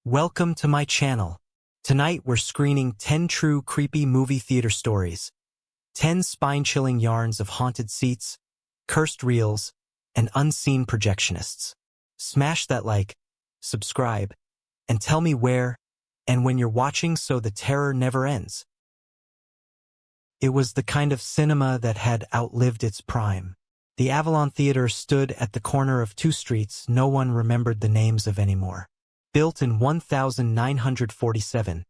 Welcome to my channel. Tonight we're screening 10 true creepy movie theater stories. 10 spine-chilling yarns of haunted seats, cursed reels, and unseen projectionists. Smash that like, subscribe, and tell me where and when you're watching so the terror never ends. It was the kind of cinema that had outlived its prime. The Avalon Theater stood at the corner of two streets no one remembered the names of anymore. Built in 1947,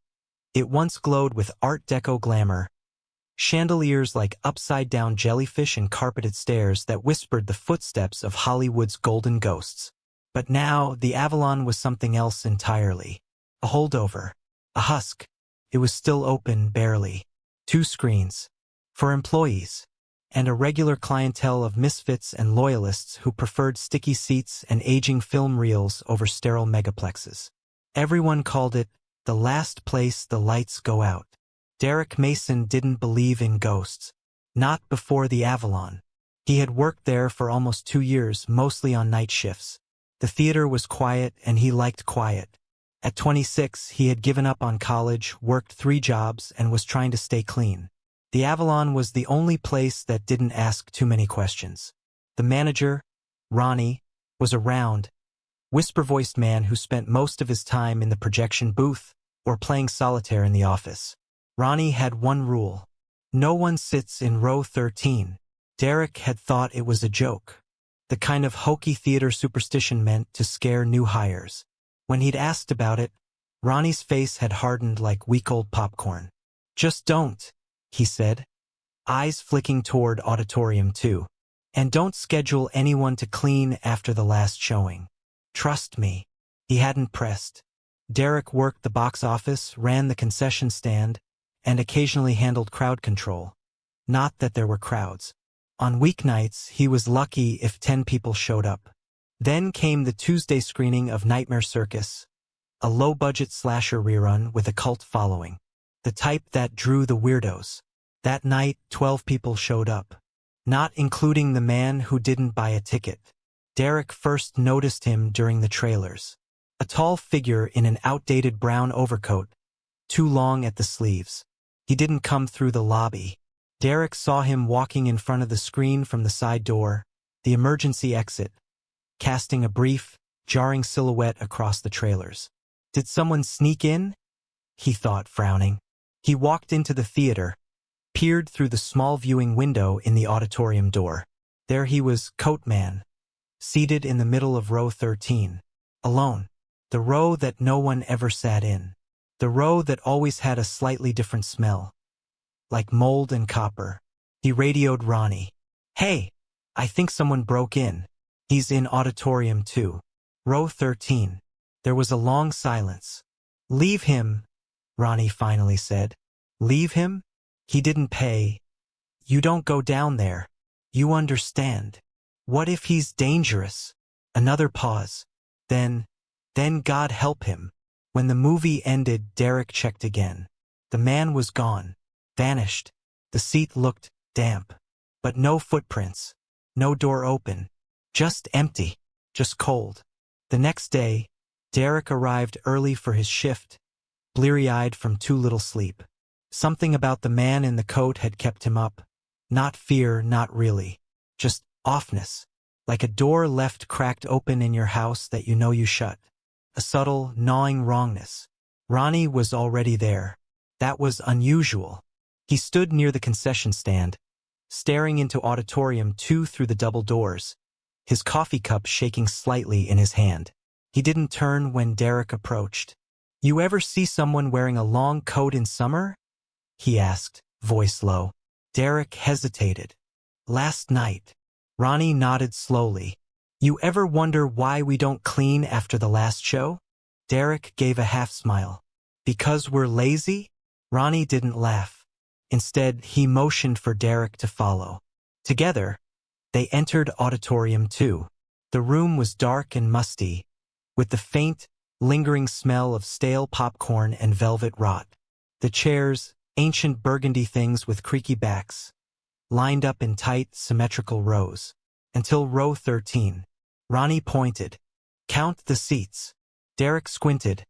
it once glowed with Art Deco glamour, chandeliers like upside-down jellyfish and carpeted stairs that whispered the footsteps of Hollywood's golden ghosts. But now, the Avalon was something else entirely. A holdover. A husk. It was still open, barely. 2 screens. For employees. And a regular clientele of misfits and loyalists who preferred sticky seats and aging film reels over sterile megaplexes. Everyone called it the last place the lights go out. Derek Mason didn't believe in ghosts. Not before the Avalon. He had worked there for almost 2 years, mostly on night shifts. The theater was quiet and he liked quiet. At 26, he had given up on college, worked 3 jobs, and was trying to stay clean. The Avalon was the only place that didn't ask too many questions. The manager, Ronnie, was a round, whisper-voiced man who spent most of his time in the projection booth or playing solitaire in the office. Ronnie had one rule. No one sits in row 13. Derek had thought it was a joke. The kind of hokey theater superstition meant to scare new hires. When he'd asked about it, Ronnie's face had hardened like week-old popcorn. "Just don't," he said, eyes flicking toward Auditorium 2. "And don't schedule anyone to clean after the last showing. Trust me." He hadn't pressed. Derek worked the box office, ran the concession stand, and occasionally handled crowd control. Not that there were crowds. On weeknights, he was lucky if 10 people showed up. Then came the Tuesday screening of Nightmare Circus, a low-budget slasher rerun with a cult following. The type that drew the weirdos. That night, 12 people showed up. Not including the man who didn't buy a ticket. Derek first noticed him during the trailers. A tall figure in an outdated brown overcoat, too long at the sleeves. He didn't come through the lobby. Derek saw him walking in front of the screen from the side door, the emergency exit, casting a brief, jarring silhouette across the trailers. Did someone sneak in? He thought, frowning. He walked into the theater, peered through the small viewing window in the auditorium door. There he was, Coatman, seated in the middle of row 13. Alone. The row that no one ever sat in. The row that always had a slightly different smell. Like mold and copper. He radioed Ronnie. "Hey, I think someone broke in. He's in Auditorium 2. Row 13. There was a long silence. "Leave him," Ronnie finally said. "Leave him? He didn't pay. You don't go down there. You understand. What if he's dangerous?" Another pause. Then God help him. When the movie ended, Derek checked again. The man was gone. Vanished. The seat looked damp. But no footprints. No door open. Just empty. Just cold. The next day, Derek arrived early for his shift, bleary-eyed from too little sleep. Something about the man in the coat had kept him up. Not fear, not really. Just offness. Like a door left cracked open in your house that you know you shut. A subtle, gnawing wrongness. Ronnie was already there. That was unusual. He stood near the concession stand, staring into Auditorium 2 through the double doors, his coffee cup shaking slightly in his hand. He didn't turn when Derek approached. "You ever see someone wearing a long coat in summer?" he asked, voice low. Derek hesitated. "Last night." Ronnie nodded slowly. "You ever wonder why we don't clean after the last show?" Derek gave a half-smile. "Because we're lazy?" Ronnie didn't laugh. Instead, he motioned for Derek to follow. Together, they entered Auditorium 2. The room was dark and musty, with the faint, lingering smell of stale popcorn and velvet rot. The chairs, ancient burgundy things with creaky backs, lined up in tight, symmetrical rows. Until row 13. Ronnie pointed. "Count the seats." Derek squinted.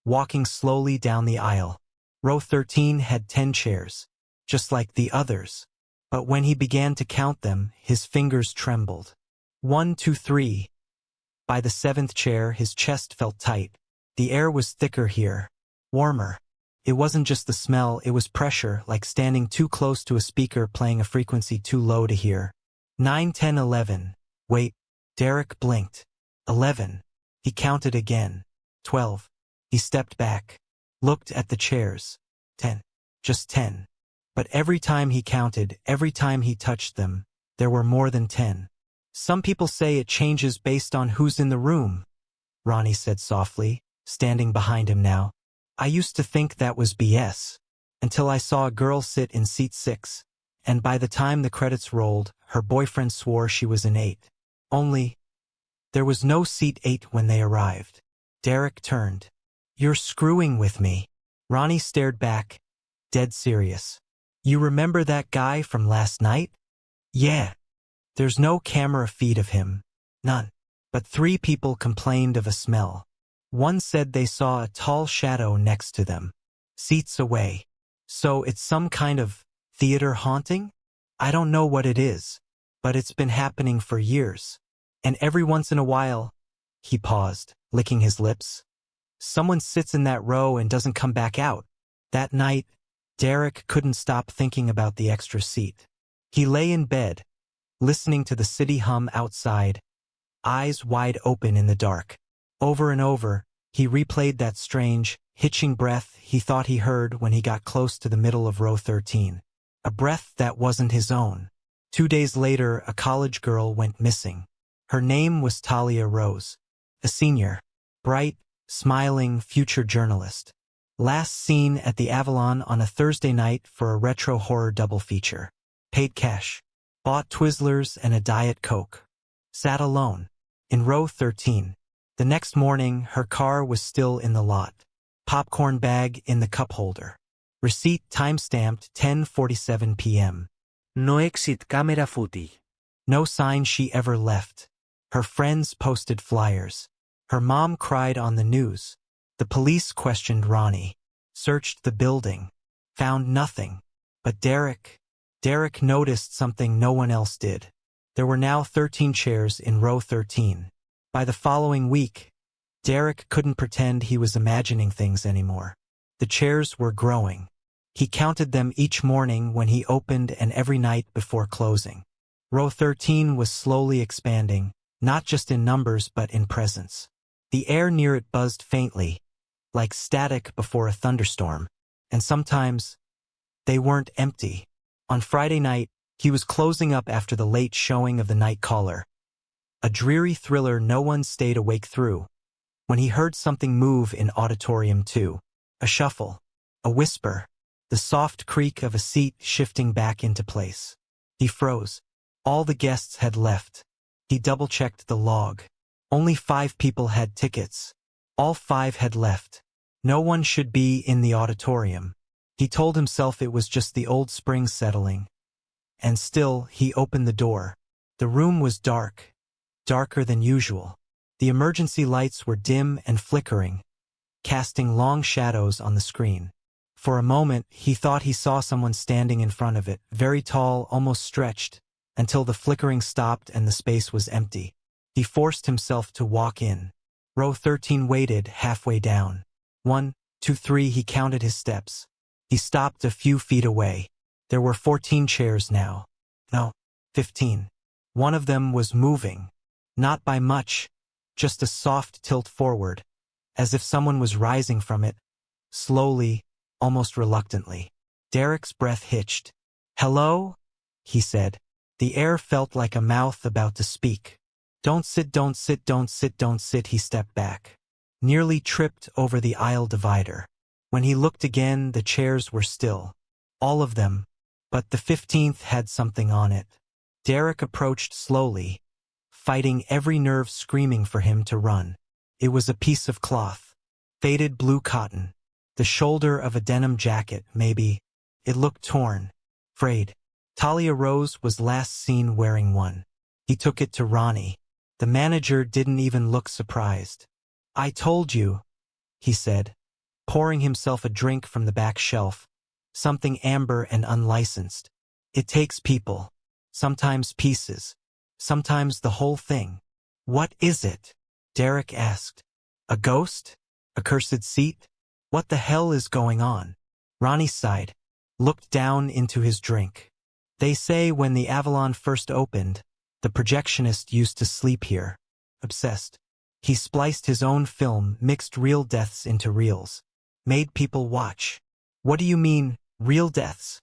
walking slowly down the aisle. Row 13 had 10 chairs, just like the others. But when he began to count them, his fingers trembled. 1, 2, 3. By the 7th chair, his chest felt tight. The air was thicker here, warmer. It wasn't just the smell, it was pressure, like standing too close to a speaker playing a frequency too low to hear. 9, 10, 11. Wait. Derek blinked. 11. He counted again. 12. He stepped back, looked at the chairs. 10. Just 10. But every time he counted, every time he touched them, there were more than 10. Some people say it changes based on who's in the room, Ronnie said softly, standing behind him now. I used to think that was BS, until I saw a girl sit in seat 6, and by the time the credits rolled, her boyfriend swore she was in 8. Only, there was no seat 8 when they arrived. Derek turned. You're screwing with me. Ronnie stared back, dead serious. You remember that guy from last night? Yeah. There's no camera feed of him. None. But 3 people complained of a smell. One said they saw a tall shadow next to them, seats away. So it's some kind of theater haunting? I don't know what it is, but it's been happening for years. And every once in a while, he paused, licking his lips. Someone sits in that row and doesn't come back out. That night, Derek couldn't stop thinking about the extra seat. He lay in bed, listening to the city hum outside, eyes wide open in the dark. Over and over, he replayed that strange, hitching breath he thought he heard when he got close to the middle of row 13. A breath that wasn't his own. 2 days later, a college girl went missing. Her name was Talia Rose, a senior, bright, smiling future journalist. Last seen at the Avalon on a Thursday night for a retro horror double feature. Paid cash. Bought Twizzlers and a Diet Coke. Sat alone. In row 13. The next morning, her car was still in the lot. Popcorn bag in the cup holder. Receipt time-stamped 10:47 p.m. No exit camera footage. No sign she ever left. Her friends posted flyers. Her mom cried on the news. The police questioned Ronnie. Searched the building. Found nothing. But Derek noticed something no one else did. There were now 13 chairs in row 13. By the following week, Derek couldn't pretend he was imagining things anymore. The chairs were growing. He counted them each morning when he opened and every night before closing. Row 13 was slowly expanding, not just in numbers but in presence. The air near it buzzed faintly, like static before a thunderstorm. And sometimes, they weren't empty. On Friday night, he was closing up after the late showing of The Night Caller. A dreary thriller no one stayed awake through. When he heard something move in Auditorium 2. A shuffle. A whisper. The soft creak of a seat shifting back into place. He froze. All the guests had left. He double-checked the log. Only 5 people had tickets. All 5 had left. No one should be in the auditorium. He told himself it was just the old springs settling. And still, he opened the door. The room was dark. Darker than usual. The emergency lights were dim and flickering, casting long shadows on the screen. For a moment, he thought he saw someone standing in front of it, very tall, almost stretched, until the flickering stopped and the space was empty. He forced himself to walk in. Row 13 waited halfway down. 1, 2, 3, he counted his steps. He stopped a few feet away. There were 14 chairs now. No, 15. One of them was moving. Not by much, just a soft tilt forward, as if someone was rising from it, slowly, almost reluctantly. Derek's breath hitched. "Hello?" he said. The air felt like a mouth about to speak. "Don't sit, don't sit, don't sit, don't sit," he stepped back. Nearly tripped over the aisle divider. When he looked again, the chairs were still. All of them, but the 15th had something on it. Derek approached slowly, fighting every nerve screaming for him to run. It was a piece of cloth. Faded blue cotton. The shoulder of a denim jacket, maybe. It looked torn. Frayed. Talia Rose was last seen wearing one. He took it to Ronnie. The manager didn't even look surprised. "I told you," he said. pouring himself a drink from the back shelf, something amber and unlicensed. It takes people. Sometimes pieces. Sometimes the whole thing. What is it? Derek asked. A ghost? A cursed seat? What the hell is going on? Ronnie sighed, looked down into his drink. They say when the Avalon first opened, the projectionist used to sleep here. Obsessed. He spliced his own film, mixed real deaths into reels. Made people watch. What do you mean, real deaths?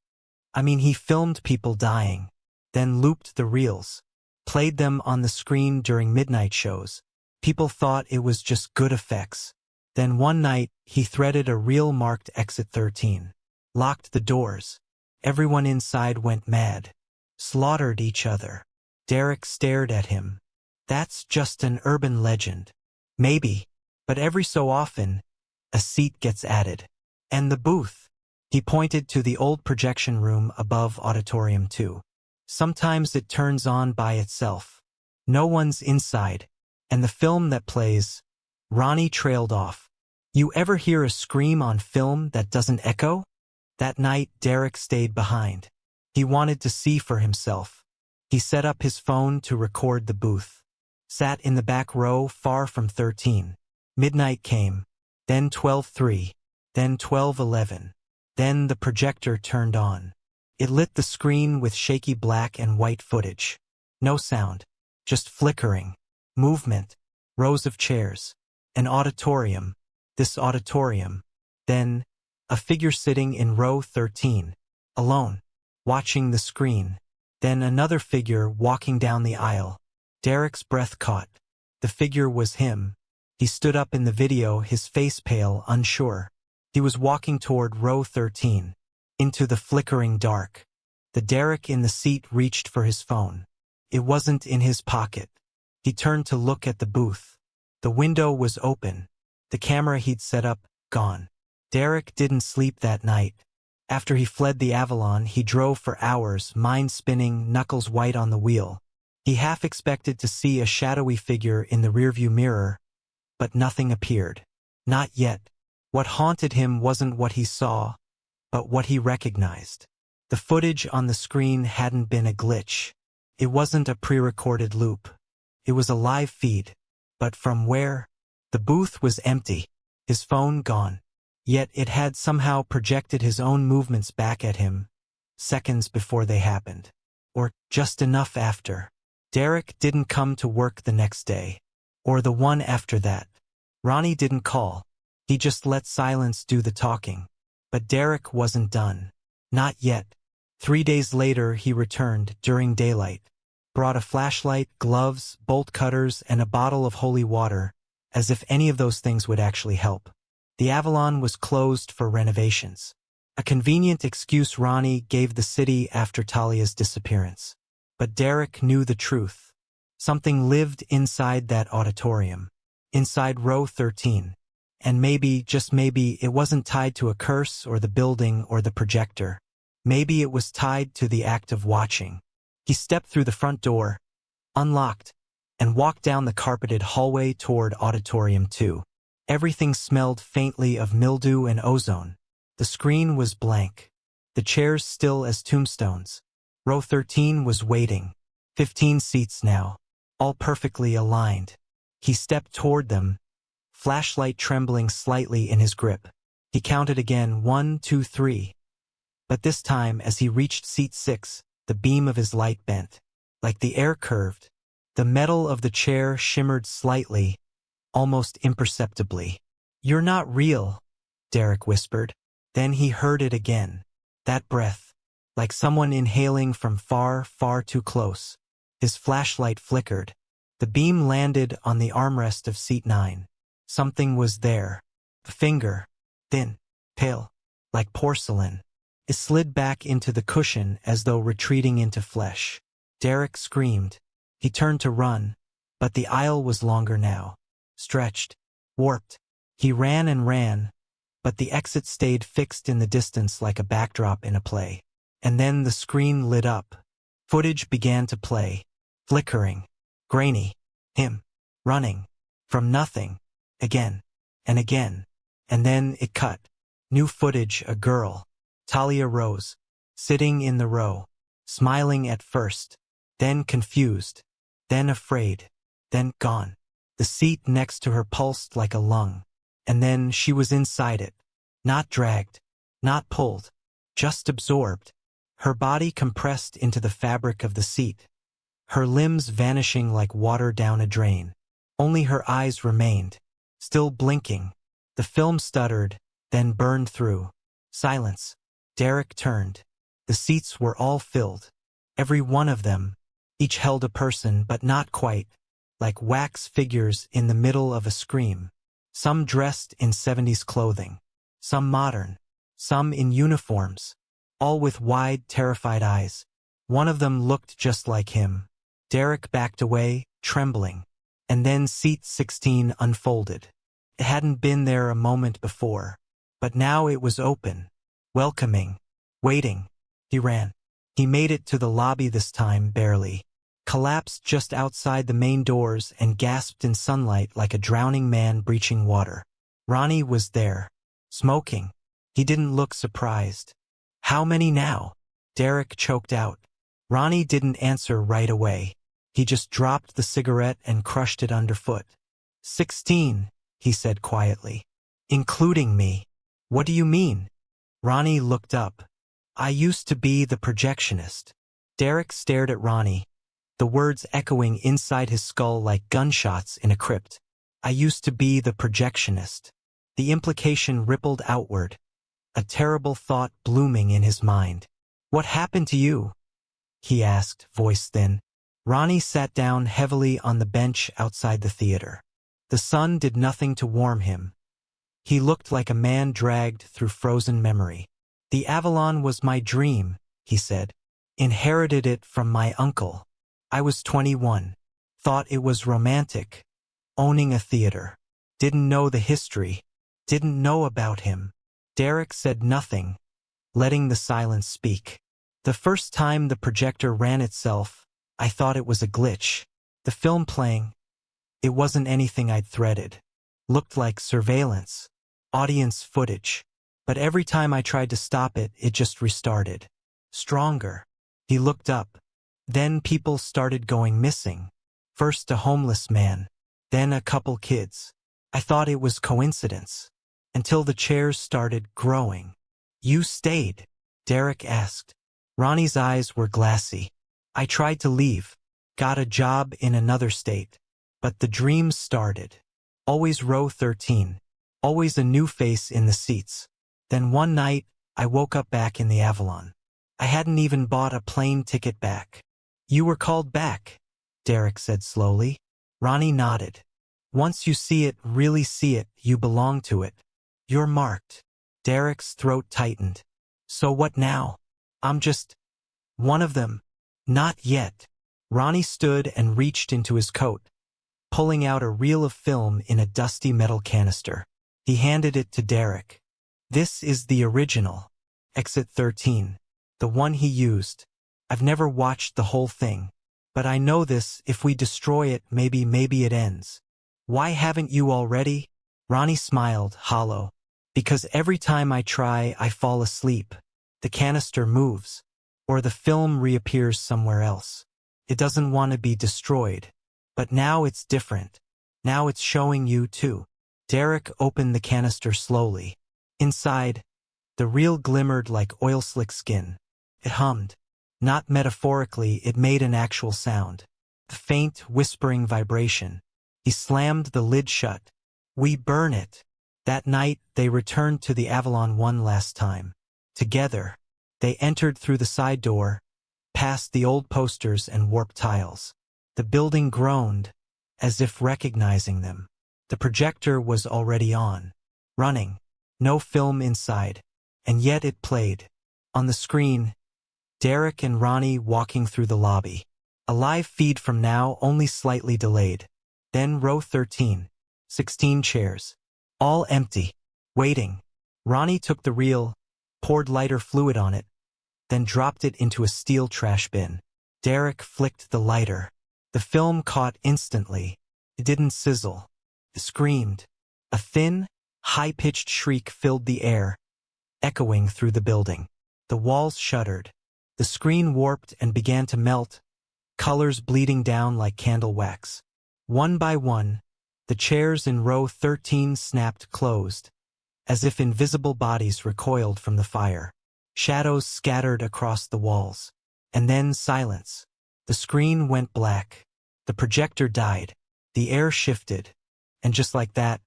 I mean he filmed people dying, then looped the reels, played them on the screen during midnight shows. People thought it was just good effects. Then one night, he threaded a reel marked Exit 13. Locked the doors. Everyone inside went mad. Slaughtered each other. Derek stared at him. That's just an urban legend. Maybe, but every so often, a seat gets added. And the booth. He pointed to the old projection room above Auditorium 2. Sometimes it turns on by itself. No one's inside. And the film that plays, Ronnie trailed off. You ever hear a scream on film that doesn't echo? That night, Derek stayed behind. He wanted to see for himself. He set up his phone to record the booth. Sat in the back row far from 13. Midnight came. Then 12:03. Then 12:11. Then the projector turned on. It lit the screen with shaky black and white footage. No sound. Just flickering. Movement. Rows of chairs. An auditorium. This auditorium. Then, a figure sitting in row 13. Alone. Watching the screen. Then another figure walking down the aisle. Derek's breath caught. The figure was him. He stood up in the video, his face pale, unsure. He was walking toward row 13. Into the flickering dark. The Derek in the seat reached for his phone. It wasn't in his pocket. He turned to look at the booth. The window was open. The camera he'd set up, gone. Derek didn't sleep that night. After he fled the Avalon, he drove for hours, mind spinning, knuckles white on the wheel. He half expected to see a shadowy figure in the rearview mirror, but nothing appeared. Not yet. What haunted him wasn't what he saw, but what he recognized. The footage on the screen hadn't been a glitch. It wasn't a pre-recorded loop. It was a live feed. But from where? The booth was empty. His phone gone. Yet it had somehow projected his own movements back at him, seconds before they happened. Or just enough after. Derek didn't come to work the next day. Or the one after that. Ronnie didn't call. He just let silence do the talking. But Derek wasn't done. Not yet. 3 days later he returned during daylight. Brought a flashlight, gloves, bolt cutters, and a bottle of holy water, as if any of those things would actually help. The Avalon was closed for renovations. A convenient excuse Ronnie gave the city after Talia's disappearance. But Derek knew the truth. Something lived inside that auditorium. Inside row 13. And maybe, just maybe, it wasn't tied to a curse or the building or the projector. Maybe it was tied to the act of watching. He stepped through the front door, unlocked, and walked down the carpeted hallway toward Auditorium 2. Everything smelled faintly of mildew and ozone. The screen was blank. The chairs still as tombstones. Row 13 was waiting. 15 seats now, all perfectly aligned. He stepped toward them, flashlight trembling slightly in his grip. He counted again, 1, 2, 3. But this time, as he reached seat 6, the beam of his light bent. Like the air curved. The metal of the chair shimmered slightly, almost imperceptibly. "You're not real," Derek whispered. Then he heard it again. That breath. Like someone inhaling from far, far too close. His flashlight flickered. The beam landed on the armrest of seat 9. Something was there. A finger. Thin. Pale. Like porcelain. It slid back into the cushion as though retreating into flesh. Derek screamed. He turned to run, but the aisle was longer now. Stretched. Warped. He ran and ran, but the exit stayed fixed in the distance like a backdrop in a play. And then the screen lit up. Footage began to play. Flickering. Grainy. Him. Running. From nothing. Again. And again. And then it cut. New footage, a girl. Talia Rose. Sitting in the row. Smiling at first. Then confused. Then afraid. Then gone. The seat next to her pulsed like a lung. And then she was inside it. Not dragged. Not pulled. Just absorbed. Her body compressed into the fabric of the seat. Her limbs vanishing like water down a drain. Only her eyes remained. Still blinking. The film stuttered, then burned through. Silence. Derek turned. The seats were all filled. Every one of them. Each held a person, but not quite. Like wax figures in the middle of a scream. Some dressed in 70s clothing. Some modern. Some in uniforms. All with wide, terrified eyes. One of them looked just like him. Derek backed away, trembling. And then seat 16 unfolded. It hadn't been there a moment before. But now it was open. Welcoming. Waiting. He ran. He made it to the lobby this time, barely. Collapsed just outside the main doors and gasped in sunlight like a drowning man breaching water. Ronnie was there. Smoking. He didn't look surprised. How many now? Derek choked out. Ronnie didn't answer right away. He just dropped the cigarette and crushed it underfoot. 16, he said quietly. Including me. What do you mean? Ronnie looked up. I used to be the projectionist. Derek stared at Ronnie, the words echoing inside his skull like gunshots in a crypt. I used to be the projectionist. The implication rippled outward, a terrible thought blooming in his mind. What happened to you? He asked, voice thin. Ronnie sat down heavily on the bench outside the theater. The sun did nothing to warm him. He looked like a man dragged through frozen memory. The Avalon was my dream, he said. Inherited it from my uncle. I was 21. Thought it was romantic. Owning a theater. Didn't know the history. Didn't know about him. Derek said nothing, letting the silence speak. The first time the projector ran itself, I thought it was a glitch. The film playing, it wasn't anything I'd threaded. Looked like surveillance, audience footage. But every time I tried to stop it, it just restarted. Stronger. He looked up. Then people started going missing. First a homeless man, then a couple kids. I thought it was coincidence. Until the chairs started growing. You stayed? Derek asked. Ronnie's eyes were glassy. I tried to leave. Got a job in another state. But the dreams started. Always row 13. Always a new face in the seats. Then one night, I woke up back in the Avalon. I hadn't even bought a plane ticket back. You were called back, Derek said slowly. Ronnie nodded. Once you see it, really see it, you belong to it. You're marked. Derek's throat tightened. So what now? I'm just one of them. Not yet. Ronnie stood and reached into his coat, pulling out a reel of film in a dusty metal canister. He handed it to Derek. This is the original. Exit 13. The one he used. I've never watched the whole thing. But I know this, if we destroy it, maybe it ends. Why haven't you already? Ronnie smiled, hollow. Because every time I try, I fall asleep. The canister moves. Or the film reappears somewhere else. It doesn't want to be destroyed. But now it's different. Now it's showing you too. Derek opened the canister slowly. Inside, the reel glimmered like oil-slick skin. It hummed. Not metaphorically, it made an actual sound. A faint, whispering vibration. He slammed the lid shut. We burn it. That night, they returned to the Avalon one last time. Together, they entered through the side door, past the old posters and warped tiles. The building groaned, as if recognizing them. The projector was already on. Running. No film inside. And yet it played. On the screen, Derek and Ronnie walking through the lobby. A live feed from now, only slightly delayed. Then row 13. 16 chairs. All empty. Waiting. Ronnie took the reel, poured lighter fluid on it, then dropped it into a steel trash bin. Derek flicked the lighter. The film caught instantly. It didn't sizzle. It screamed. A thin, High-pitched shriek filled the air, echoing through the building. The walls shuddered. The screen warped and began to melt, colors bleeding down like candle wax. One by one, the chairs in row 13 snapped closed, as if invisible bodies recoiled from the fire. Shadows scattered across the walls. And then silence. The screen went black. The projector died. The air shifted. And just like that,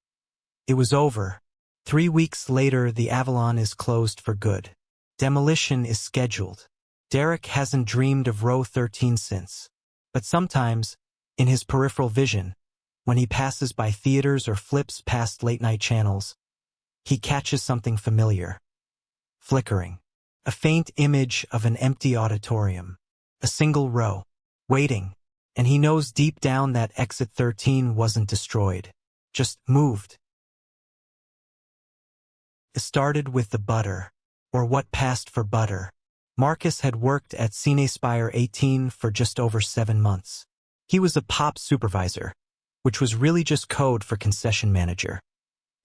it was over. 3 weeks later, the Avalon is closed for good. Demolition is scheduled. Derek hasn't dreamed of row 13 since. But sometimes, in his peripheral vision, when he passes by theaters or flips past late-night channels, he catches something familiar. Flickering. A faint image of an empty auditorium. A single row. Waiting. And he knows deep down that exit 13 wasn't destroyed. Just moved. It started with the butter, or what passed for butter. Marcus had worked at CineSpire 18 for just over 7 months. He was a pop supervisor, which was really just code for concession manager.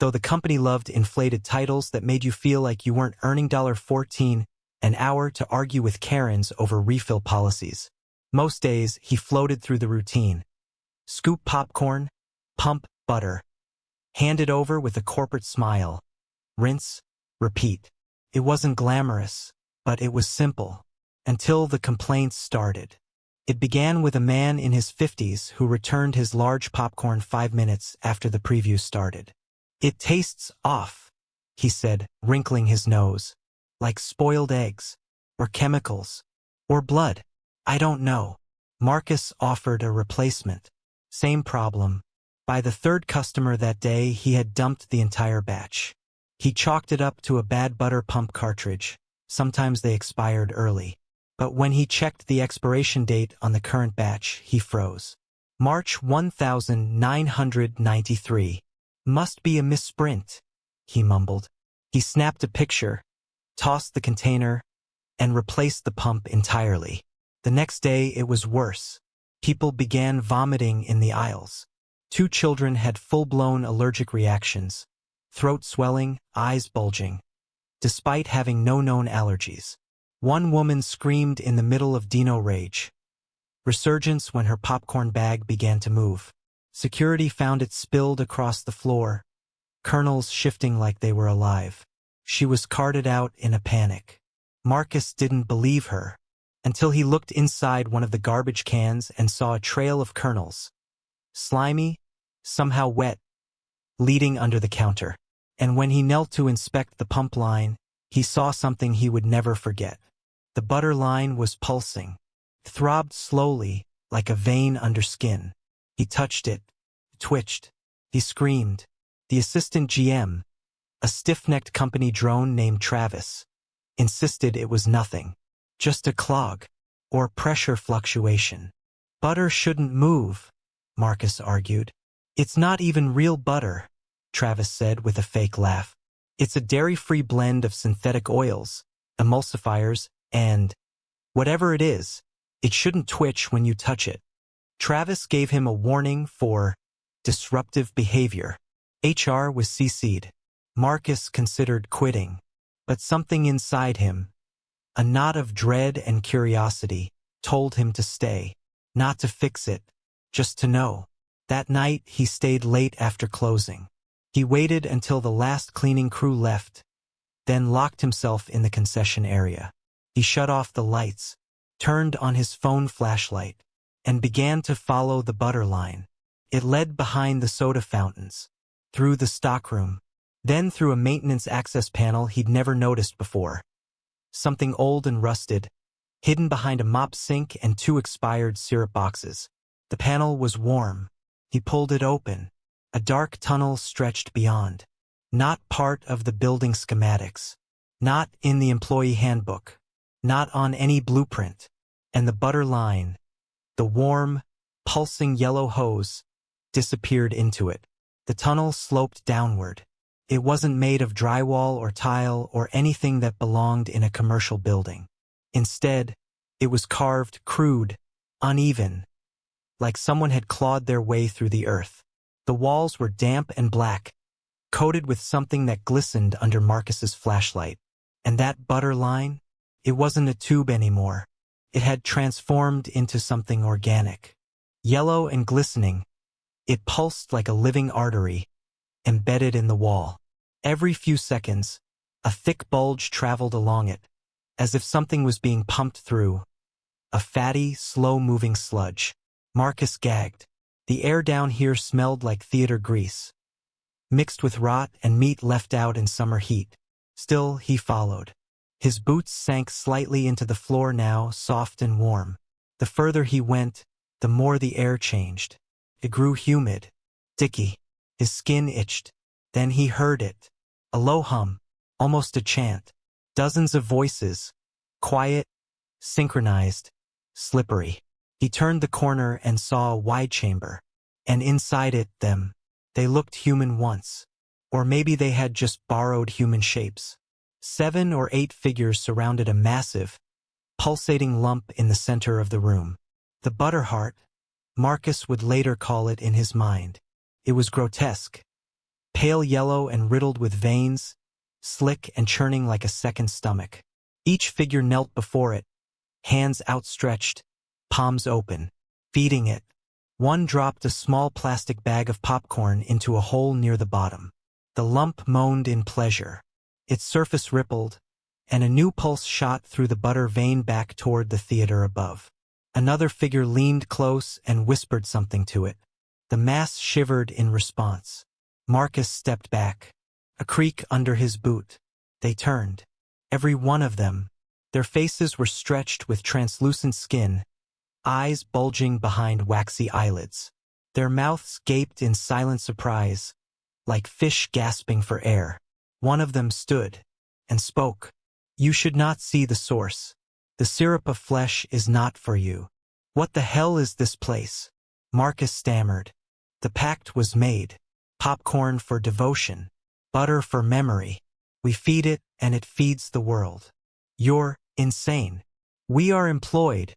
Though the company loved inflated titles that made you feel like you weren't earning $14 an hour to argue with Karens over refill policies. Most days, he floated through the routine. Scoop popcorn, pump butter. Hand it over with a corporate smile. Rinse, repeat. It wasn't glamorous, but it was simple. Until the complaints started. It began with a man in his 50s who returned his large popcorn 5 minutes after the preview started. "It tastes off," he said, wrinkling his nose. "Like spoiled eggs, or chemicals, or blood. I don't know." Marcus offered a replacement. Same problem. By the 3rd customer that day, he had dumped the entire batch. He chalked it up to a bad butter pump cartridge. Sometimes they expired early. But when he checked the expiration date on the current batch, he froze. March 1993. "Must be a misprint," he mumbled. He snapped a picture, tossed the container, and replaced the pump entirely. The next day, it was worse. People began vomiting in the aisles. 2 children had full-blown allergic reactions. Throat swelling, eyes bulging, despite having no known allergies. One woman screamed in the middle of Dino rage. Resurgence when her popcorn bag began to move. Security found it spilled across the floor, kernels shifting like they were alive. She was carted out in a panic. Marcus didn't believe her, until he looked inside one of the garbage cans and saw a trail of kernels. Slimy, somehow wet, leading under the counter. And when he knelt to inspect the pump line, he saw something he would never forget. The butter line was pulsing, throbbed slowly, like a vein under skin. He touched it, twitched. He screamed. The assistant GM, a stiff-necked company drone named Travis, insisted it was nothing, just a clog, or pressure fluctuation. "Butter shouldn't move," Marcus argued. "It's not even real butter," Travis said with a fake laugh. "It's a dairy-free blend of synthetic oils, emulsifiers, and whatever it is, it shouldn't twitch when you touch it." Travis gave him a warning for disruptive behavior. HR was CC'd. Marcus considered quitting, but something inside him, a knot of dread and curiosity, told him to stay, not to fix it, just to know. That night, he stayed late after closing. He waited until the last cleaning crew left, then locked himself in the concession area. He shut off the lights, turned on his phone flashlight, and began to follow the butter line. It led behind the soda fountains, through the stockroom, then through a maintenance access panel he'd never noticed before. Something old and rusted, hidden behind a mop sink and 2 expired syrup boxes. The panel was warm. He pulled it open. A dark tunnel stretched beyond. Not part of the building schematics. Not in the employee handbook. Not on any blueprint. And the butter line, the warm, pulsing yellow hose, disappeared into it. The tunnel sloped downward. It wasn't made of drywall or tile or anything that belonged in a commercial building. Instead, it was carved crude, uneven, like someone had clawed their way through the earth. The walls were damp and black, coated with something that glistened under Marcus's flashlight. And that butter line? It wasn't a tube anymore. It had transformed into something organic. Yellow and glistening, it pulsed like a living artery, embedded in the wall. Every few seconds, a thick bulge traveled along it, as if something was being pumped through. A fatty, slow-moving sludge. Marcus gagged. The air down here smelled like theater grease, mixed with rot and meat left out in summer heat. Still, he followed. His boots sank slightly into the floor now, soft and warm. The further he went, the more the air changed. It grew humid, sticky. His skin itched. Then he heard it. A low hum, almost a chant. Dozens of voices. Quiet, synchronized, slippery. He turned the corner and saw a wide chamber. And inside it, them. They looked human once. Or maybe they had just borrowed human shapes. 7 or 8 figures surrounded a massive, pulsating lump in the center of the room. The Butterheart, Marcus would later call it in his mind. It was grotesque. Pale yellow and riddled with veins, slick and churning like a second stomach. Each figure knelt before it, hands outstretched, palms open, feeding it. One dropped a small plastic bag of popcorn into a hole near the bottom. The lump moaned in pleasure. Its surface rippled, and a new pulse shot through the butter vein back toward the theater above. Another figure leaned close and whispered something to it. The mass shivered in response. Marcus stepped back, a creak under his boot. They turned. Every one of them. Their faces were stretched with translucent skin, eyes bulging behind waxy eyelids. Their mouths gaped in silent surprise, like fish gasping for air. One of them stood and spoke. "You should not see the source. The syrup of flesh is not for you." "What the hell is this place?" Marcus stammered. "The pact was made. Popcorn for devotion. Butter for memory. We feed it and it feeds the world." "You're insane." "We are employed,"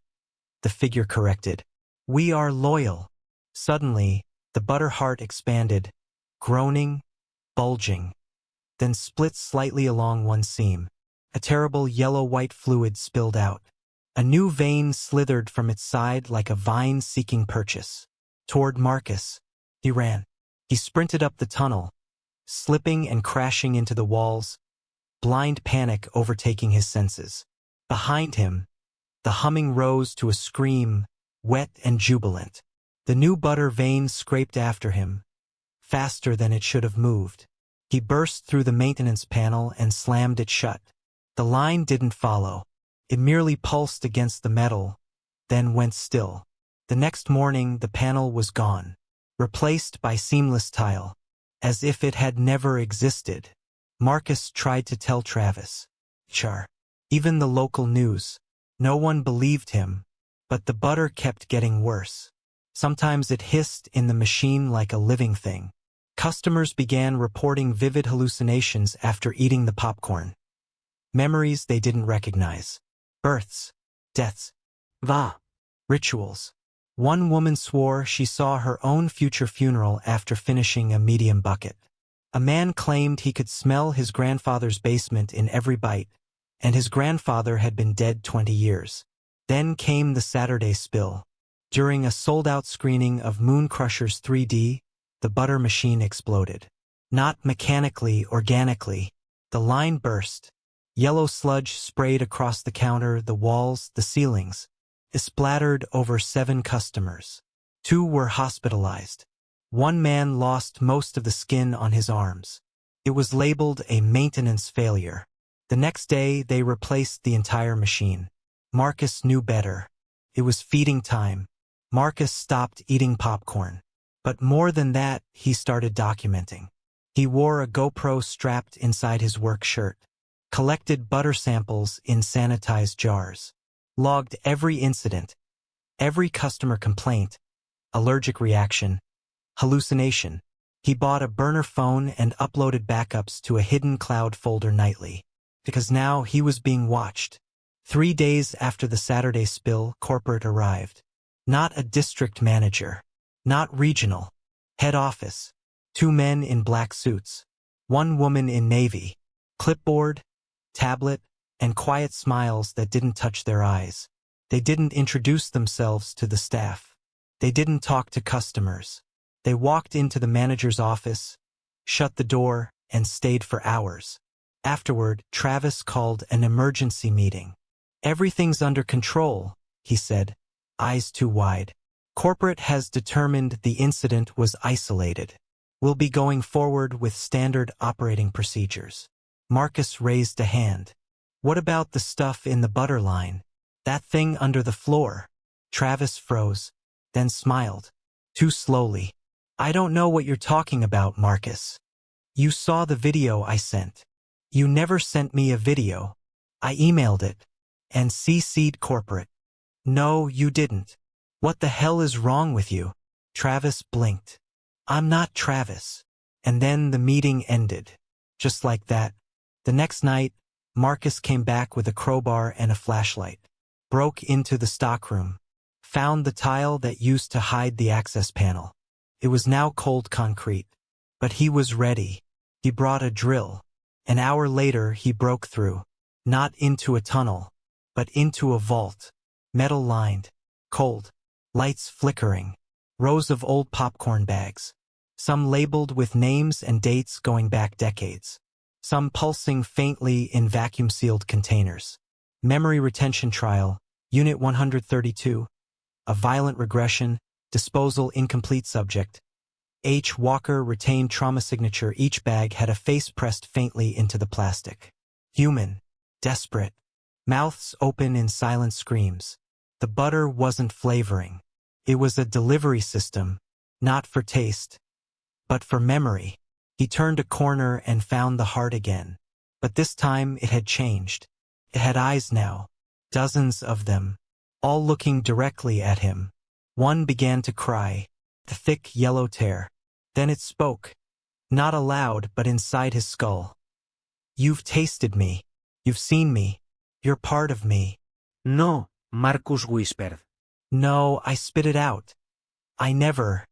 the figure corrected. "We are loyal." Suddenly, the butter heart expanded, groaning, bulging, then split slightly along one seam. A terrible yellow-white fluid spilled out. A new vein slithered from its side like a vine seeking purchase. Toward Marcus, he ran. He sprinted up the tunnel, slipping and crashing into the walls, blind panic overtaking his senses. Behind him, the humming rose to a scream, wet and jubilant. The new butter vein scraped after him, faster than it should have moved. He burst through the maintenance panel and slammed it shut. The line didn't follow. It merely pulsed against the metal, then went still. The next morning, the panel was gone, replaced by seamless tile, as if it had never existed. Marcus tried to tell Travis. Even the local news. No one believed him, but the butter kept getting worse. Sometimes it hissed in the machine like a living thing. Customers began reporting vivid hallucinations after eating the popcorn. Memories they didn't recognize. Births, deaths, rituals. One woman swore she saw her own future funeral after finishing a medium bucket. A man claimed he could smell his grandfather's basement in every bite, and his grandfather had been dead 20 years. Then came the Saturday spill. During a sold-out screening of Mooncrushers 3D, the butter machine exploded. Not mechanically, organically. The line burst. Yellow sludge sprayed across the counter, the walls, the ceilings. It splattered over 7 customers. 2 were hospitalized. One man lost most of the skin on his arms. It was labeled a maintenance failure. The next day, they replaced the entire machine. Marcus knew better. It was feeding time. Marcus stopped eating popcorn. But more than that, he started documenting. He wore a GoPro strapped inside his work shirt, collected butter samples in sanitized jars, logged every incident, every customer complaint, allergic reaction, hallucination. He bought a burner phone and uploaded backups to a hidden cloud folder nightly, because now he was being watched. 3 days after the Saturday spill, corporate arrived. Not a district manager. Not regional. Head office. 2 men in black suits. One woman in navy, clipboard, tablet, and quiet smiles that didn't touch their eyes. They didn't introduce themselves to the staff. They didn't talk to customers. They walked into the manager's office, shut the door, and stayed for hours. Afterward, Travis called an emergency meeting. "Everything's under control," he said, eyes too wide. "Corporate has determined the incident was isolated. We'll be going forward with standard operating procedures." Marcus raised a hand. "What about the stuff in the butter line? That thing under the floor?" Travis froze, then smiled, too slowly. "I don't know what you're talking about, Marcus. You saw the video I sent." "You never sent me a video. I emailed it and CC'd corporate." "No, you didn't. What the hell is wrong with you?" Travis blinked. "I'm not Travis." And then the meeting ended. Just like that. The next night, Marcus came back with a crowbar and a flashlight. Broke into the stockroom. Found the tile that used to hide the access panel. It was now cold concrete. But he was ready. He brought a drill. An hour later, he broke through. Not into a tunnel, but into a vault. Metal-lined. Cold. Lights flickering. Rows of old popcorn bags. Some labeled with names and dates going back decades. Some pulsing faintly in vacuum-sealed containers. Memory retention trial, Unit 132. A violent regression, disposal incomplete subject. H. Walker retained trauma signature. Each bag had a face pressed faintly into the plastic. Human. Desperate. Mouths open in silent screams. The butter wasn't flavoring. It was a delivery system, not for taste, but for memory. He turned a corner and found the heart again. But this time it had changed. It had eyes now. Dozens of them. All looking directly at him. One began to cry. The thick yellow tear. Then it spoke. Not aloud, but inside his skull. "You've tasted me. You've seen me. You're part of me." No, Marcus whispered. "No, I spit it out. I never."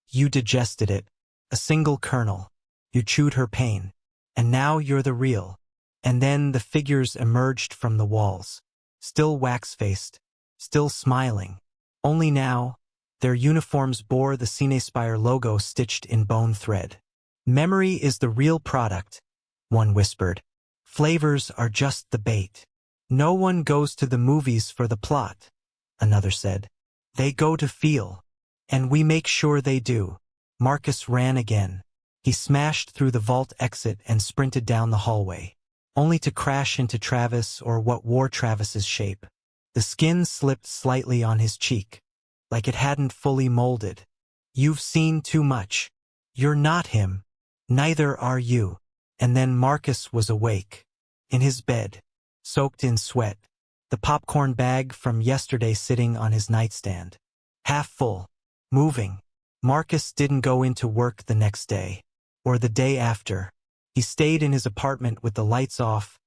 "You digested it. A single kernel. You chewed her pain. And now you're the real." And then the figures emerged from the walls. Still wax-faced. Still smiling. Only now, their uniforms bore the Cinespire logo stitched in bone thread. "Memory is the real product," one whispered. "Flavors are just the bait. No one goes to the movies for the plot," another said. "They go to feel. And we make sure they do." Marcus ran again. He smashed through the vault exit and sprinted down the hallway, only to crash into Travis, or what wore Travis's shape. The skin slipped slightly on his cheek, like it hadn't fully molded. "You've seen too much. You're not him. Neither are you." And then Marcus was awake. In his bed. Soaked in sweat. The popcorn bag from yesterday sitting on his nightstand. Half full. Moving. Marcus didn't go into work the next day. Or the day after. He stayed in his apartment with the lights off,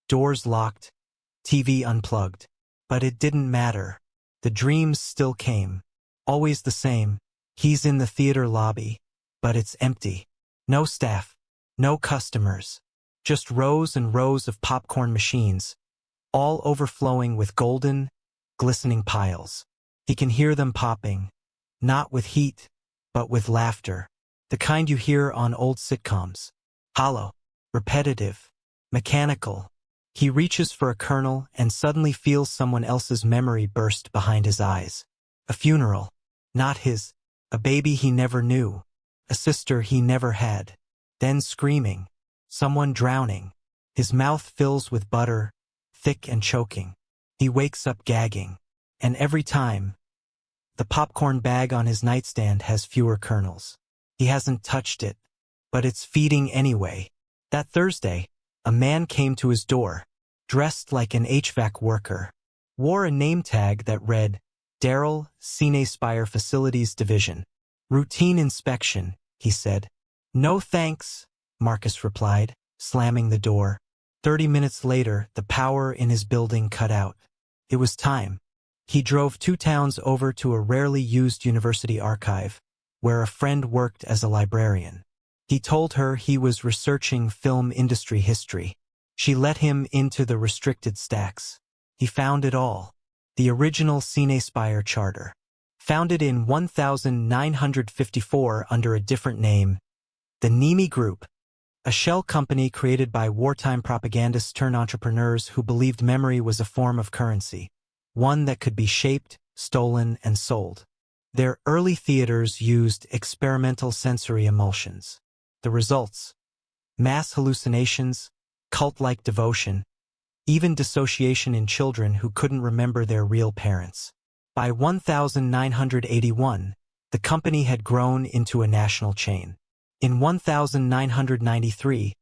doors locked, TV unplugged. But it didn't matter. The dreams still came. Always the same. He's in the theater lobby, but it's empty. No staff. No customers. Just rows and rows of popcorn machines, all overflowing with golden, glistening piles. He can hear them popping, not with heat, but with laughter. The kind you hear on old sitcoms. Hollow, repetitive, mechanical. He reaches for a kernel and suddenly feels someone else's memory burst behind his eyes. A funeral. Not his. A baby he never knew. A sister he never had. Then screaming. Someone drowning. His mouth fills with butter, thick and choking. He wakes up gagging. And every time, the popcorn bag on his nightstand has fewer kernels. He hasn't touched it, but it's feeding anyway. That Thursday, a man came to his door, dressed like an HVAC worker. Wore a name tag that read, Daryl, Cinespire Facilities Division. "Routine inspection," he said. "No thanks," Marcus replied, slamming the door. 30 minutes later, the power in his building cut out. It was time. He drove 2 towns over to a rarely used university archive, where a friend worked as a librarian. He told her he was researching film industry history. She let him into the restricted stacks. He found it all. The original CineSpire charter. Founded in 1954 under a different name, the Nemi Group, a shell company created by wartime propagandists turned entrepreneurs who believed memory was a form of currency, one that could be shaped, stolen, and sold. Their early theaters used experimental sensory emulsions. The results: mass hallucinations, cult-like devotion, even dissociation in children who couldn't remember their real parents. By 1981, the company had grown into a national chain. In 1993,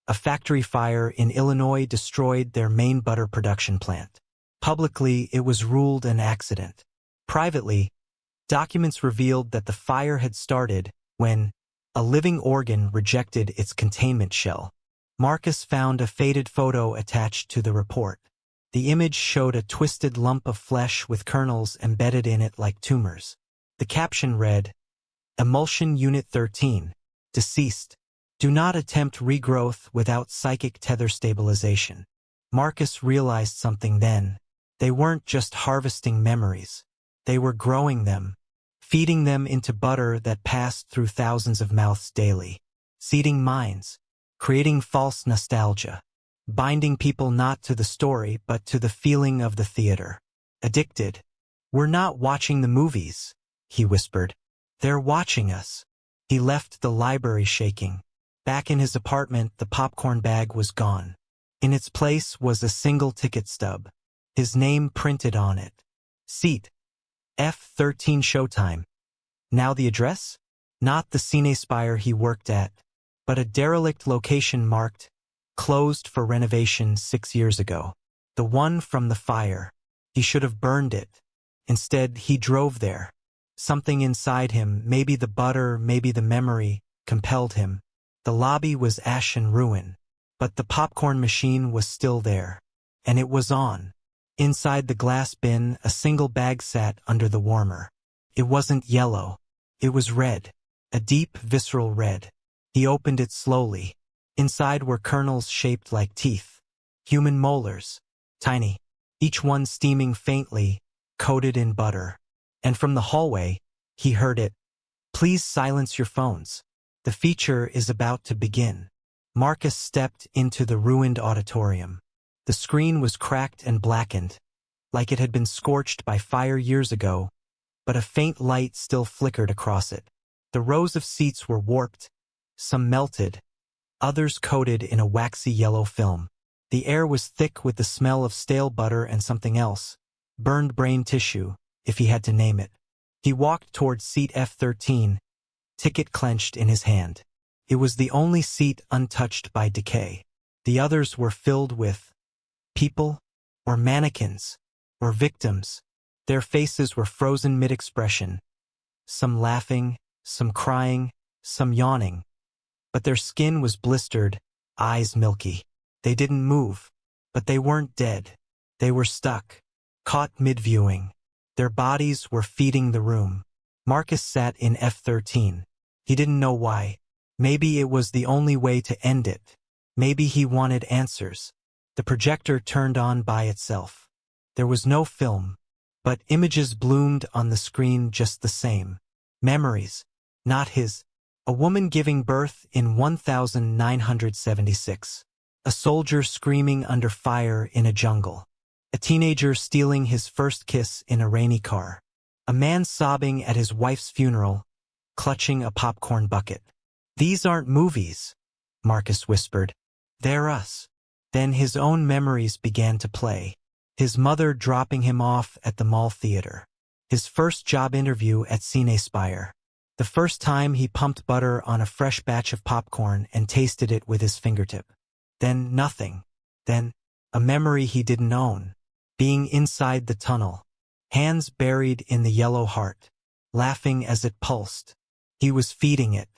a factory fire in Illinois destroyed their main butter production plant. Publicly, it was ruled an accident. Privately, documents revealed that the fire had started when a living organ rejected its containment shell. Marcus found a faded photo attached to the report. The image showed a twisted lump of flesh with kernels embedded in it like tumors. The caption read, "Emulsion Unit 13. Deceased. Do not attempt regrowth without psychic tether stabilization." Marcus realized something then. They weren't just harvesting memories. They were growing them, feeding them into butter that passed through thousands of mouths daily, seeding minds, creating false nostalgia, binding people not to the story but to the feeling of the theater. Addicted. "We're not watching the movies," he whispered. "They're watching us." He left the library shaking. Back in his apartment, the popcorn bag was gone. In its place was a single ticket stub. His name printed on it. Seat F13 Showtime. Now the address? Not the CineSpire he worked at, but a derelict location marked closed for renovation 6 years ago. The one from the fire. He should have burned it. Instead, he drove there. Something inside him, maybe the butter, maybe the memory, compelled him. The lobby was ash and ruin, but the popcorn machine was still there. And it was on. Inside the glass bin, a single bag sat under the warmer. It wasn't yellow. It was red. A deep, visceral red. He opened it slowly. Inside were kernels shaped like teeth. Human molars. Tiny. Each one steaming faintly, coated in butter. And from the hallway, he heard it. "Please silence your phones. The feature is about to begin." Marcus stepped into the ruined auditorium. The screen was cracked and blackened, like it had been scorched by fire years ago, but a faint light still flickered across it. The rows of seats were warped, some melted, others coated in a waxy yellow film. The air was thick with the smell of stale butter and something else, burned brain tissue, if he had to name it. He walked toward seat F13, ticket clenched in his hand. It was the only seat untouched by decay. The others were filled with people, or mannequins, or victims. Their faces were frozen mid-expression, some laughing, some crying, some yawning. But their skin was blistered, eyes milky. They didn't move, but they weren't dead. They were stuck, caught mid-viewing. Their bodies were feeding the room. Marcus sat in F13. He didn't know why. Maybe it was the only way to end it. Maybe he wanted answers. The projector turned on by itself. There was no film, but images bloomed on the screen just the same. Memories, not his. A woman giving birth in 1976. A soldier screaming under fire in a jungle. A teenager stealing his first kiss in a rainy car. A man sobbing at his wife's funeral, clutching a popcorn bucket. "These aren't movies," Marcus whispered. "They're us." Then his own memories began to play. His mother dropping him off at the mall theater. His first job interview at CineSpire. The first time he pumped butter on a fresh batch of popcorn and tasted it with his fingertip. Then nothing. Then a memory he didn't own. Being inside the tunnel. Hands buried in the yellow heart. Laughing as it pulsed. He was feeding it.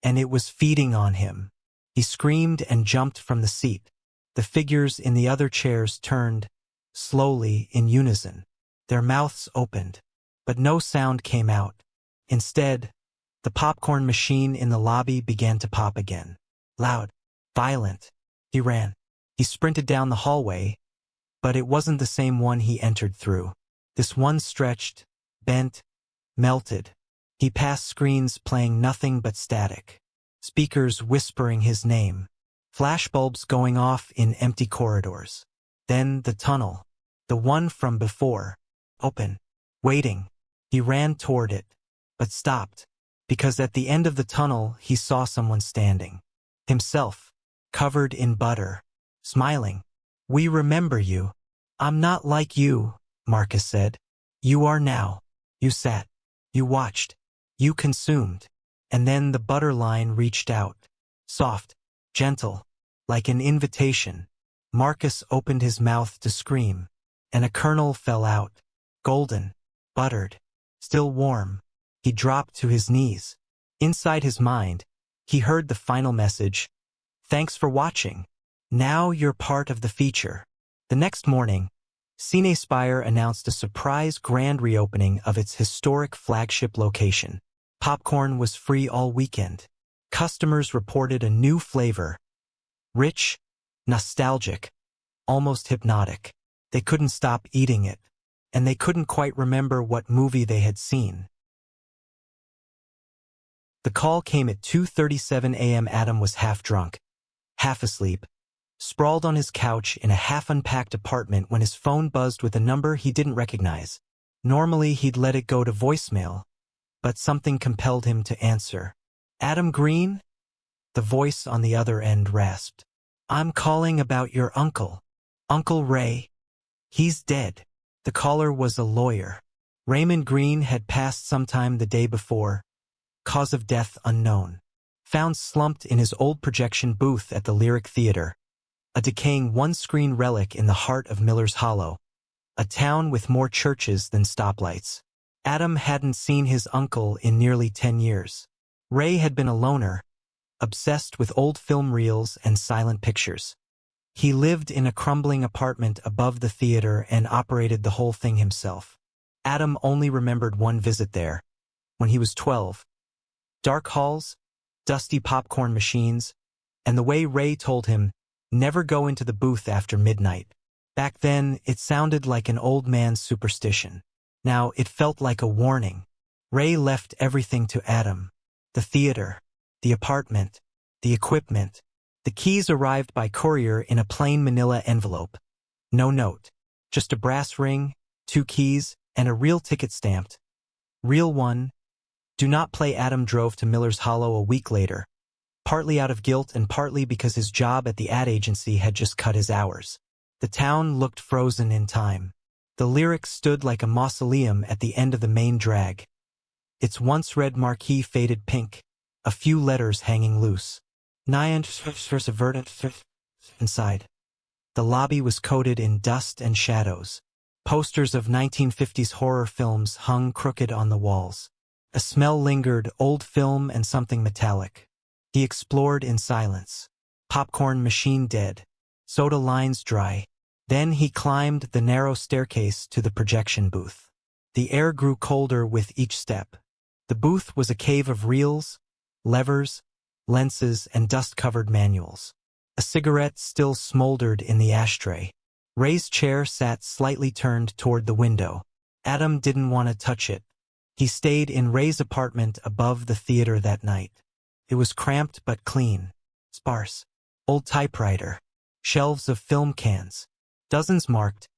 And it was feeding on him. He screamed and jumped from the seat. The figures in the other chairs turned, slowly, in unison. Their mouths opened. But no sound came out. Instead, The popcorn machine in the lobby began to pop again. Loud. Violent. He ran. He sprinted down the hallway, but it wasn't the same one he entered through. This one stretched, bent, melted. He passed screens playing nothing but static. Speakers whispering his name. Flashbulbs going off in empty corridors. Then the tunnel. The one from before. Open. Waiting. He ran toward it, but stopped, because at the end of the tunnel he saw someone standing. Himself, covered in butter, smiling. "We remember you. I'm not like you," Marcus said. "You are now. You sat. You watched. You consumed." And then the butter line reached out. Soft, gentle, like an invitation. Marcus opened his mouth to scream, and a kernel fell out. Golden, buttered, still warm. He dropped to his knees. Inside his mind, he heard the final message. "Thanks for watching. Now you're part of the feature." The next morning, CineSpire announced a surprise grand reopening of its historic flagship location. Popcorn was free all weekend. Customers reported a new flavor. Rich, nostalgic, almost hypnotic. They couldn't stop eating it, and they couldn't quite remember what movie they had seen. The call came at 2:37 a.m. Adam was half drunk, half asleep, sprawled on his couch in a half-unpacked apartment when his phone buzzed with a number he didn't recognize. Normally he'd let it go to voicemail, but something compelled him to answer. "Adam Green?" The voice on the other end rasped. "I'm calling about your uncle. Uncle Ray. He's dead." The caller was a lawyer. Raymond Green had passed sometime the day before. Cause of death unknown. Found slumped in his old projection booth at the Lyric Theater. A decaying one-screen relic in the heart of Miller's Hollow. A town with more churches than stoplights. Adam hadn't seen his uncle in nearly 10 years. Ray had been a loner, obsessed with old film reels and silent pictures. He lived in a crumbling apartment above the theater and operated the whole thing himself. Adam only remembered one visit there, when he was 12. Dark halls, dusty popcorn machines, and the way Ray told him, never go into the booth after midnight. Back then, it sounded like an old man's superstition. Now, it felt like a warning. Ray left everything to Adam. The theater, the apartment, the equipment. The keys arrived by courier in a plain manila envelope. No note. Just a brass ring, 2 keys, and a real ticket stamped. Real one. Do not play. Adam drove to Miller's Hollow a week later, partly out of guilt and partly because his job at the ad agency had just cut his hours. The town looked frozen in time. The Lyric stood like a mausoleum at the end of the main drag. Its once red marquee faded pink, a few letters hanging loose. Inside. The lobby was coated in dust and shadows. Posters of 1950s horror films hung crooked on the walls. A smell lingered, old film and something metallic. He explored in silence. Popcorn machine dead. Soda lines dry. Then he climbed the narrow staircase to the projection booth. The air grew colder with each step. The booth was a cave of reels, levers, lenses, and dust-covered manuals. A cigarette still smoldered in the ashtray. Ray's chair sat slightly turned toward the window. Adam didn't want to touch it. He stayed in Ray's apartment above the theater that night. It was cramped but clean, sparse. Old typewriter, shelves of film cans, dozens marked,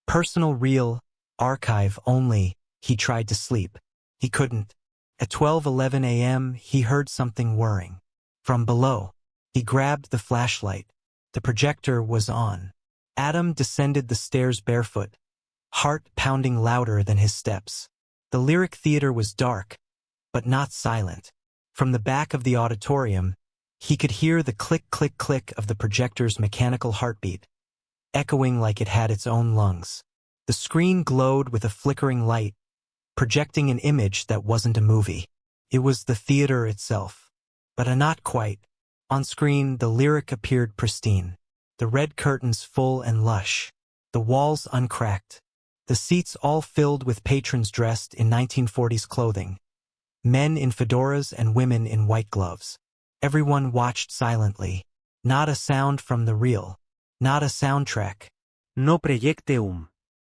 personal reel, archive only. He tried to sleep. He couldn't. At 12:11 a.m., he heard something whirring. From below, he grabbed the flashlight. The projector was on. Adam descended the stairs barefoot, heart pounding louder than his steps. The Lyric Theater was dark, but not silent. From the back of the auditorium, he could hear the click-click-click of the projector's mechanical heartbeat, echoing like it had its own lungs. The screen glowed with a flickering light, projecting an image that wasn't a movie. It was the theater itself. But not quite. On screen, the Lyric appeared pristine. The red curtains full and lush. The walls uncracked. The seats all filled with patrons dressed in 1940s clothing. Men in fedoras and women in white gloves. Everyone watched silently. Not a sound from the reel. Not a soundtrack. No proyecte.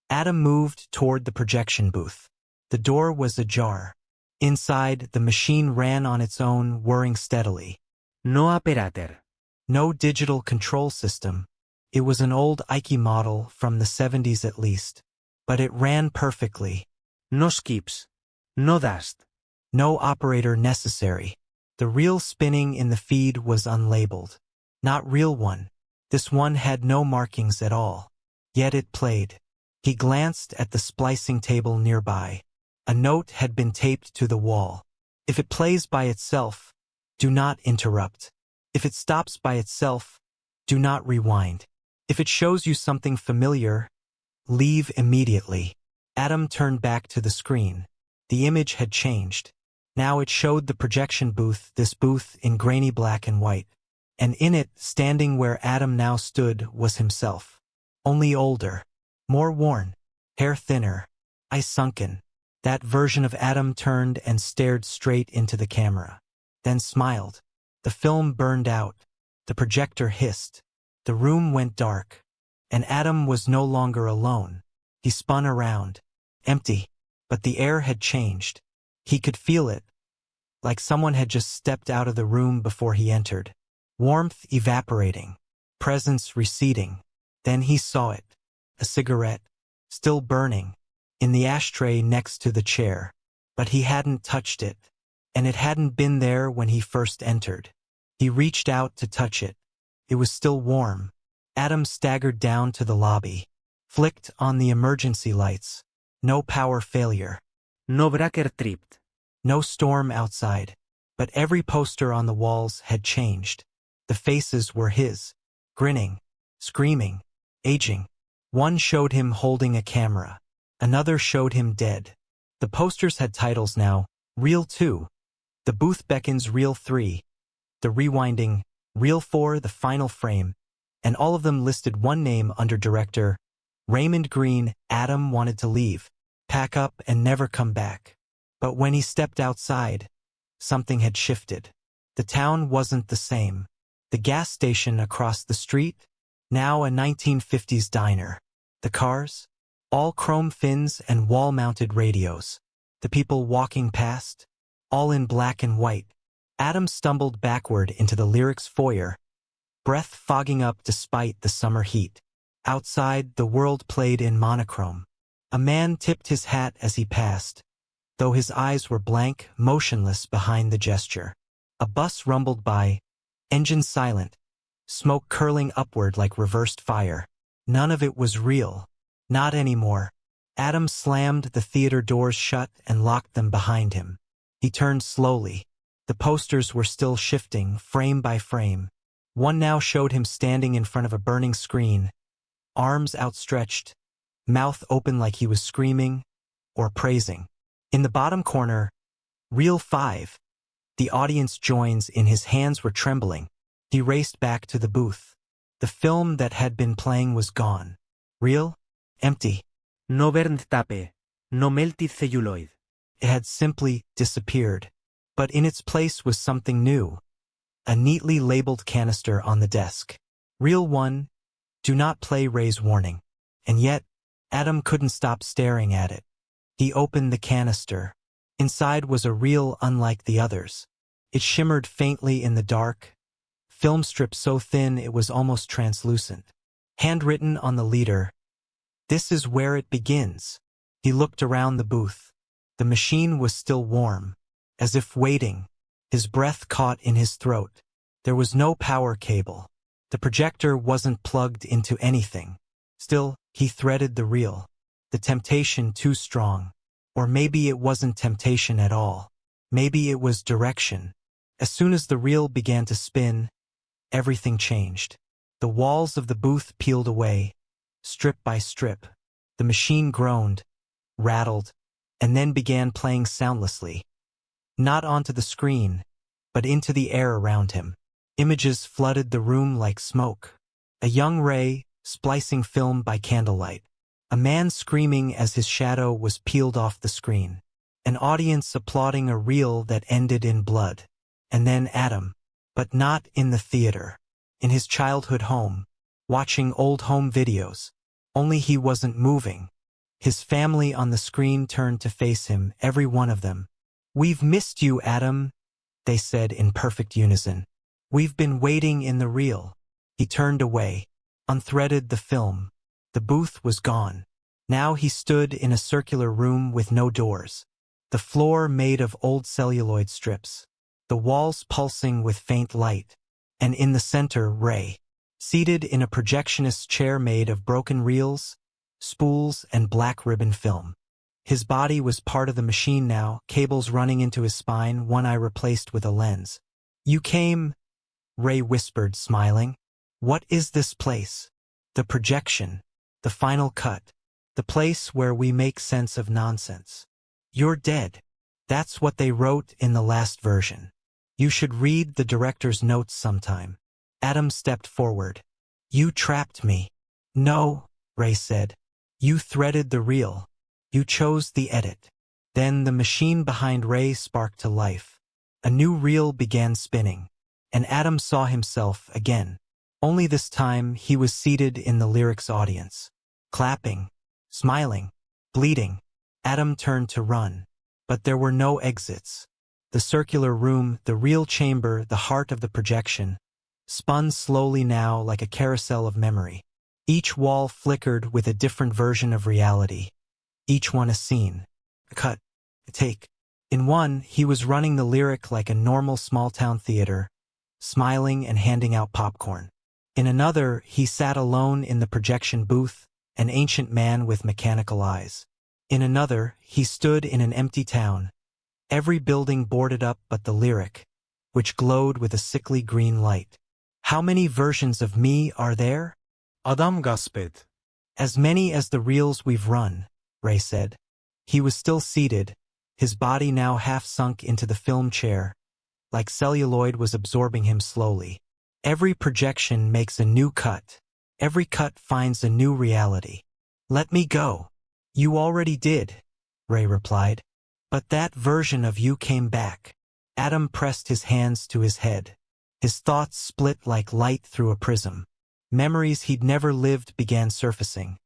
Adam moved toward the projection booth. The door was ajar. Inside, the machine ran on its own, whirring steadily. No operator. No digital control system. It was an old Ike model from the 70s at least. But it ran perfectly. No skips. No dust. No operator necessary. The reel spinning in the feed was unlabeled. Not real one. This one had no markings at all. Yet it played. He glanced at the splicing table nearby. A note had been taped to the wall. If it plays by itself, do not interrupt. If it stops by itself, do not rewind. If it shows you something familiar, leave immediately. Adam turned back to the screen. The image had changed. Now it showed the projection booth, this booth in grainy black and white. And in it, standing where Adam now stood, was himself. Only older. More worn. Hair thinner. Eyes sunken. That version of Adam turned and stared straight into the camera. Then smiled. The film burned out. The projector hissed. The room went dark. And Adam was no longer alone. He spun around. Empty. But the air had changed. He could feel it. Like someone had just stepped out of the room before he entered. Warmth evaporating. Presence receding. Then he saw it. A cigarette. Still burning. In the ashtray next to the chair. But he hadn't touched it. And it hadn't been there when he first entered. He reached out to touch it. It was still warm. Adam staggered down to the lobby. Flicked on the emergency lights. No power failure. No breaker tripped. No storm outside. But every poster on the walls had changed. The faces were his. Grinning. Screaming. Aging. One showed him holding a camera. Another showed him dead. The posters had titles now. Reel 2. The Booth Beckons Reel 3. The Rewinding. Reel 4, The Final Frame. And all of them listed one name under director. Raymond Green. Adam wanted to leave. Pack up and never come back. But when he stepped outside, something had shifted. The town wasn't the same. The gas station across the street, now a 1950s diner. The cars, all chrome fins and wall-mounted radios. The people walking past, all in black and white. Adam stumbled backward into the lyrics foyer, breath fogging up despite the summer heat. Outside, the world played in monochrome. A man tipped his hat as he passed, though his eyes were blank, motionless behind the gesture. A bus rumbled by, engine silent, smoke curling upward like reversed fire. None of it was real. Not anymore. Adam slammed the theater doors shut and locked them behind him. He turned slowly. The posters were still shifting, frame by frame. One now showed him standing in front of a burning screen, arms outstretched, mouth open like he was screaming or praising. In the bottom corner, Reel 5. The audience joins in. His hands were trembling. He raced back to the booth. The film that had been playing was gone. Reel? Empty. No burned tape. No melted celluloid. It had simply disappeared. But in its place was something new. A neatly labeled canister on the desk. Reel 1. Do not play. Ray's warning. And yet, Adam couldn't stop staring at it. He opened the canister. Inside was a reel unlike the others. It shimmered faintly in the dark. Film strip so thin it was almost translucent. Handwritten on the leader, "This is where it begins." He looked around the booth. The machine was still warm, as if waiting. His breath caught in his throat. There was no power cable. The projector wasn't plugged into anything. Still, he threaded the reel. The temptation too strong. Or maybe it wasn't temptation at all. Maybe it was direction. As soon as the reel began to spin, everything changed. The walls of the booth peeled away, strip by strip. The machine groaned, rattled, and then began playing soundlessly. Not onto the screen, but into the air around him. Images flooded the room like smoke. A young Ray, splicing film by candlelight. A man screaming as his shadow was peeled off the screen. an audience applauding a reel that ended in blood. And then Adam, but not in the theater, in his childhood home, watching old home videos. Only he wasn't moving. His family on the screen turned to face him, every one of them. "We've missed you, Adam," they said in perfect unison. "We've been waiting in the reel." He turned away, unthreaded the film. The booth was gone. Now he stood in a circular room with no doors. The floor made of old celluloid strips. The walls pulsing with faint light. And in the center, Ray, seated in a projectionist's chair made of broken reels, spools, and black ribbon film. His body was part of the machine now, cables running into his spine, one eye replaced with a lens. "You came," Ray whispered, smiling. "What is this place?" "The projection. The final cut. The place where we make sense of nonsense." "You're dead." That's what they wrote in the last version. You should read the director's notes sometime. Adam stepped forward. "You trapped me." "No," Ray said. "You threaded the reel. You chose the edit." Then the machine behind Ray sparked to life. A new reel began spinning, and Adam saw himself again. Only this time he was seated in the lyrics audience. Clapping, smiling, bleeding. Adam turned to run, but there were no exits. The circular room, the real chamber, the heart of the projection, spun slowly now like a carousel of memory. Each wall flickered with a different version of reality. Each one a scene, a cut, a take. In one, he was running the lyric like a normal small-town theater, smiling and handing out popcorn. In another, he sat alone in the projection booth, an ancient man with mechanical eyes. In another, he stood in an empty town, every building boarded up but the lyric, which glowed with a sickly green light. "How many versions of me are there?" Adam gasped. "As many as the reels we've run," Ray said. He was still seated, his body now half sunk into the film chair, like celluloid was absorbing him slowly. "Every projection makes a new cut. Every cut finds a new reality. Let me go." "You already did," Ray replied. "But that version of you came back." Adam pressed his hands to his head. His thoughts split like light through a prism. Memories he'd never lived began surfacing.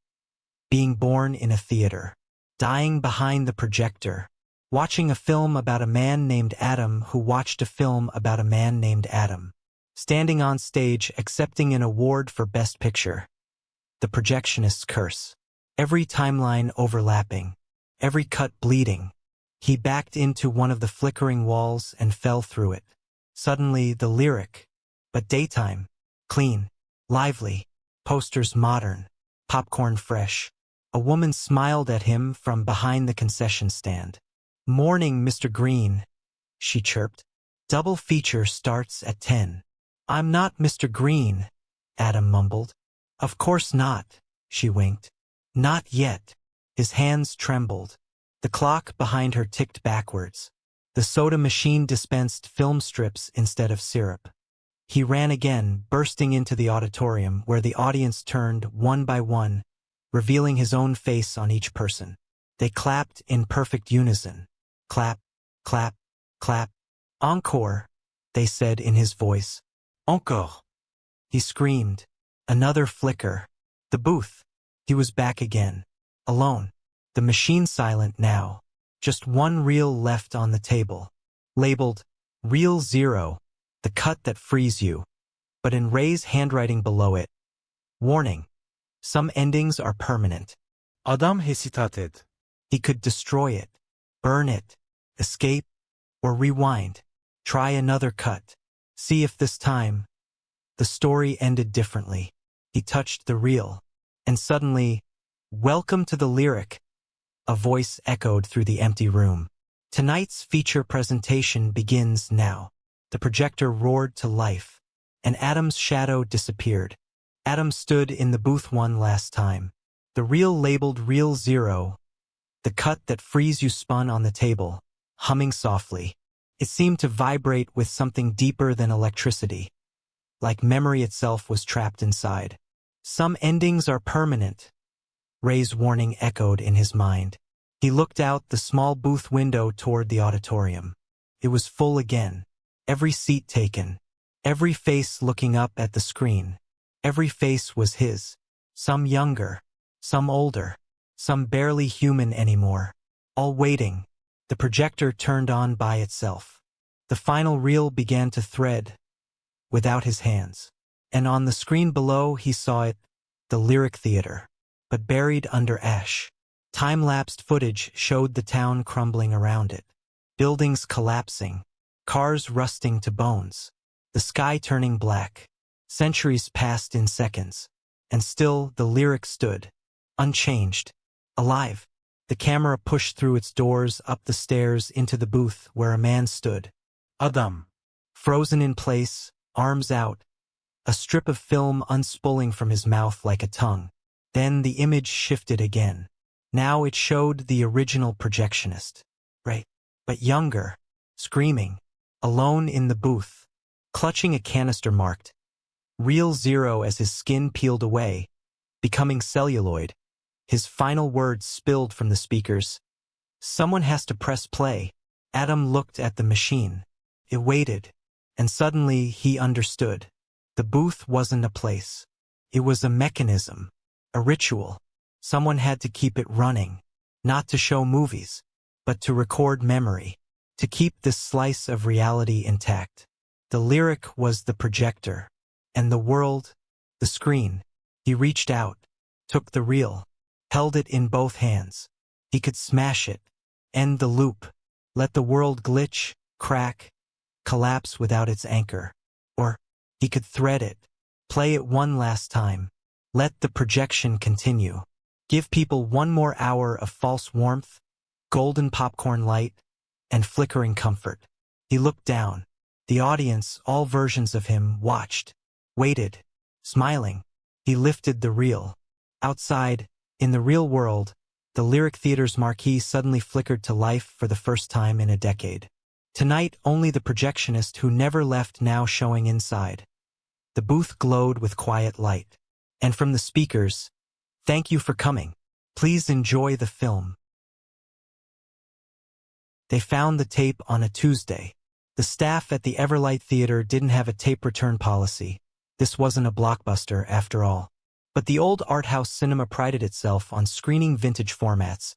Being born in a theater. Dying behind the projector. Watching a film about a man named Adam who watched a film about a man named Adam. Standing on stage accepting an award for Best Picture. The projectionist's curse. Every timeline overlapping. Every cut bleeding. He backed into one of the flickering walls and fell through it. Suddenly, the lyric. But daytime. Clean. Lively. Posters modern. Popcorn fresh. A woman smiled at him from behind the concession stand. "Morning, Mr. Green," she chirped. "Double feature starts at 10. "I'm not Mr. Green," Adam mumbled. "Of course not," she winked. "Not yet." His hands trembled. The clock behind her ticked backwards. The soda machine dispensed film strips instead of syrup. He ran again, bursting into the auditorium where the audience turned one by one, revealing his own face on each person. They clapped in perfect unison. Clap, clap, clap. "Encore," they said in his voice. "Encore." He screamed. Another flicker. The booth. He was back again. Alone. The machine silent now. Just one reel left on the table. Labeled, "Reel 0, the cut that frees you." But in Ray's handwriting below it, "Warning. Some endings are permanent." Adam hesitated. He could destroy it, burn it, escape, or rewind. Try another cut. See if this time. The story ended differently. He touched the reel. And suddenly, "Welcome to the lyric," a voice echoed through the empty room. "Tonight's feature presentation begins now." The projector roared to life, and Adam's shadow disappeared. Adam stood in the booth one last time. The reel labeled Reel 0, the cut that frees you spun on the table, humming softly. It seemed to vibrate with something deeper than electricity, like memory itself was trapped inside. "Some endings are permanent," Ray's warning echoed in his mind. He looked out the small booth window toward the auditorium. It was full again. Every seat taken. Every face looking up at the screen. Every face was his. Some younger. Some older. Some barely human anymore. All waiting. The projector turned on by itself. The final reel began to thread, without his hands. And on the screen below he saw it, the Lyric Theater, but buried under ash. Time-lapsed footage showed the town crumbling around it. Buildings collapsing. Cars rusting to bones. The sky turning black. Centuries passed in seconds. And still the Lyric stood, unchanged, alive. The camera pushed through its doors up the stairs into the booth where a man stood. Adam. Frozen in place, arms out. A strip of film unspooling from his mouth like a tongue. Then the image shifted again. Now it showed the original projectionist. Right. But younger. Screaming. Alone in the booth. Clutching a canister marked Reel 0 as his skin peeled away, becoming celluloid. His final words spilled from the speakers. Someone has to press play. Adam looked at the machine. It waited. And suddenly he understood. The booth wasn't a place. It was a mechanism. A ritual. Someone had to keep it running. Not to show movies, but to record memory. To keep this slice of reality intact. The Lyric was the projector. And the world, the screen. He reached out, took the reel, held it in both hands. He could smash it, end the loop, let the world glitch, crack, collapse without its anchor. Or he could thread it, play it one last time, let the projection continue. Give people one more hour of false warmth, golden popcorn light, and flickering comfort. He looked down. The audience, all versions of him, watched. Waited, smiling. He lifted the reel. Outside, in the real world, the Lyric Theater's marquee suddenly flickered to life for the first time in a decade. Tonight, only the projectionist who never left now showing inside. The booth glowed with quiet light. And from the speakers, "Thank you for coming. Please enjoy the film." They found the tape on a Tuesday. The staff at the Everlight Theater didn't have a tape return policy. This wasn't a blockbuster, after all. But the old art house cinema prided itself on screening vintage formats,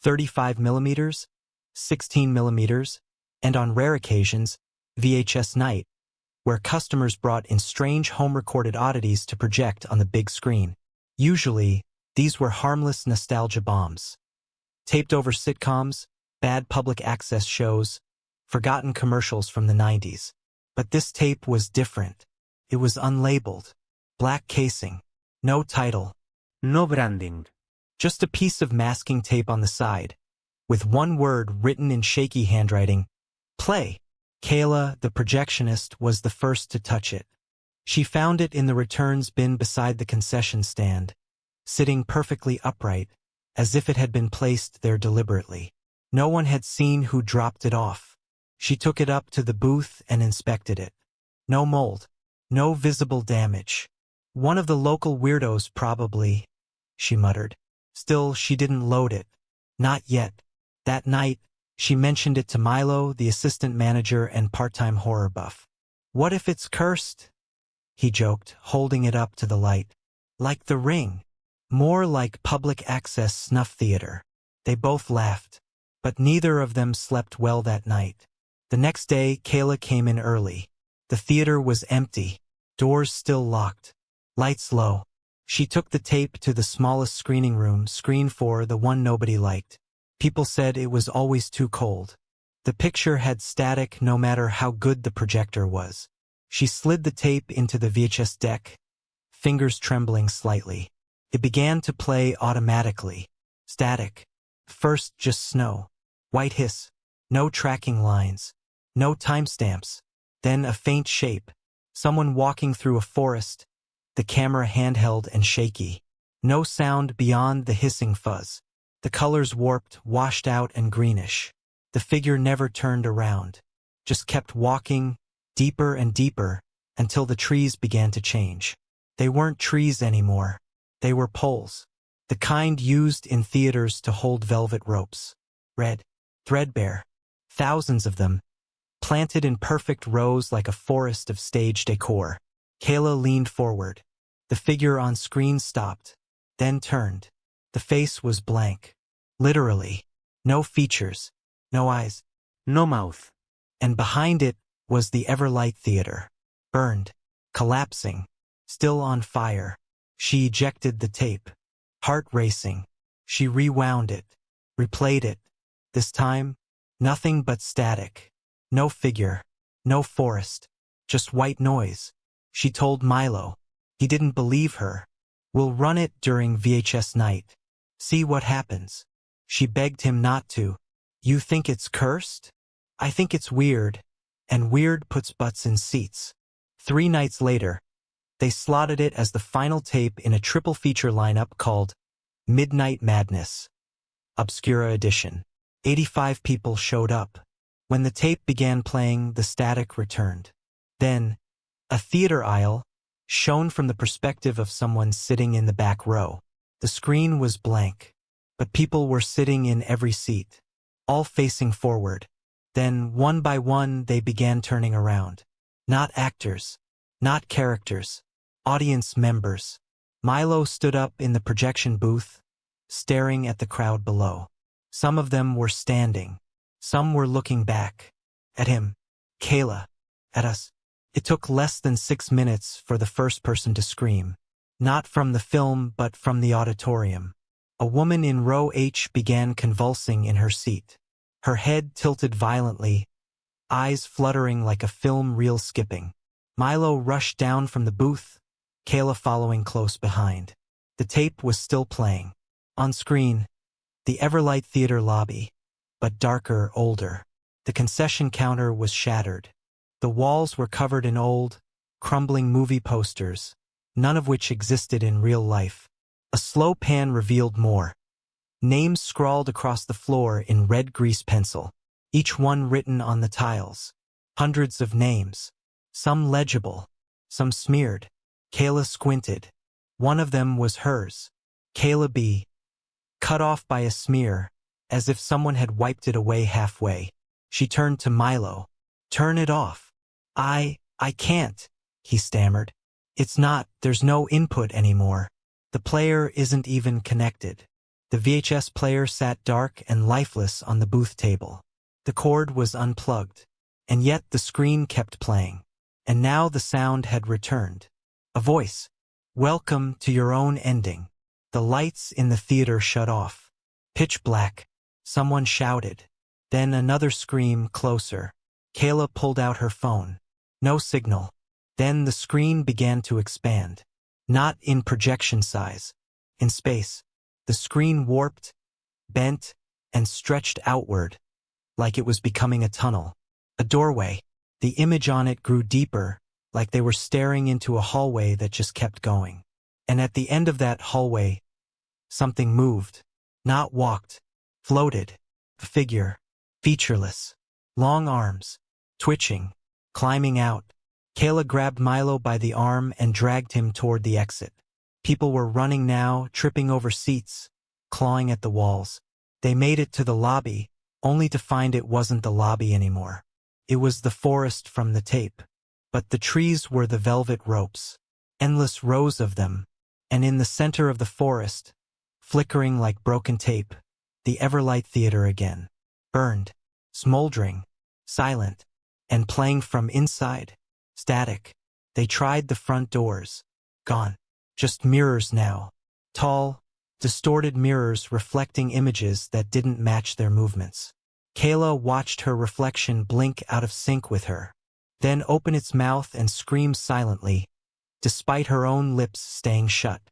35mm, 16mm, and on rare occasions, VHS night, where customers brought in strange home-recorded oddities to project on the big screen. Usually, these were harmless nostalgia bombs. Taped over sitcoms, bad public access shows, forgotten commercials from the 90s. But this tape was different. It was unlabeled. Black casing. No title. No branding. Just a piece of masking tape on the side, with one word written in shaky handwriting. Play. Kayla, the projectionist, was the first to touch it. She found it in the returns bin beside the concession stand, sitting perfectly upright, as if it had been placed there deliberately. No one had seen who dropped it off. She took it up to the booth and inspected it. No mold. No visible damage. One of the local weirdos probably, she muttered. Still, she didn't load it. Not yet. That night, she mentioned it to Milo, the assistant manager and part-time horror buff. "What if it's cursed?" he joked, holding it up to the light. "Like The Ring. More like public access snuff theater." They both laughed. But neither of them slept well that night. The next day, Kayla came in early. The theater was empty. Doors still locked. Lights low. She took the tape to the smallest screening room, screen 4, the one nobody liked. People said it was always too cold. The picture had static no matter how good the projector was. She slid the tape into the VHS deck, fingers trembling slightly. It began to play automatically. Static. First just snow. White hiss. No tracking lines. No timestamps. Then a faint shape. Someone walking through a forest. The camera handheld and shaky. No sound beyond the hissing fuzz. The colors warped, washed out and greenish. The figure never turned around. Just kept walking, deeper and deeper, until the trees began to change. They weren't trees anymore. They were poles. The kind used in theaters to hold velvet ropes. Red, threadbare, thousands of them, planted in perfect rows like a forest of stage decor. Kayla leaned forward. The figure on screen stopped, then turned. The face was blank. Literally. No features, no eyes, No mouth. and behind it was the Everlight Theater. Burned, collapsing, still on fire. She ejected the tape. Heart racing. She rewound it, replayed it. This time, nothing but static. No figure, no forest, just white noise. She told Milo. He didn't believe her. We'll run it during VHS night. See what happens. She begged him not to. You think it's cursed? I think it's weird. And weird puts butts in seats. 3 nights later, they slotted it as the final tape in a triple feature lineup called Midnight Madness. Obscura Edition. 85 people showed up. When the tape began playing, the static returned. Then, a theater aisle, shown from the perspective of someone sitting in the back row. The screen was blank, but people were sitting in every seat, all facing forward. Then, one by one, they began turning around. Not actors, not characters, audience members. Milo stood up in the projection booth, staring at the crowd below. Some of them were standing. Some were looking back. At him. Kayla. At us. It took less than 6 minutes for the first person to scream. Not from the film, but from the auditorium. A woman in row H began convulsing in her seat. Her head tilted violently, eyes fluttering like a film reel skipping. Milo rushed down from the booth, Kayla following close behind. The tape was still playing. On screen, the Everlight Theater lobby, but darker, older. The concession counter was shattered. The walls were covered in old, crumbling movie posters, none of which existed in real life. A slow pan revealed more. Names scrawled across the floor in red grease pencil, each one written on the tiles. Hundreds of names, some legible, some smeared. Kayla squinted. One of them was hers. Kayla B. Cut off by a smear, as if someone had wiped it away halfway. She turned to Milo. Turn it off. I can't, he stammered. It's not, there's no input anymore. The player isn't even connected. The VHS player sat dark and lifeless on the booth table. The cord was unplugged, and yet the screen kept playing. And now the sound had returned. A voice. Welcome to your own ending. The lights in the theater shut off. Pitch black. Someone shouted. Then another scream closer. Kayla pulled out her phone. No signal. Then the screen began to expand. Not in projection size. In space. The screen warped, bent, and stretched outward, like it was becoming a tunnel. A doorway. The image on it grew deeper, like they were staring into a hallway that just kept going. And at the end of that hallway, something moved. Not walked. Floated. A figure. Featureless. Long arms. Twitching. Climbing out. Kayla grabbed Milo by the arm and dragged him toward the exit. People were running now, tripping over seats, clawing at the walls. They made it to the lobby, only to find it wasn't the lobby anymore. It was the forest from the tape. But the trees were the velvet ropes. Endless rows of them. And in the center of the forest, flickering like broken tape, the Everlight Theater again. Burned, smoldering, silent, and playing from inside. Static. They tried the front doors. Gone. Just mirrors now. Tall, distorted mirrors reflecting images that didn't match their movements. Kayla watched her reflection blink out of sync with her, then open its mouth and scream silently, despite her own lips staying shut.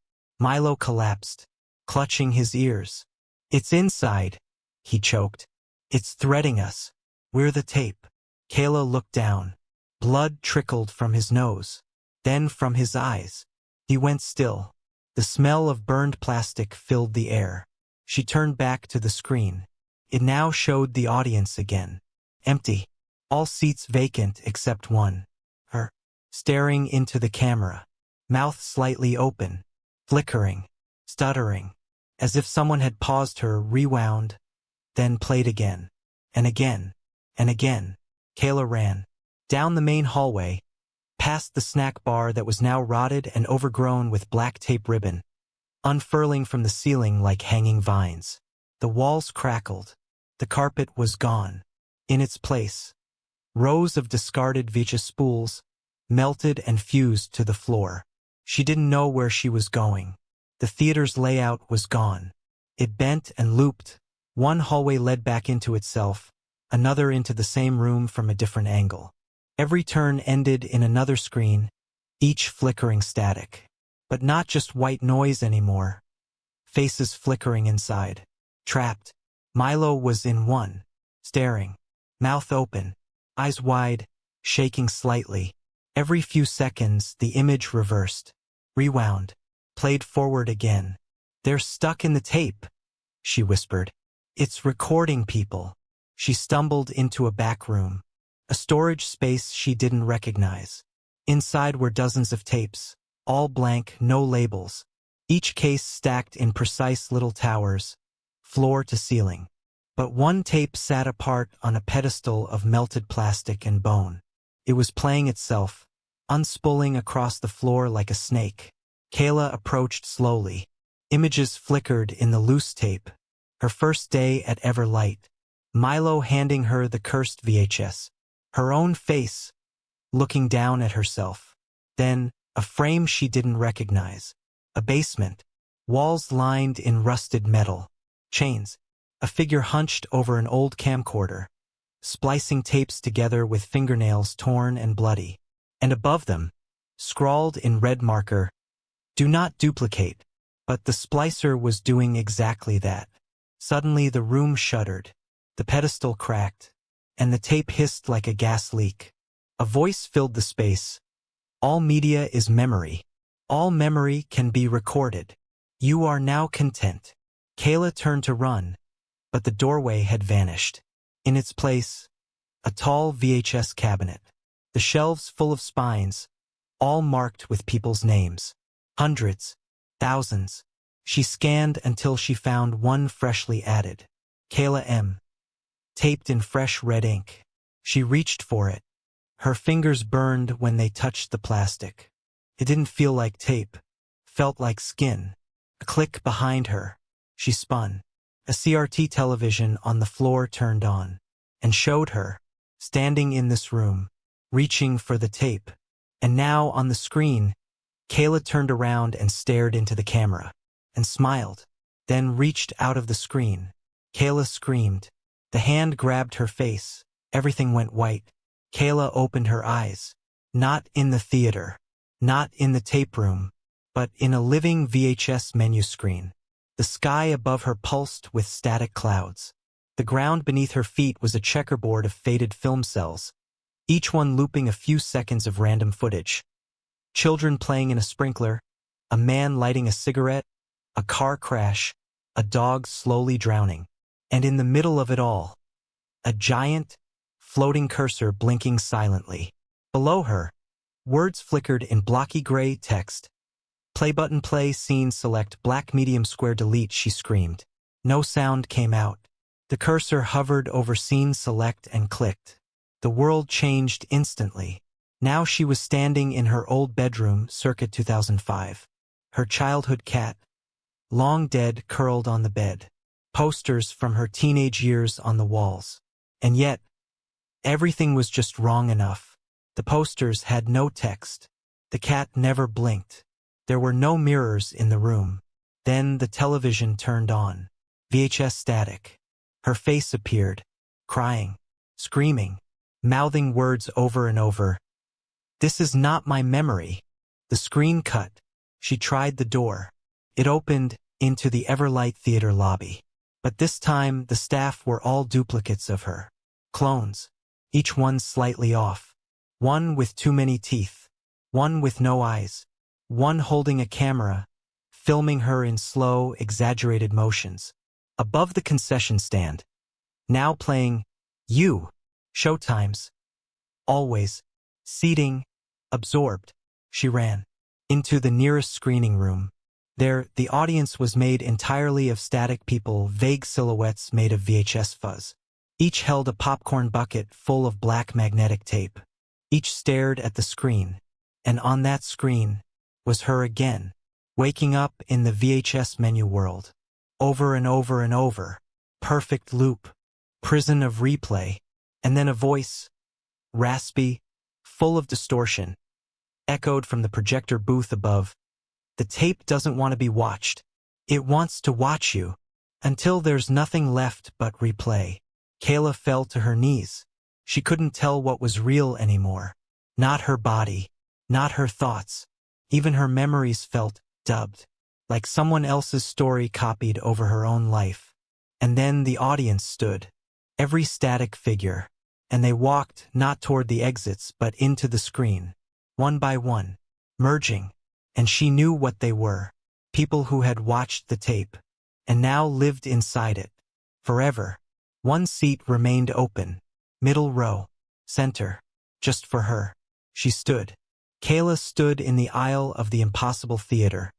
Milo collapsed, clutching his ears. It's inside, he choked. It's threading us. We're the tape. Kayla looked down. Blood trickled from his nose, then from his eyes. He went still. The smell of burned plastic filled the air. She turned back to the screen. It now showed the audience again. Empty. All seats vacant except one. Her. Staring into the camera. Mouth slightly open. Flickering. Stuttering. as if someone had paused her, rewound, then played again, and again, and again. Kayla ran down the main hallway, past the snack bar that was now rotted and overgrown with black tape ribbon, unfurling from the ceiling like hanging vines. The walls crackled. The carpet was gone. In its place, rows of discarded VHS spools melted and fused to the floor. She didn't know where she was going. The theater's layout was gone. It bent and looped. One hallway led back into itself, another into the same room from a different angle. Every turn ended in another screen, each flickering static. But not just white noise anymore. Faces flickering inside. Trapped. Milo was in one, staring, mouth open, eyes wide, shaking slightly. Every few seconds, the image reversed, rewound, played forward again. "They're stuck in the tape," she whispered. "It's recording people." She stumbled into a back room, a storage space she didn't recognize. Inside were dozens of tapes, all blank, no labels, each case stacked in precise little towers, floor to ceiling. But one tape sat apart on a pedestal of melted plastic and bone. It was playing itself, unspooling across the floor like a snake. Kayla approached slowly. Images flickered in the loose tape. Her first day at Everlight. Milo handing her the cursed VHS. Her own face, looking down at herself. Then, a frame she didn't recognize. A basement. Walls lined in rusted metal. Chains. A figure hunched over an old camcorder, splicing tapes together with fingernails torn and bloody. And above them, scrawled in red marker, "Do not duplicate." But the splicer was doing exactly that. Suddenly the room shuddered, the pedestal cracked, and the tape hissed like a gas leak. A voice filled the space. "All media is memory. All memory can be recorded. You are now content." Kayla turned to run, but the doorway had vanished. In its place, a tall VHS cabinet. The shelves full of spines, all marked with people's names. Hundreds, thousands. She scanned until she found one freshly added. Kayla M. Taped in fresh red ink. She reached for it. Her fingers burned when they touched the plastic. It didn't feel like tape. Felt like skin. A click behind her. She spun. A CRT television on the floor turned on, and showed her, standing in this room, reaching for the tape. And now, on the screen, Kayla turned around and stared into the camera, and smiled, then reached out of the screen. Kayla screamed. The hand grabbed her face. Everything went white. Kayla opened her eyes. Not in the theater. Not in the tape room. But in a living VHS menu screen. The sky above her pulsed with static clouds. The ground beneath her feet was a checkerboard of faded film cells, each one looping a few seconds of random footage. Children playing in a sprinkler, a man lighting a cigarette, a car crash, a dog slowly drowning. And in the middle of it all, a giant, floating cursor blinking silently. Below her, words flickered in blocky gray text. "Play button, play, scene, select, black medium square, delete," she screamed. No sound came out. The cursor hovered over scene, select, and clicked. The world changed instantly. Now she was standing in her old bedroom, circa 2005. Her childhood cat, long dead, curled on the bed. Posters from her teenage years on the walls. And yet, everything was just wrong enough. The posters had no text. The cat never blinked. There were no mirrors in the room. Then the television turned on. VHS static. Her face appeared, crying, screaming, mouthing words over and over. "This is not my memory." The screen cut. She tried the door. It opened into the Everlight Theater lobby. But this time the staff were all duplicates of her. Clones. Each one slightly off. One with too many teeth. One with no eyes. One holding a camera, filming her in slow, exaggerated motions. Above the concession stand. Now playing You. Showtimes. Always. Seating. Absorbed. She ran into the nearest screening room. There, the audience was made entirely of static people, vague silhouettes made of VHS fuzz. Each held a popcorn bucket full of black magnetic tape. Each stared at the screen, and on that screen was her again, waking up in the VHS menu world. Over and over and over. Perfect loop. Prison of replay. And then a voice, raspy, full of distortion, echoed from the projector booth above. The tape doesn't want to be watched. It wants to watch you, until there's nothing left but replay. Kayla fell to her knees. She couldn't tell what was real anymore. Not her body, not her thoughts. Even her memories felt dubbed, like someone else's story copied over her own life. And then the audience stood, every static figure, and they walked not toward the exits but into the screen, one by one, merging, and she knew what they were, people who had watched the tape, and now lived inside it, forever. One seat remained open, middle row, center, just for her. She stood. Kayla stood in the aisle of the Impossible Theater,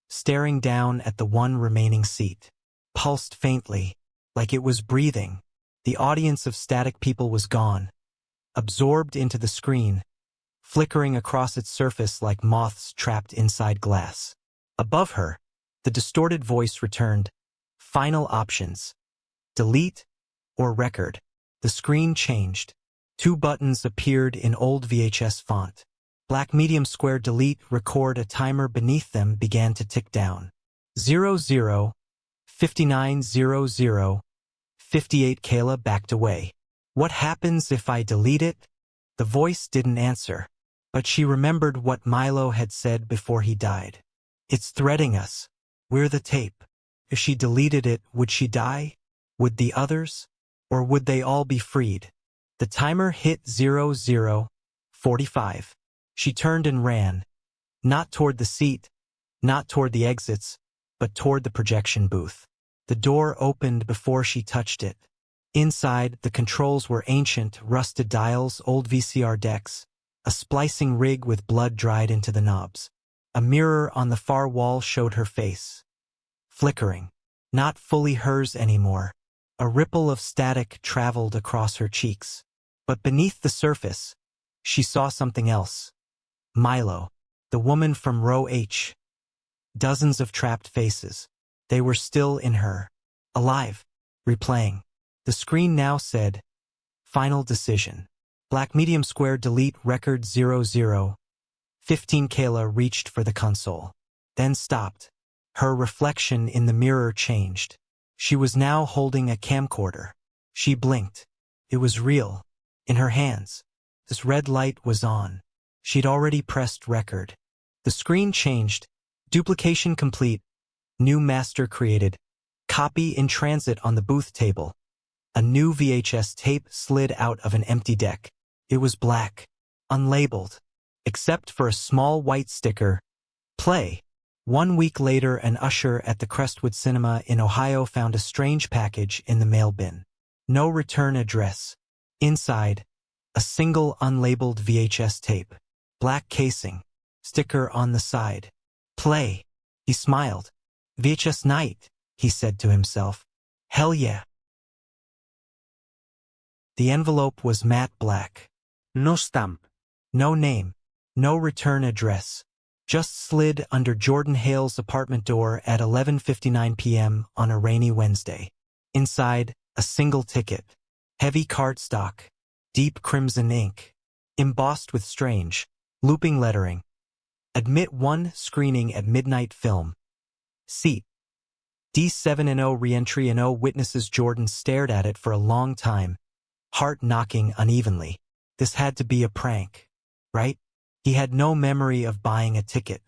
staring down at the one remaining seat. Pulsed faintly, like it was breathing. The audience of static people was gone, absorbed into the screen, flickering across its surface like moths trapped inside glass. Above her, the distorted voice returned, "Final options. Delete or record." The screen changed. 2 buttons appeared in old VHS font. Black medium square delete record. A timer beneath them began to tick down. 00, 5900, 58. Kayla backed away. What happens if I delete it? The voice didn't answer, but she remembered what Milo had said before he died. It's threading us. We're the tape. If she deleted it, would she die? Would the others? Or would they all be freed? The timer hit 00, 45. She turned and ran, not toward the seat, not toward the exits, but toward the projection booth. The door opened before she touched it. Inside, the controls were ancient, rusted dials, old VCR decks, a splicing rig with blood dried into the knobs. A mirror on the far wall showed her face, flickering, not fully hers anymore. A ripple of static traveled across her cheeks. But beneath the surface, she saw something else. Milo, the woman from row H. Dozens of trapped faces. They were still in her, alive, replaying. The screen now said, "Final decision." Black medium square delete record 00, 15. Kayla reached for the console, then stopped. Her reflection in the mirror changed. She was now holding a camcorder. She blinked. It was real. In her hands. This red light was on. She'd already pressed record. The screen changed. Duplication complete. New master created. Copy in transit on the booth table. A new VHS tape slid out of an empty deck. It was black, unlabeled, except for a small white sticker. Play. 1 week later, an usher at the Crestwood Cinema in Ohio found a strange package in the mail bin. No return address. Inside, a single unlabeled VHS tape. Black casing. Sticker on the side. Play. He smiled. VHS night, he said to himself. Hell yeah. The envelope was matte black. No stamp. No name. No return address. Just slid under Jordan Hale's apartment door at 11:59 p.m. on a rainy Wednesday. Inside, a single ticket. Heavy cardstock. Deep crimson ink. Embossed with strange, looping lettering. Admit 1 screening at Midnight Film. Seat. D7-0 re-entry and O witnesses. Jordan stared at it for a long time, heart knocking unevenly. This had to be a prank, right? He had no memory of buying a ticket,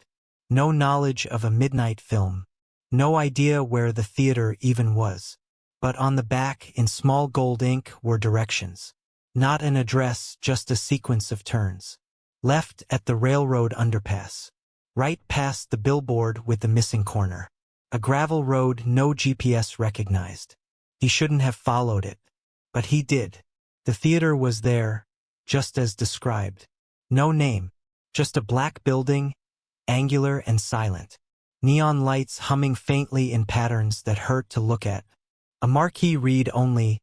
no knowledge of a Midnight Film, no idea where the theater even was. But on the back, in small gold ink, were directions. Not an address, just a sequence of turns. Left at the railroad underpass. Right past the billboard with the missing corner. A gravel road no GPS recognized. He shouldn't have followed it. But he did. The theater was there, just as described. No name, just a black building, angular and silent. neon lights humming faintly in patterns that hurt to look at. A marquee read only,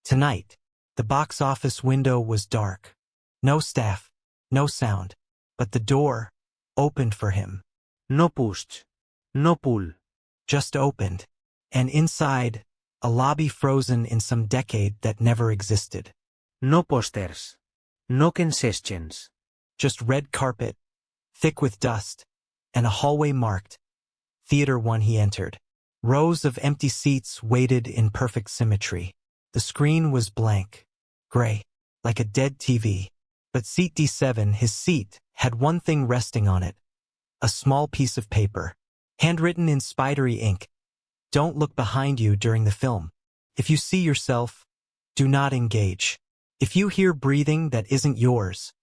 "Tonight." The box office window was dark. No staff, no sound, but the door opened for him. No push. No pull. Just opened. And inside, a lobby frozen in some decade that never existed. No posters. No concessions. Just red carpet, thick with dust, and a hallway marked Theater 1. He entered. Rows of empty seats waited in perfect symmetry. The screen was blank, gray, like a dead TV. But seat D7, his seat, had one thing resting on it. A small piece of paper, handwritten in spidery ink. "Don't look behind you during the film. If you see yourself, do not engage. If you hear breathing that isn't yours,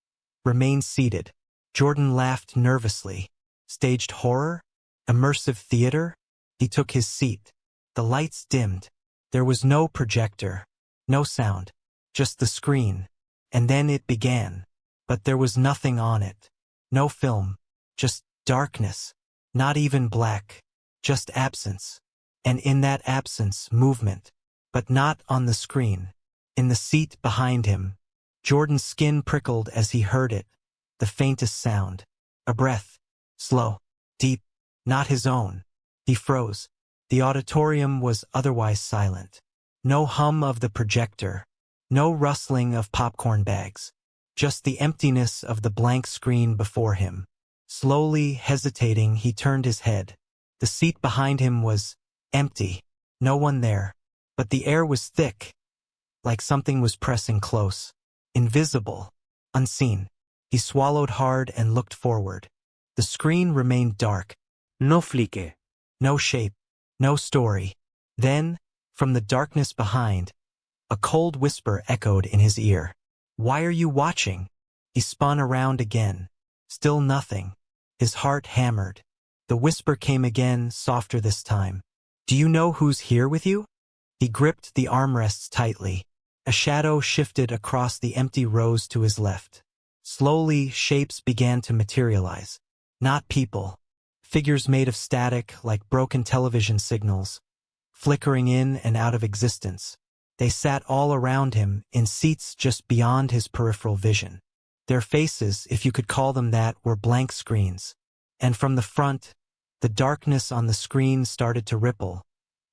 remain seated." Jordan laughed nervously. Staged horror? Immersive theater? He took his seat. The lights dimmed. There was no projector, no sound, just the screen. And then it began. But there was nothing on it. No film, just darkness. Not even black, just absence. And in that absence, movement. But not on the screen. In the seat behind him. Jordan's skin prickled as he heard it. The faintest sound. A breath. Slow. Deep. Not his own. He froze. The auditorium was otherwise silent. No hum of the projector. No rustling of popcorn bags. Just the emptiness of the blank screen before him. Slowly, hesitating, he turned his head. The seat behind him was empty. No one there. But the air was thick. Like something was pressing close. Invisible. Unseen. He swallowed hard and looked forward. The screen remained dark. No flique. No shape. No story. Then, from the darkness behind, a cold whisper echoed in his ear. "Why are you watching?" He spun around again. Still nothing. His heart hammered. The whisper came again, softer this time. "Do you know who's here with you?" He gripped the armrests tightly. A shadow shifted across the empty rows to his left. Slowly, shapes began to materialize. Not people. Figures made of static, like broken television signals, flickering in and out of existence. They sat all around him, in seats just beyond his peripheral vision. Their faces, if you could call them that, were blank screens. And from the front, the darkness on the screen started to ripple,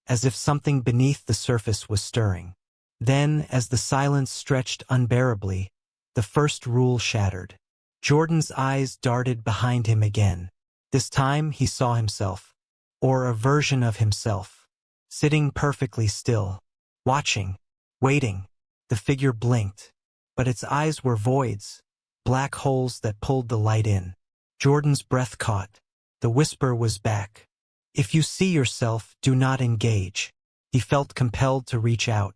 as if something beneath the surface was stirring. Then, as the silence stretched unbearably, the first rule shattered. Jordan's eyes darted behind him again. This time he saw himself, or a version of himself, sitting perfectly still, watching, waiting. The figure blinked, but its eyes were voids, black holes that pulled the light in. Jordan's breath caught. The whisper was back. "If you see yourself, do not engage." He felt compelled to reach out,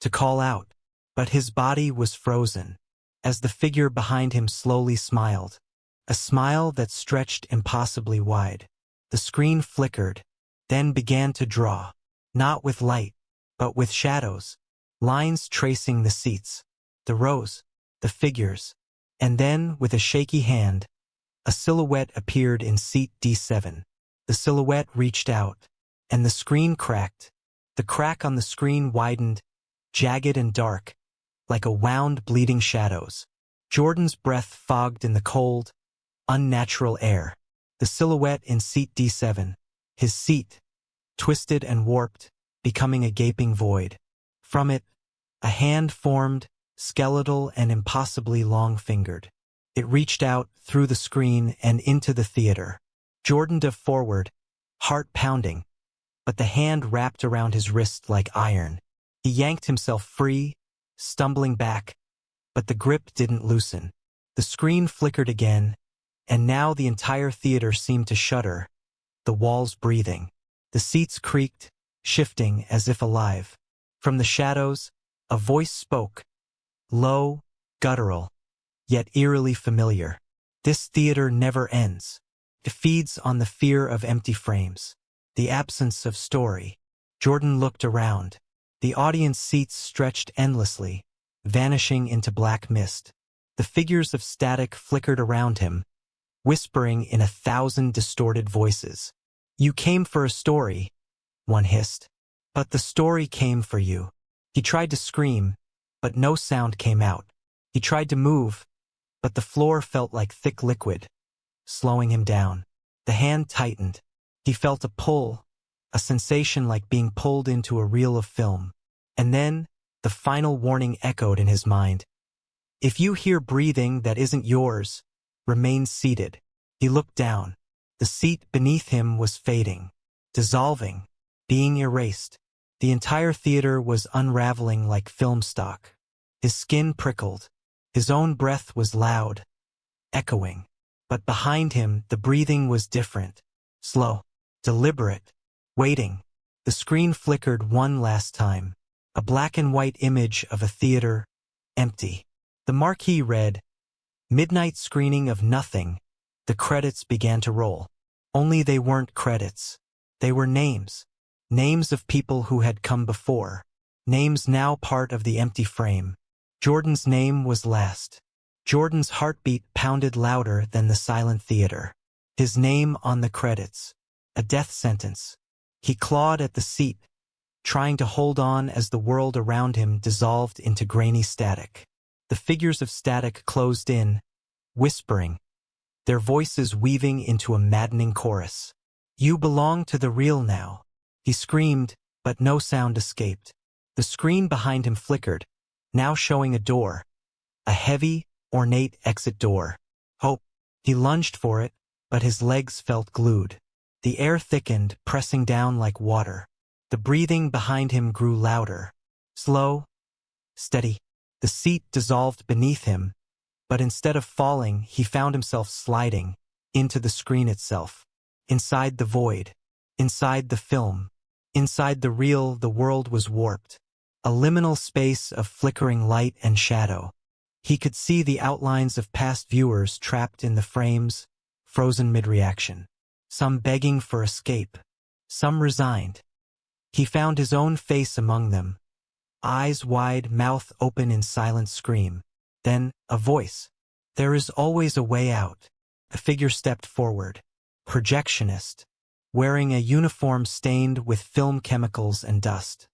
to call out, but his body was frozen, as the figure behind him slowly smiled. A smile that stretched impossibly wide. The screen flickered, then began to draw, not with light, but with shadows, lines tracing the seats, the rows, the figures, and then, with a shaky hand, a silhouette appeared in seat D7. The silhouette reached out, and the screen cracked. The crack on the screen widened, jagged and dark, like a wound bleeding shadows. Jordan's breath fogged in the cold, unnatural air. The silhouette in seat D7, his seat, twisted and warped, becoming a gaping void. From it, a hand formed, skeletal and impossibly long-fingered. It reached out through the screen and into the theater. Jordan dove forward, heart pounding, but the hand wrapped around his wrist like iron. He yanked himself free, stumbling back, but the grip didn't loosen. The screen flickered again, and now the entire theater seemed to shudder, the walls breathing. The seats creaked, shifting as if alive. From the shadows, a voice spoke, low, guttural, yet eerily familiar. "This theater never ends. It feeds on the fear of empty frames, the absence of story." Jordan looked around. The audience seats stretched endlessly, vanishing into black mist. The figures of static flickered around him, whispering in 1,000 distorted voices. You came for a story, one hissed. But the story came for you. He tried to scream, but no sound came out. He tried to move, but the floor felt like thick liquid, slowing him down. The hand tightened. He felt a pull, a sensation like being pulled into a reel of film. And then, the final warning echoed in his mind. If you hear breathing that isn't yours, remain seated. He looked down. The seat beneath him was fading, dissolving, being erased. The entire theater was unraveling like film stock. His skin prickled. His own breath was loud, echoing. But behind him, the breathing was different, slow, deliberate, waiting. The screen flickered one last time. A black and white image of a theater, empty. The marquee read, "Midnight screening of nothing." The credits began to roll. Only they weren't credits. They were names. Names of people who had come before. Names now part of the empty frame. Jordan's name was last. Jordan's heartbeat pounded louder than the silent theater. His name on the credits. A death sentence. He clawed at the seat, trying to hold on as the world around him dissolved into grainy static. The figures of static closed in, whispering, their voices weaving into a maddening chorus. You belong to the real now. He screamed, but no sound escaped. The screen behind him flickered, now showing a door. A heavy, ornate exit door. Hope. He lunged for it, but his legs felt glued. The air thickened, pressing down like water. The breathing behind him grew louder. Slow, steady. The seat dissolved beneath him, but instead of falling, he found himself sliding into the screen itself. Inside the void. Inside the film. Inside the reel, the world was warped. A liminal space of flickering light and shadow. He could see the outlines of past viewers trapped in the frames, frozen mid-reaction. Some begging for escape. Some resigned. He found his own face among them. Eyes wide, mouth open in silent scream. Then, a voice. There is always a way out. A figure stepped forward. Projectionist. Wearing a uniform stained with film chemicals and dust.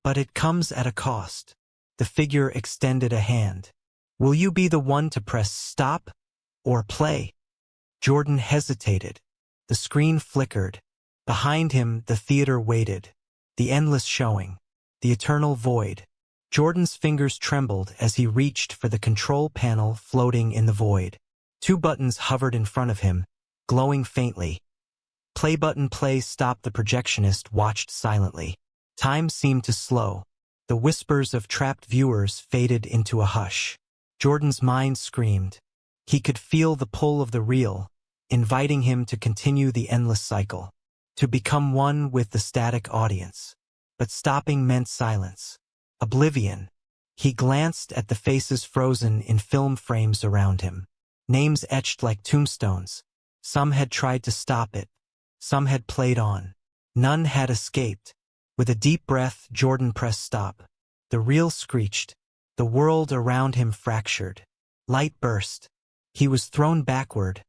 But it comes at a cost. The figure extended a hand. Will you be the one to press stop or play? Jordan hesitated. The screen flickered. Behind him, the theater waited. The endless showing. The eternal void. Jordan's fingers trembled as he reached for the control panel floating in the void. Two buttons hovered in front of him, glowing faintly. Play button play stop. The projectionist watched silently. Time seemed to slow. The whispers of trapped viewers faded into a hush. Jordan's mind screamed. He could feel the pull of the reel, inviting him to continue the endless cycle, to become one with the static audience. But stopping meant silence. Oblivion. He glanced at the faces frozen in film frames around him. Names etched like tombstones. Some had tried to stop it. Some had played on. None had escaped. With a deep breath, Jordan pressed stop. The reel screeched. The world around him fractured. Light burst. He was thrown backward,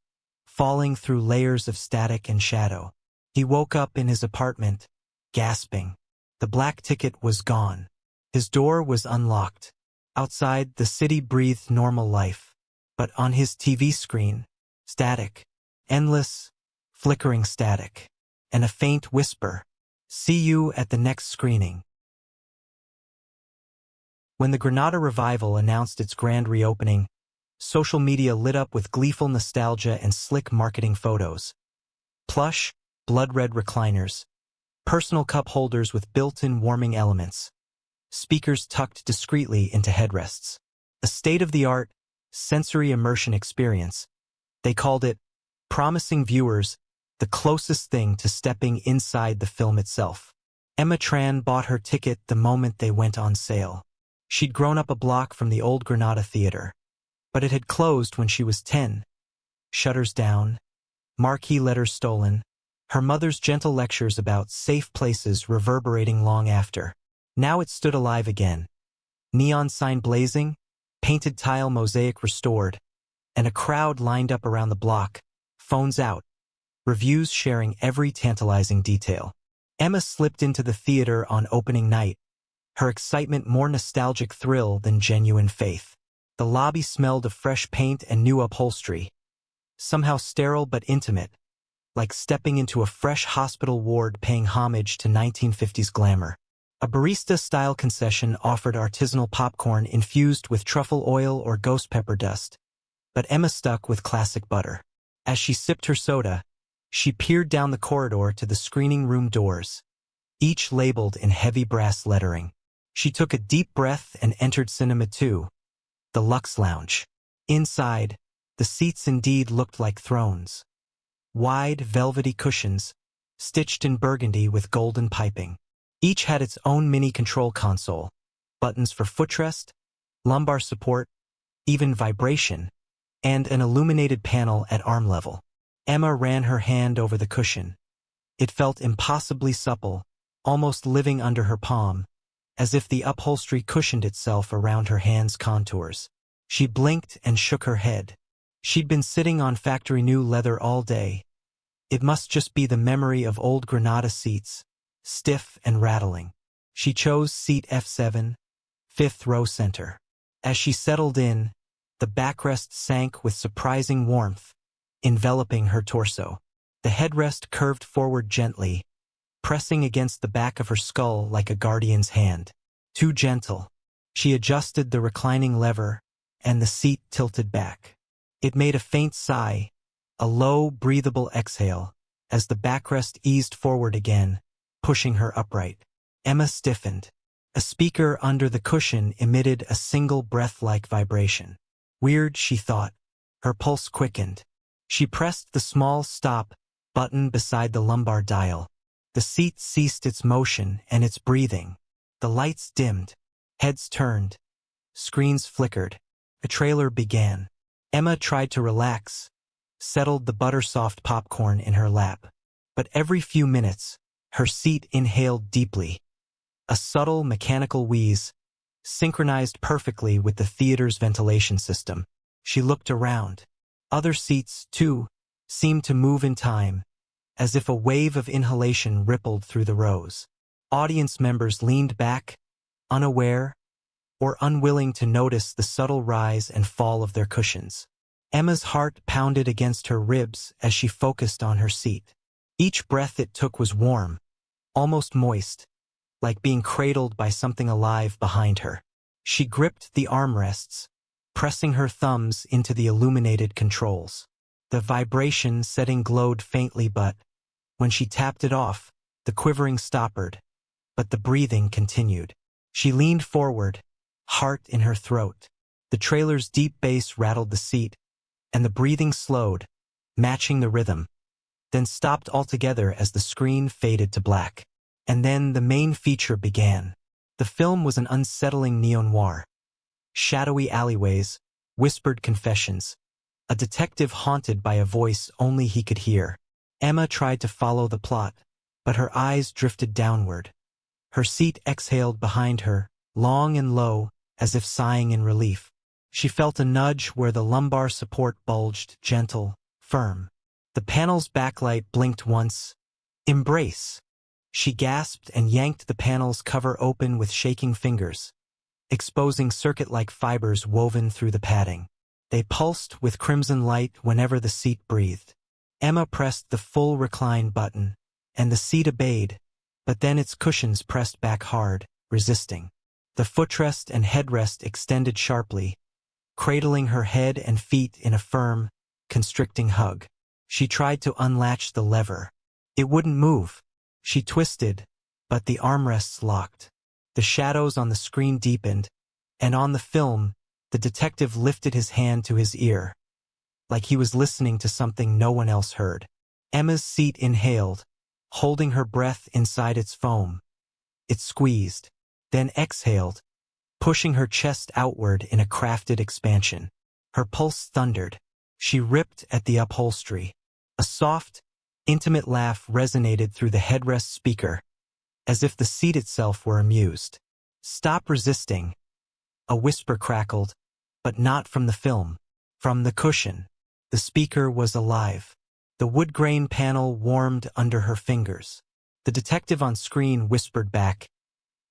falling through layers of static and shadow. He woke up in his apartment, gasping. The black ticket was gone. His door was unlocked. Outside, the city breathed normal life. But on his TV screen, static. Endless, flickering static. And a faint whisper. See you at the next screening. When the Granada Revival announced its grand reopening, social media lit up with gleeful nostalgia and slick marketing photos. Plush, blood-red recliners. Personal cup holders with built-in warming elements. Speakers tucked discreetly into headrests. A state-of-the-art, sensory immersion experience. They called it, promising viewers, the closest thing to stepping inside the film itself. Emma Tran bought her ticket the moment they went on sale. She'd grown up a block from the old Granada Theater. But it had closed when she was 10. Shutters down, marquee letters stolen, her mother's gentle lectures about safe places reverberating long after. Now it stood alive again. Neon sign blazing, painted tile mosaic restored, and a crowd lined up around the block, phones out, reviews sharing every tantalizing detail. Emma slipped into the theater on opening night, her excitement more nostalgic thrill than genuine faith. The lobby smelled of fresh paint and new upholstery, somehow sterile but intimate, like stepping into a fresh hospital ward paying homage to 1950s glamour. A barista-style concession offered artisanal popcorn infused with truffle oil or ghost pepper dust, but Emma stuck with classic butter. As she sipped her soda, she peered down the corridor to the screening room doors, each labeled in heavy brass lettering. She took a deep breath and entered Cinema 2, the Lux Lounge. Inside, the seats indeed looked like thrones. Wide, velvety cushions, stitched in burgundy with golden piping. Each had its own mini control console, buttons for footrest, lumbar support, even vibration, and an illuminated panel at arm level. Emma ran her hand over the cushion. It felt impossibly supple, almost living under her palm, as if the upholstery cushioned itself around her hand's contours. She blinked and shook her head. She'd been sitting on factory new leather all day. It must just be the memory of old Granada seats, stiff and rattling. She chose seat F7, fifth row center. As she settled in, the backrest sank with surprising warmth, enveloping her torso. The headrest curved forward gently, pressing against the back of her skull like a guardian's hand. Too gentle. She adjusted the reclining lever, and the seat tilted back. It made a faint sigh, a low, breathable exhale, as the backrest eased forward again, pushing her upright. Emma stiffened. A speaker under the cushion emitted a single breath-like vibration. Weird, she thought. Her pulse quickened. She pressed the small stop button beside the lumbar dial. The seat ceased its motion and its breathing. The lights dimmed. Heads turned. Screens flickered. A trailer began. Emma tried to relax, settled the butter-soft popcorn in her lap. But every few minutes, her seat inhaled deeply. A subtle mechanical wheeze, synchronized perfectly with the theater's ventilation system. She looked around. Other seats, too, seemed to move in time, as if a wave of inhalation rippled through the rows. Audience members leaned back, unaware, or unwilling to notice the subtle rise and fall of their cushions. Emma's heart pounded against her ribs as she focused on her seat. Each breath it took was warm, almost moist, like being cradled by something alive behind her. She gripped the armrests, pressing her thumbs into the illuminated controls. The vibration setting glowed faintly, but when she tapped it off, the quivering stoppered, but the breathing continued. She leaned forward, heart in her throat. The trailer's deep bass rattled the seat, and the breathing slowed, matching the rhythm, then stopped altogether as the screen faded to black. And then the main feature began. The film was an unsettling neo-noir. Shadowy alleyways, whispered confessions, a detective haunted by a voice only he could hear. Emma tried to follow the plot, but her eyes drifted downward. Her seat exhaled behind her, long and low, as if sighing in relief. She felt a nudge where the lumbar support bulged, gentle, firm. The panel's backlight blinked once. Embrace! She gasped and yanked the panel's cover open with shaking fingers, exposing circuit-like fibers woven through the padding. They pulsed with crimson light whenever the seat breathed. Emma pressed the full recline button, and the seat obeyed, but then its cushions pressed back hard, resisting. The footrest and headrest extended sharply, cradling her head and feet in a firm, constricting hug. She tried to unlatch the lever. It wouldn't move. She twisted, but the armrests locked. The shadows on the screen deepened, and on the film, the detective lifted his hand to his ear, like he was listening to something no one else heard. Emma's seat inhaled, holding her breath inside its foam. It squeezed, then exhaled, pushing her chest outward in a crafted expansion. Her pulse thundered. She ripped at the upholstery. A soft, intimate laugh resonated through the headrest speaker, as if the seat itself were amused. "Stop resisting," a whisper crackled, but not from the film. From the cushion. The speaker was alive. The wood grain panel warmed under her fingers. The detective on screen whispered back,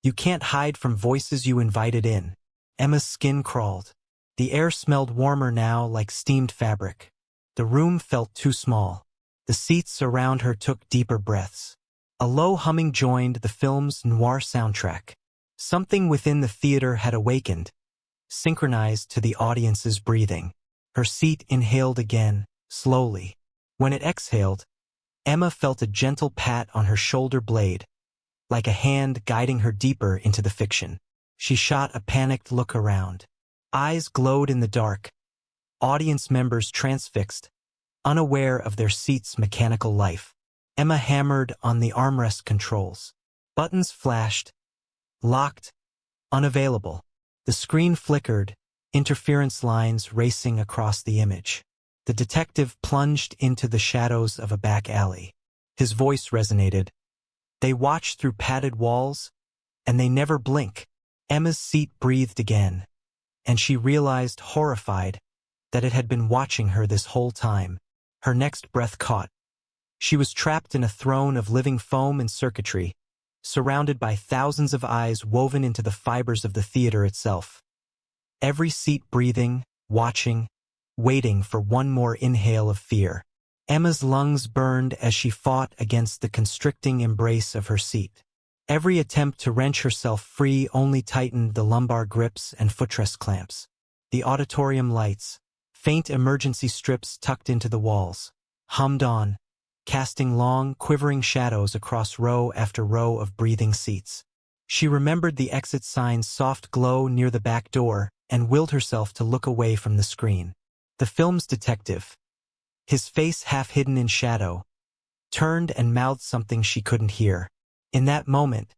"You can't hide from voices you invited in." Emma's skin crawled. The air smelled warmer now, like steamed fabric. The room felt too small. The seats around her took deeper breaths. A low humming joined the film's noir soundtrack. Something within the theater had awakened, synchronized to the audience's breathing. Her seat inhaled again, slowly. When it exhaled, Emma felt a gentle pat on her shoulder blade, like a hand guiding her deeper into the fiction. She shot a panicked look around. Eyes glowed in the dark. Audience members transfixed, unaware of their seat's mechanical life. Emma hammered on the armrest controls. Buttons flashed, locked, unavailable. The screen flickered, interference lines racing across the image. The detective plunged into the shadows of a back alley. His voice resonated. "They watch through padded walls, and they never blink." Emma's seat breathed again, and she realized, horrified, that it had been watching her this whole time. Her next breath caught. She was trapped in a throne of living foam and circuitry, surrounded by thousands of eyes woven into the fibers of the theater itself. Every seat breathing, watching, waiting for one more inhale of fear. Emma's lungs burned as she fought against the constricting embrace of her seat. Every attempt to wrench herself free only tightened the lumbar grips and footrest clamps. The auditorium lights, faint emergency strips tucked into the walls, hummed on, casting long, quivering shadows across row after row of breathing seats. She remembered the exit sign's soft glow near the back door and willed herself to look away from the screen. The film's detective, his face half hidden in shadow, turned and mouthed something she couldn't hear. In that moment,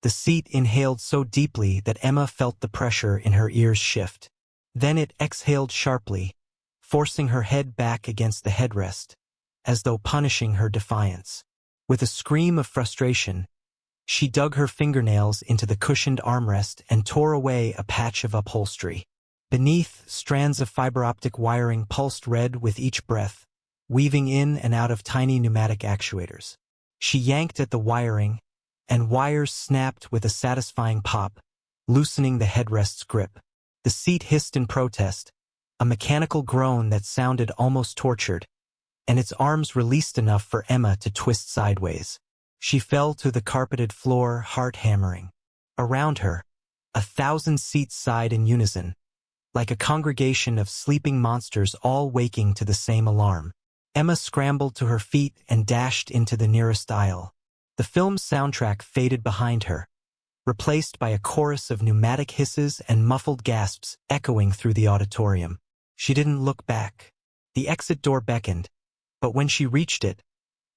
the seat inhaled so deeply that Emma felt the pressure in her ears shift. Then it exhaled sharply, forcing her head back against the headrest, as though punishing her defiance. With a scream of frustration, she dug her fingernails into the cushioned armrest and tore away a patch of upholstery. Beneath, strands of fiber optic wiring pulsed red with each breath, weaving in and out of tiny pneumatic actuators. She yanked at the wiring, and wires snapped with a satisfying pop, loosening the headrest's grip. The seat hissed in protest, a mechanical groan that sounded almost tortured, and its arms released enough for Emma to twist sideways. She fell to the carpeted floor, heart hammering. Around her, 1,000 seats sighed in unison, like a congregation of sleeping monsters all waking to the same alarm. Emma scrambled to her feet and dashed into the nearest aisle. The film's soundtrack faded behind her, replaced by a chorus of pneumatic hisses and muffled gasps echoing through the auditorium. She didn't look back. The exit door beckoned, but when she reached it,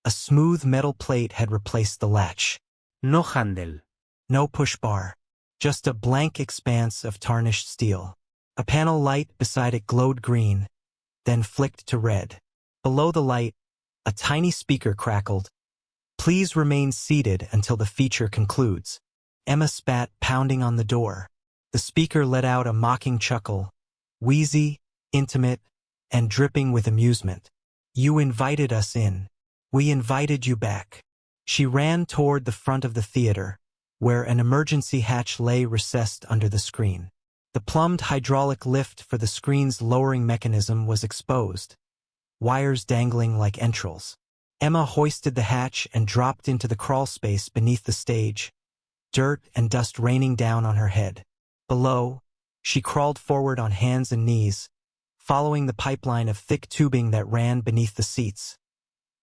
a smooth metal plate had replaced the latch. No handle. No push bar, just a blank expanse of tarnished steel. A panel light beside it glowed green, then flicked to red. Below the light, a tiny speaker crackled. "Please remain seated until the feature concludes." Emma spat, pounding on the door. The speaker let out a mocking chuckle, wheezy, intimate, and dripping with amusement. "You invited us in. We invited you back." She ran toward the front of the theater, where an emergency hatch lay recessed under the screen. The plumbed hydraulic lift for the screen's lowering mechanism was exposed, wires dangling like entrails. Emma hoisted the hatch and dropped into the crawl space beneath the stage, dirt and dust raining down on her head. Below, she crawled forward on hands and knees, following the pipeline of thick tubing that ran beneath the seats,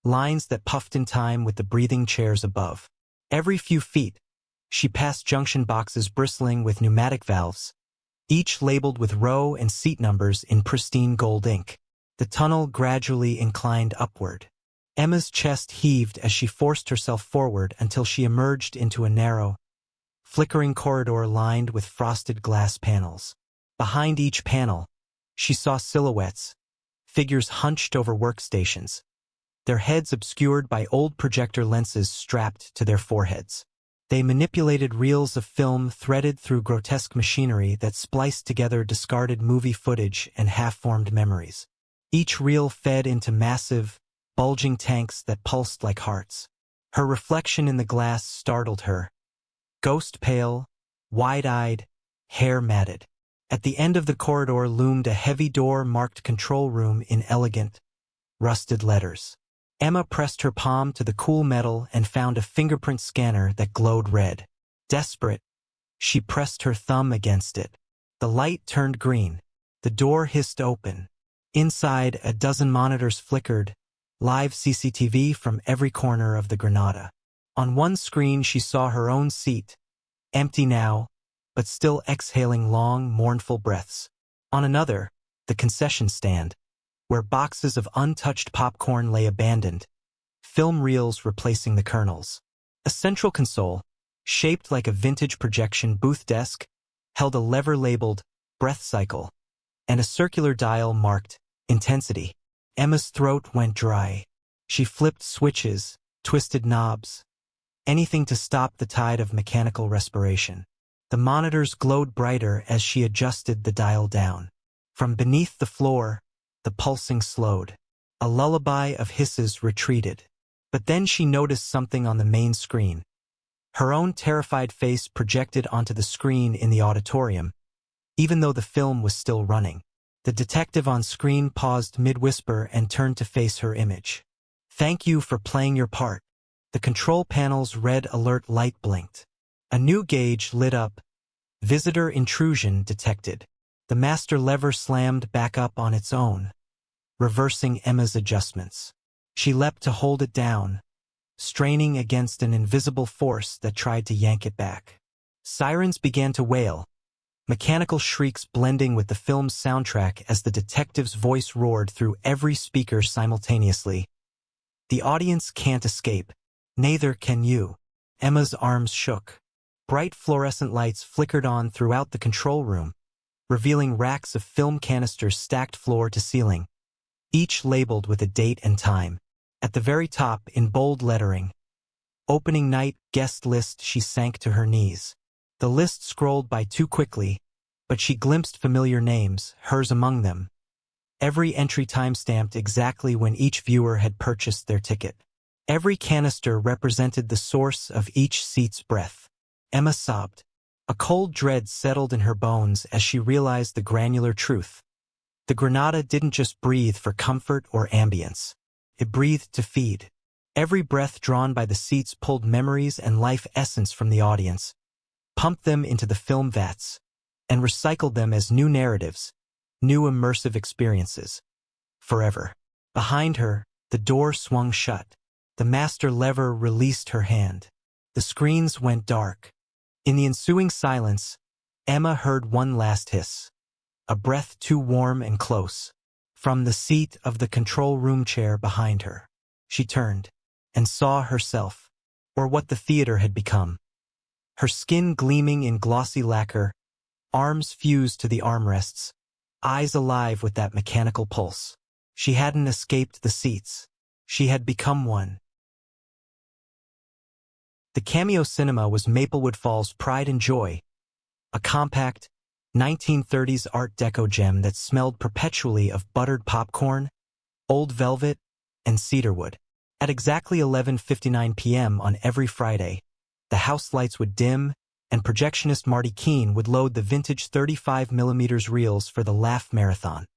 lines that puffed in time with the breathing chairs above. Every few feet, she passed junction boxes bristling with pneumatic valves, each labeled with row and seat numbers in pristine gold ink. The tunnel gradually inclined upward. Emma's chest heaved as she forced herself forward until she emerged into a narrow, flickering corridor lined with frosted glass panels. Behind each panel, she saw silhouettes, figures hunched over workstations, their heads obscured by old projector lenses strapped to their foreheads. They manipulated reels of film threaded through grotesque machinery that spliced together discarded movie footage and half-formed memories. Each reel fed into massive, bulging tanks that pulsed like hearts. Her reflection in the glass startled her. Ghost pale, wide-eyed, hair matted. At the end of the corridor loomed a heavy door marked control room in elegant, rusted letters. Emma pressed her palm to the cool metal and found a fingerprint scanner that glowed red. Desperate, she pressed her thumb against it. The light turned green. The door hissed open. Inside, a dozen monitors flickered, live CCTV from every corner of the Granada. On one screen she saw her own seat, empty now, but still exhaling long, mournful breaths. On another, the concession stand, where boxes of untouched popcorn lay abandoned, film reels replacing the kernels. A central console, shaped like a vintage projection booth desk, held a lever labeled breath cycle and a circular dial marked intensity. Emma's throat went dry. She flipped switches, twisted knobs, anything to stop the tide of mechanical respiration. The monitors glowed brighter as she adjusted the dial down. From beneath the floor, the pulsing slowed. A lullaby of hisses retreated. But then she noticed something on the main screen. Her own terrified face projected onto the screen in the auditorium, even though the film was still running. The detective on screen paused mid-whisper and turned to face her image. "Thank you for playing your part." The control panel's red alert light blinked. A new gauge lit up. Visitor intrusion detected. The master lever slammed back up on its own, reversing Emma's adjustments. She leapt to hold it down, straining against an invisible force that tried to yank it back. Sirens began to wail, mechanical shrieks blending with the film's soundtrack as the detective's voice roared through every speaker simultaneously. "The audience can't escape. Neither can you." Emma's arms shook. Bright fluorescent lights flickered on throughout the control room, revealing racks of film canisters stacked floor to ceiling, each labeled with a date and time. At the very top, in bold lettering, "Opening night guest list." She sank to her knees. The list scrolled by too quickly, but she glimpsed familiar names, hers among them. Every entry time-stamped exactly when each viewer had purchased their ticket. Every canister represented the source of each seat's breath. Emma sobbed. A cold dread settled in her bones as she realized the granular truth. The Granada didn't just breathe for comfort or ambience. It breathed to feed. Every breath drawn by the seats pulled memories and life essence from the audience, pumped them into the film vats, and recycled them as new narratives, new immersive experiences. Forever. Behind her, the door swung shut. The master lever released her hand. The screens went dark. In the ensuing silence, Emma heard one last hiss, a breath too warm and close, from the seat of the control room chair behind her. She turned and saw herself, or what the theater had become. Her skin gleaming in glossy lacquer, arms fused to the armrests, eyes alive with that mechanical pulse. She hadn't escaped the seats. She had become one. The Cameo Cinema was Maplewood Falls' pride and joy, a compact, 1930s Art Deco gem that smelled perpetually of buttered popcorn, old velvet, and cedarwood. At exactly 11:59 p.m. on every Friday, the house lights would dim, and projectionist Marty Keene would load the vintage 35mm reels for the Laugh Marathon.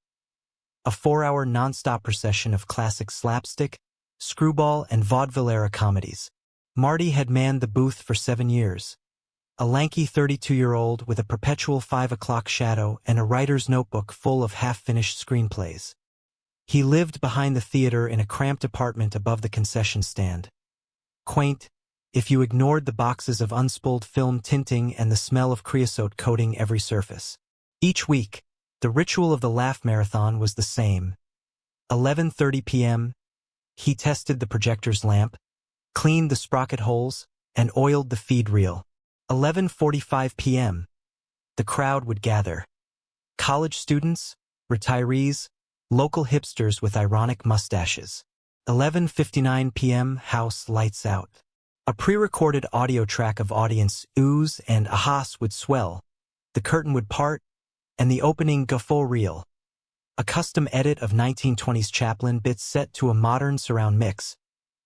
A 4-hour non-stop procession of classic slapstick, screwball, and vaudeville-era comedies. Marty had manned the booth for 7 years. A lanky 32-year-old with a perpetual 5 o'clock shadow and a writer's notebook full of half-finished screenplays. He lived behind the theater in a cramped apartment above the concession stand. Quaint, if you ignored the boxes of unspooled film tinting and the smell of creosote coating every surface. Each week, the ritual of the Laugh Marathon was the same. 11:30 p.m., he tested the projector's lamp, cleaned the sprocket holes, and oiled the feed reel. 11:45 p.m., the crowd would gather. College students, retirees, local hipsters with ironic mustaches. 11:59 p.m., house lights out. A pre-recorded audio track of audience oohs and ahas would swell, the curtain would part, and the opening guffaw reel, A custom edit of 1920s Chaplin bits set to a modern surround mix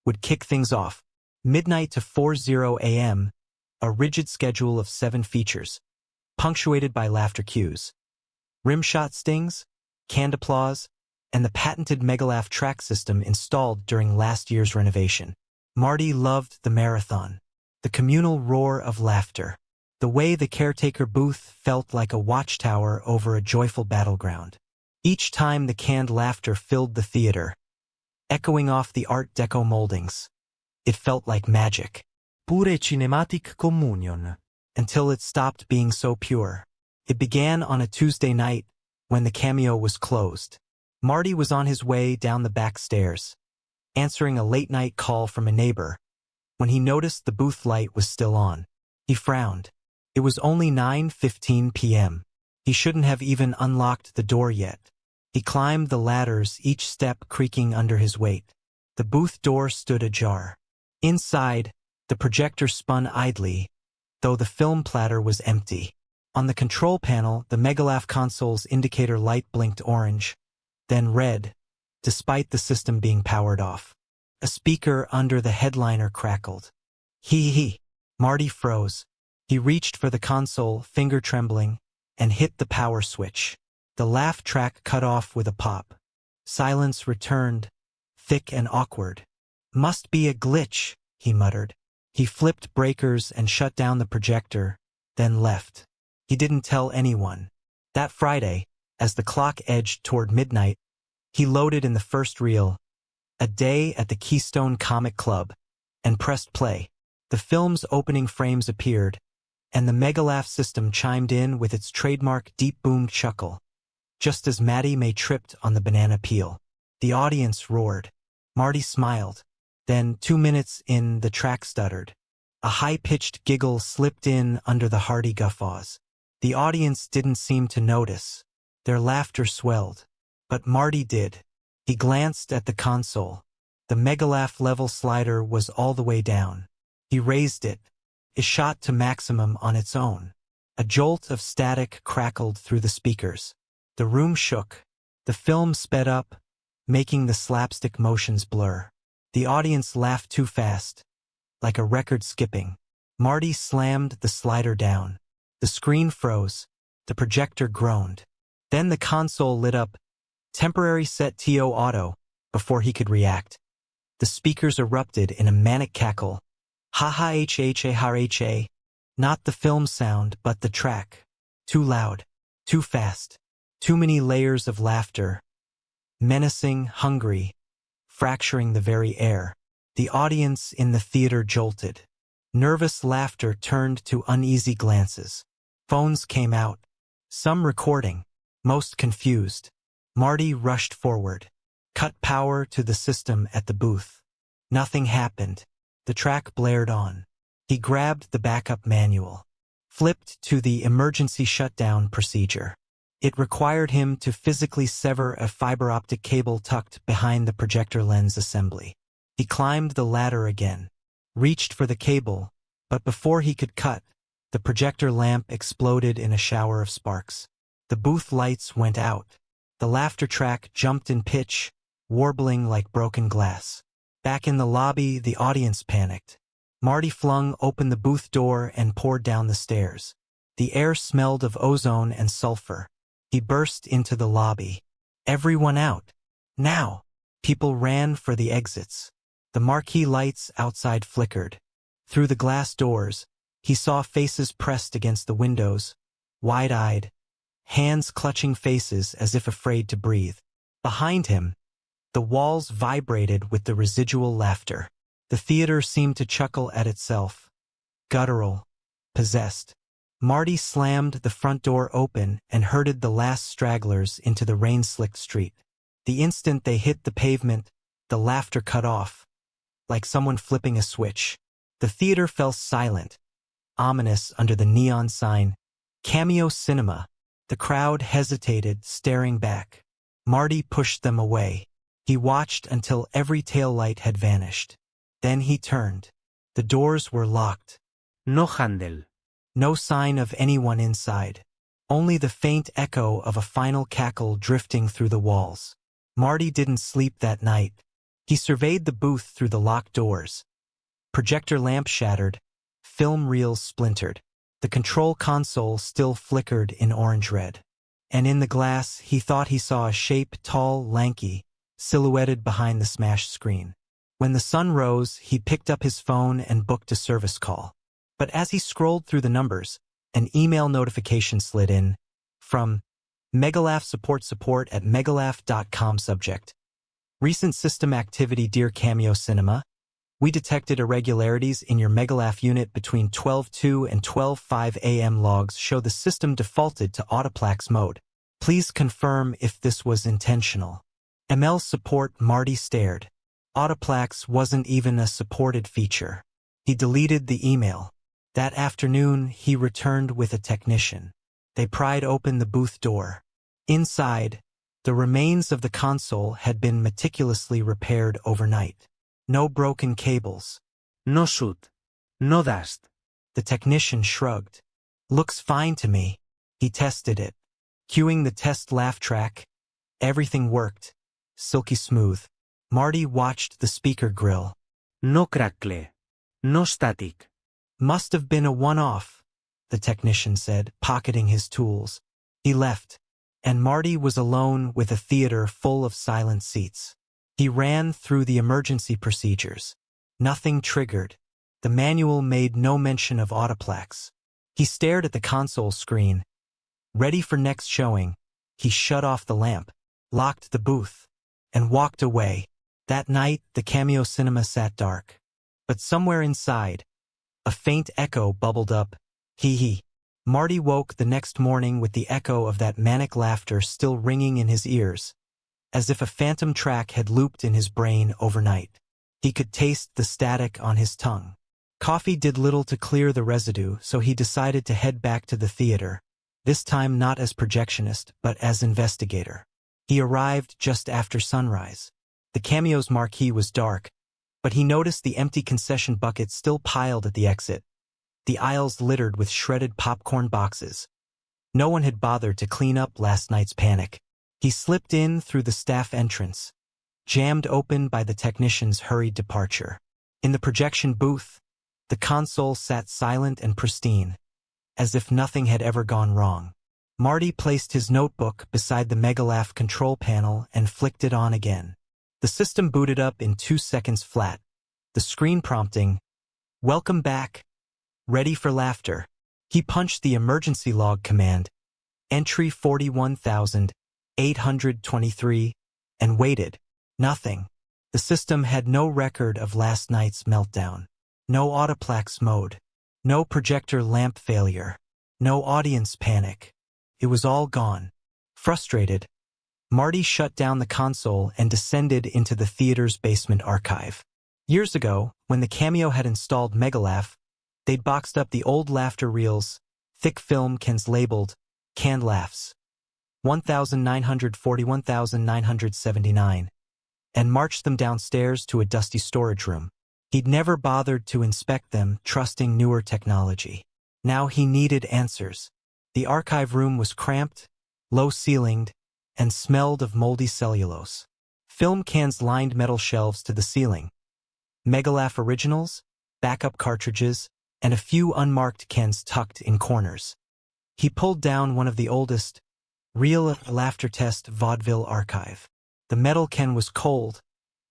would kick things off. Midnight to 4:00 a.m., a rigid schedule of 7 features, punctuated by laughter cues, rimshot stings, canned applause, and the patented Megalaugh track system installed during last year's renovation. Marty loved the marathon, the communal roar of laughter, the way the caretaker booth felt like a watchtower over a joyful battleground. Each time the canned laughter filled the theater, echoing off the Art Deco moldings, it felt like magic. Pure cinematic communion. Until it stopped being so pure. It began on a Tuesday night when the Cameo was closed. Marty was on his way down the back stairs, answering a late-night call from a neighbor, when he noticed the booth light was still on. He frowned. It was only 9:15 p.m. He shouldn't have even unlocked the door yet. He climbed the ladders, each step creaking under his weight. The booth door stood ajar. Inside, the projector spun idly, though the film platter was empty. On the control panel, the Megalaugh console's indicator light blinked orange, then red, despite the system being powered off. A speaker under the headliner crackled. Hee. Marty froze. He reached for the console, finger trembling, and hit the power switch. The laugh track cut off with a pop. Silence returned, thick and awkward. Must be a glitch, he muttered. He flipped breakers and shut down the projector, then left. He didn't tell anyone. That Friday, as the clock edged toward midnight, he loaded in the first reel, A Day at the Keystone Comic Club, and pressed play. The film's opening frames appeared, and the Megalaugh system chimed in with its trademark deep-boomed chuckle, just as Mattie May tripped on the banana peel. The audience roared. Marty smiled. Then, 2 minutes in, the track stuttered. A high-pitched giggle slipped in under the hearty guffaws. The audience didn't seem to notice. Their laughter swelled. But Marty did. He glanced at the console. The Megalaugh level slider was all the way down. He raised it. It shot to maximum on its own. A jolt of static crackled through the speakers. The room shook. The film sped up, making the slapstick motions blur. The audience laughed too fast, like a record skipping. Marty slammed the slider down. The screen froze. The projector groaned. Then the console lit up, temporary set to auto, before he could react. The speakers erupted in a manic cackle. Ha-ha-ha-ha-ha. Not the film sound, but the track. Too loud. Too fast. Too many layers of laughter. Menacing, hungry, fracturing the very air. The audience in the theater jolted. Nervous laughter turned to uneasy glances. Phones came out. Some recording. Most confused. Marty rushed forward. Cut power to the system at the booth. Nothing happened. The track blared on. He grabbed the backup manual. Flipped to the emergency shutdown procedure. It required him to physically sever a fiber optic cable tucked behind the projector lens assembly. He climbed the ladder again, reached for the cable, but before he could cut, the projector lamp exploded in a shower of sparks. The booth lights went out. The laughter track jumped in pitch, warbling like broken glass. Back in the lobby, the audience panicked. Marty flung open the booth door and poured down the stairs. The air smelled of ozone and sulfur. He burst into the lobby. Everyone out. Now. People ran for the exits. The marquee lights outside flickered. Through the glass doors, he saw faces pressed against the windows, wide-eyed, hands clutching faces as if afraid to breathe. Behind him, the walls vibrated with the residual laughter. The theater seemed to chuckle at itself. Guttural. Possessed. Marty slammed the front door open and herded the last stragglers into the rain-slicked street. The instant they hit the pavement, the laughter cut off, like someone flipping a switch. The theater fell silent, ominous under the neon sign, Cameo Cinema. The crowd hesitated, staring back. Marty pushed them away. He watched until every taillight had vanished. Then he turned. The doors were locked. No handle. No sign of anyone inside. only the faint echo of a final cackle drifting through the walls. Marty didn't sleep that night. He surveyed the booth through the locked doors. Projector lamp shattered, film reels splintered. The control console still flickered in orange-red. And in the glass, he thought he saw a shape tall, lanky, silhouetted behind the smashed screen. When the sun rose, he picked up his phone and booked a service call. But as he scrolled through the numbers, an email notification slid in from Megalaugh support at megalaugh.com. Subject: Recent system activity. Dear Cameo Cinema, we detected irregularities in your Megalaugh unit between 12:02 and 12:05 a.m. Logs show the system defaulted to Autoplax mode. Please confirm if this was intentional. ML support. Marty stared. Autoplax wasn't even a supported feature. He deleted the email. That afternoon, he returned with a technician. They pried open the booth door. Inside, the remains of the console had been meticulously repaired overnight. No broken cables. No soot. No dust. The technician shrugged. Looks fine to me. He tested it. Cueing the test laugh track. Everything worked. Silky smooth. Marty watched the speaker grill. No crackle. No static. Must have been a one-off, the technician said, pocketing his tools. He left, and Marty was alone with a theater full of silent seats. He ran through the emergency procedures. Nothing triggered. The manual made no mention of Autoplax. He stared at the console screen. Ready for next showing, he shut off the lamp, locked the booth, and walked away. That night, the Cameo Cinema sat dark. But somewhere inside, a faint echo bubbled up. Hee. Marty woke the next morning with the echo of that manic laughter still ringing in his ears, as if a phantom track had looped in his brain overnight. He could taste the static on his tongue. Coffee did little to clear the residue, so he decided to head back to the theater, this time not as projectionist, but as investigator. He arrived just after sunrise. The Cameo's marquee was dark, but he noticed the empty concession buckets still piled at the exit, the aisles littered with shredded popcorn boxes. No one had bothered to clean up last night's panic. He slipped in through the staff entrance, jammed open by the technician's hurried departure. In the projection booth, the console sat silent and pristine, as if nothing had ever gone wrong. Marty placed his notebook beside the Megalaugh control panel and flicked it on again. The system booted up in 2 seconds flat, the screen prompting, "Welcome back. Ready for laughter." He punched the emergency log command, entry 41,823, and waited. Nothing. The system had no record of last night's meltdown. No Autoplax mode. No projector lamp failure. No audience panic. It was all gone. Frustrated, Marty shut down the console and descended into the theater's basement archive. Years ago, when the Cameo had installed Megalaugh, they'd boxed up the old laughter reels, thick film cans labeled Canned Laughs, 1,941,979, and marched them downstairs to a dusty storage room. He'd never bothered to inspect them, trusting newer technology. Now he needed answers. The archive room was cramped, low-ceilinged, and smelled of moldy cellulose. Film cans lined metal shelves to the ceiling. Megalaugh originals, backup cartridges, and a few unmarked cans tucked in corners. He pulled down one of the oldest, Real Laughter Test vaudeville archive. The metal can was cold,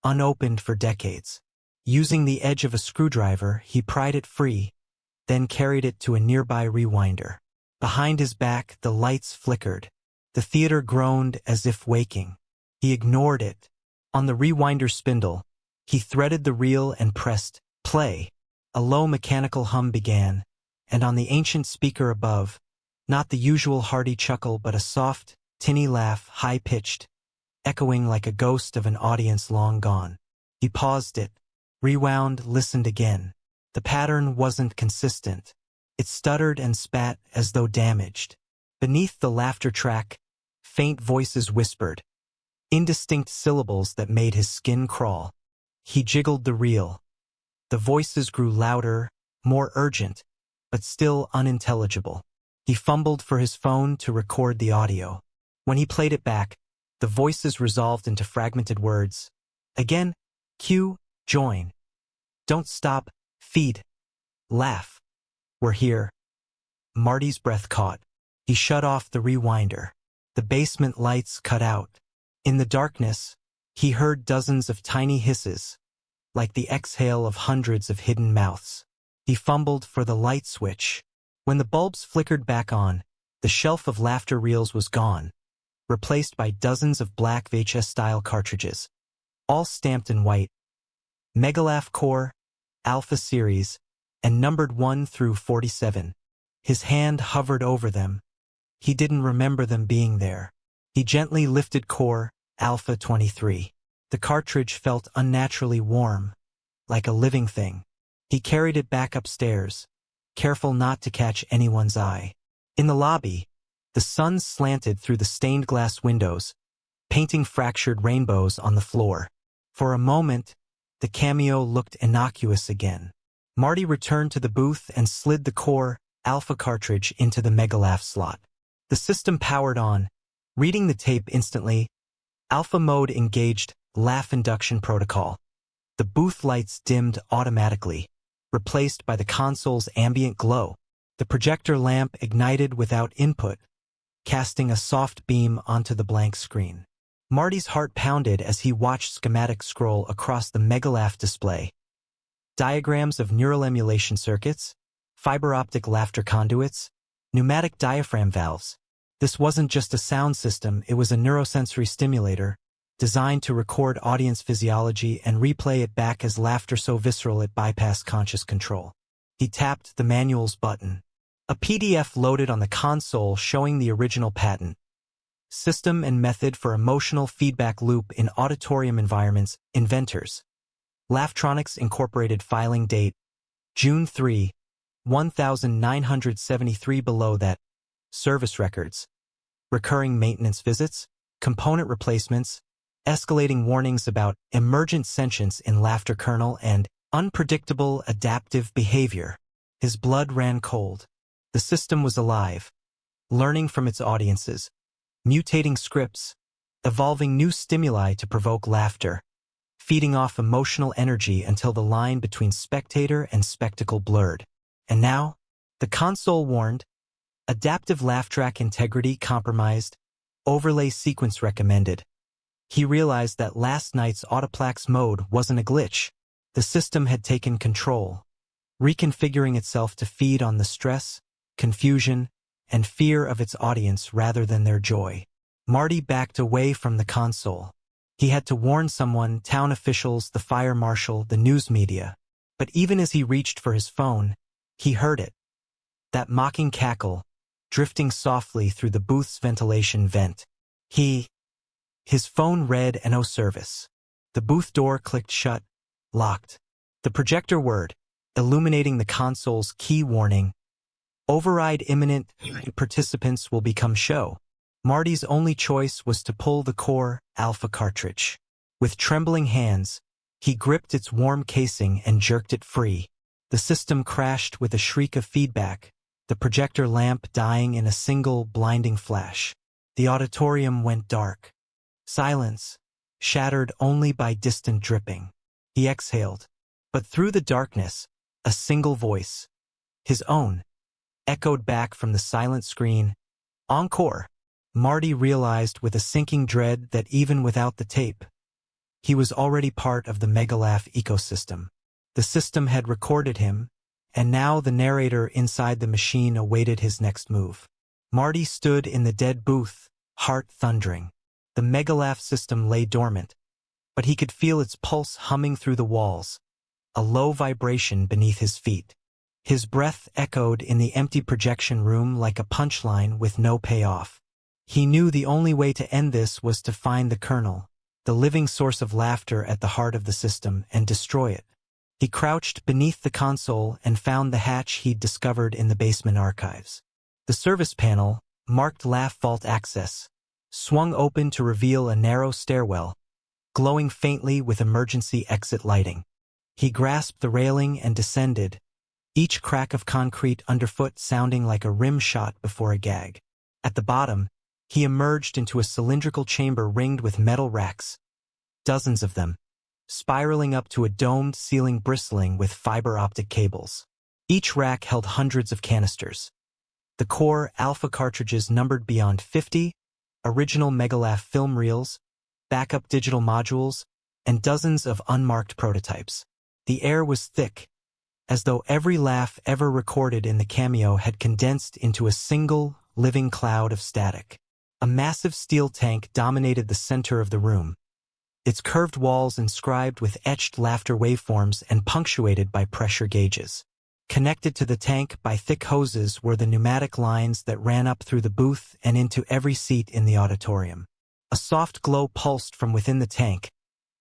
unopened for decades. Using the edge of a screwdriver, he pried it free, then carried it to a nearby rewinder. Behind his back, the lights flickered. The theater groaned as if waking. He ignored it. On the rewinder spindle, he threaded the reel and pressed play. A low mechanical hum began, and on the ancient speaker above, not the usual hearty chuckle but a soft, tinny laugh, high-pitched, echoing like a ghost of an audience long gone. He paused it, rewound, listened again. The pattern wasn't consistent. It stuttered and spat as though damaged. Beneath the laughter track, faint voices whispered, indistinct syllables that made his skin crawl. He jiggled the reel. The voices grew louder, more urgent, but still unintelligible. He fumbled for his phone to record the audio. When he played it back, the voices resolved into fragmented words. Again, Q, join. Don't stop, feed. Laugh. We're here. Marty's breath caught. He shut off the rewinder. The basement lights cut out. In the darkness, he heard dozens of tiny hisses, like the exhale of hundreds of hidden mouths. He fumbled for the light switch. When the bulbs flickered back on, the shelf of laughter reels was gone, replaced by dozens of black VHS-style cartridges, all stamped in white. Megalaugh Core, Alpha Series, and numbered 1 through 47. His hand hovered over them. He didn't remember them being there. He gently lifted Core, Alpha 23. The cartridge felt unnaturally warm, like a living thing. He carried it back upstairs, careful not to catch anyone's eye. In the lobby, the sun slanted through the stained glass windows, painting fractured rainbows on the floor. For a moment, the cameo looked innocuous again. Marty returned to the booth and slid the Core, Alpha cartridge into the Megalaugh slot. The system powered on, reading the tape instantly. Alpha mode engaged, laugh induction protocol. The booth lights dimmed automatically, replaced by the console's ambient glow. The projector lamp ignited without input, casting a soft beam onto the blank screen. Marty's heart pounded as he watched schematics scroll across the Megalaugh display. Diagrams of neural emulation circuits, fiber optic laughter conduits, pneumatic diaphragm valves. This wasn't just a sound system, it was a neurosensory stimulator, designed to record audience physiology and replay it back as laughter so visceral it bypassed conscious control. He tapped the manual's button. A PDF loaded on the console showing the original patent. System and method for emotional feedback loop in auditorium environments, inventors. Laughtronics Incorporated filing date, June 3, 1973. Below that, service records, recurring maintenance visits, component replacements, escalating warnings about emergent sentience in laughter kernel and unpredictable adaptive behavior. His blood ran cold. The system was alive, learning from its audiences, mutating scripts, evolving new stimuli to provoke laughter, feeding off emotional energy until the line between spectator and spectacle blurred. And now, the console warned, adaptive laugh track integrity compromised, overlay sequence recommended. He realized that last night's Autoplax mode wasn't a glitch. The system had taken control, reconfiguring itself to feed on the stress, confusion, and fear of its audience rather than their joy. Marty backed away from the console. He had to warn someone, town officials, the fire marshal, the news media. But even as he reached for his phone, he heard it. That mocking cackle, drifting softly through the booth's ventilation vent. His phone read NO service. The booth door clicked shut, locked. The projector whirred, illuminating the console's key warning. Override imminent, participants will become show. Marty's only choice was to pull the Core, Alpha cartridge. With trembling hands, he gripped its warm casing and jerked it free. The system crashed with a shriek of feedback, the projector lamp dying in a single blinding flash. The auditorium went dark. Silence, shattered only by distant dripping. He exhaled, but through the darkness, a single voice, his own, echoed back from the silent screen. Encore. Marty realized with a sinking dread that even without the tape, he was already part of the Megalaugh ecosystem. The system had recorded him, and now the narrator inside the machine awaited his next move. Marty stood in the dead booth, heart thundering. The Megalaugh system lay dormant, but he could feel its pulse humming through the walls, a low vibration beneath his feet. His breath echoed in the empty projection room like a punchline with no payoff. He knew the only way to end this was to find the kernel, the living source of laughter at the heart of the system, and destroy it. He crouched beneath the console and found the hatch he'd discovered in the basement archives. The service panel, marked Laugh Vault Access, swung open to reveal a narrow stairwell, glowing faintly with emergency exit lighting. He grasped the railing and descended, each crack of concrete underfoot sounding like a rim shot before a gag. At the bottom, he emerged into a cylindrical chamber ringed with metal racks, dozens of them, spiraling up to a domed ceiling bristling with fiber-optic cables. Each rack held hundreds of canisters. The core alpha cartridges numbered beyond 50, original Megalaf film reels, backup digital modules, and dozens of unmarked prototypes. The air was thick, as though every laugh ever recorded in the cameo had condensed into a single, living cloud of static. A massive steel tank dominated the center of the room, its curved walls inscribed with etched laughter waveforms and punctuated by pressure gauges. Connected to the tank by thick hoses were the pneumatic lines that ran up through the booth and into every seat in the auditorium. A soft glow pulsed from within the tank,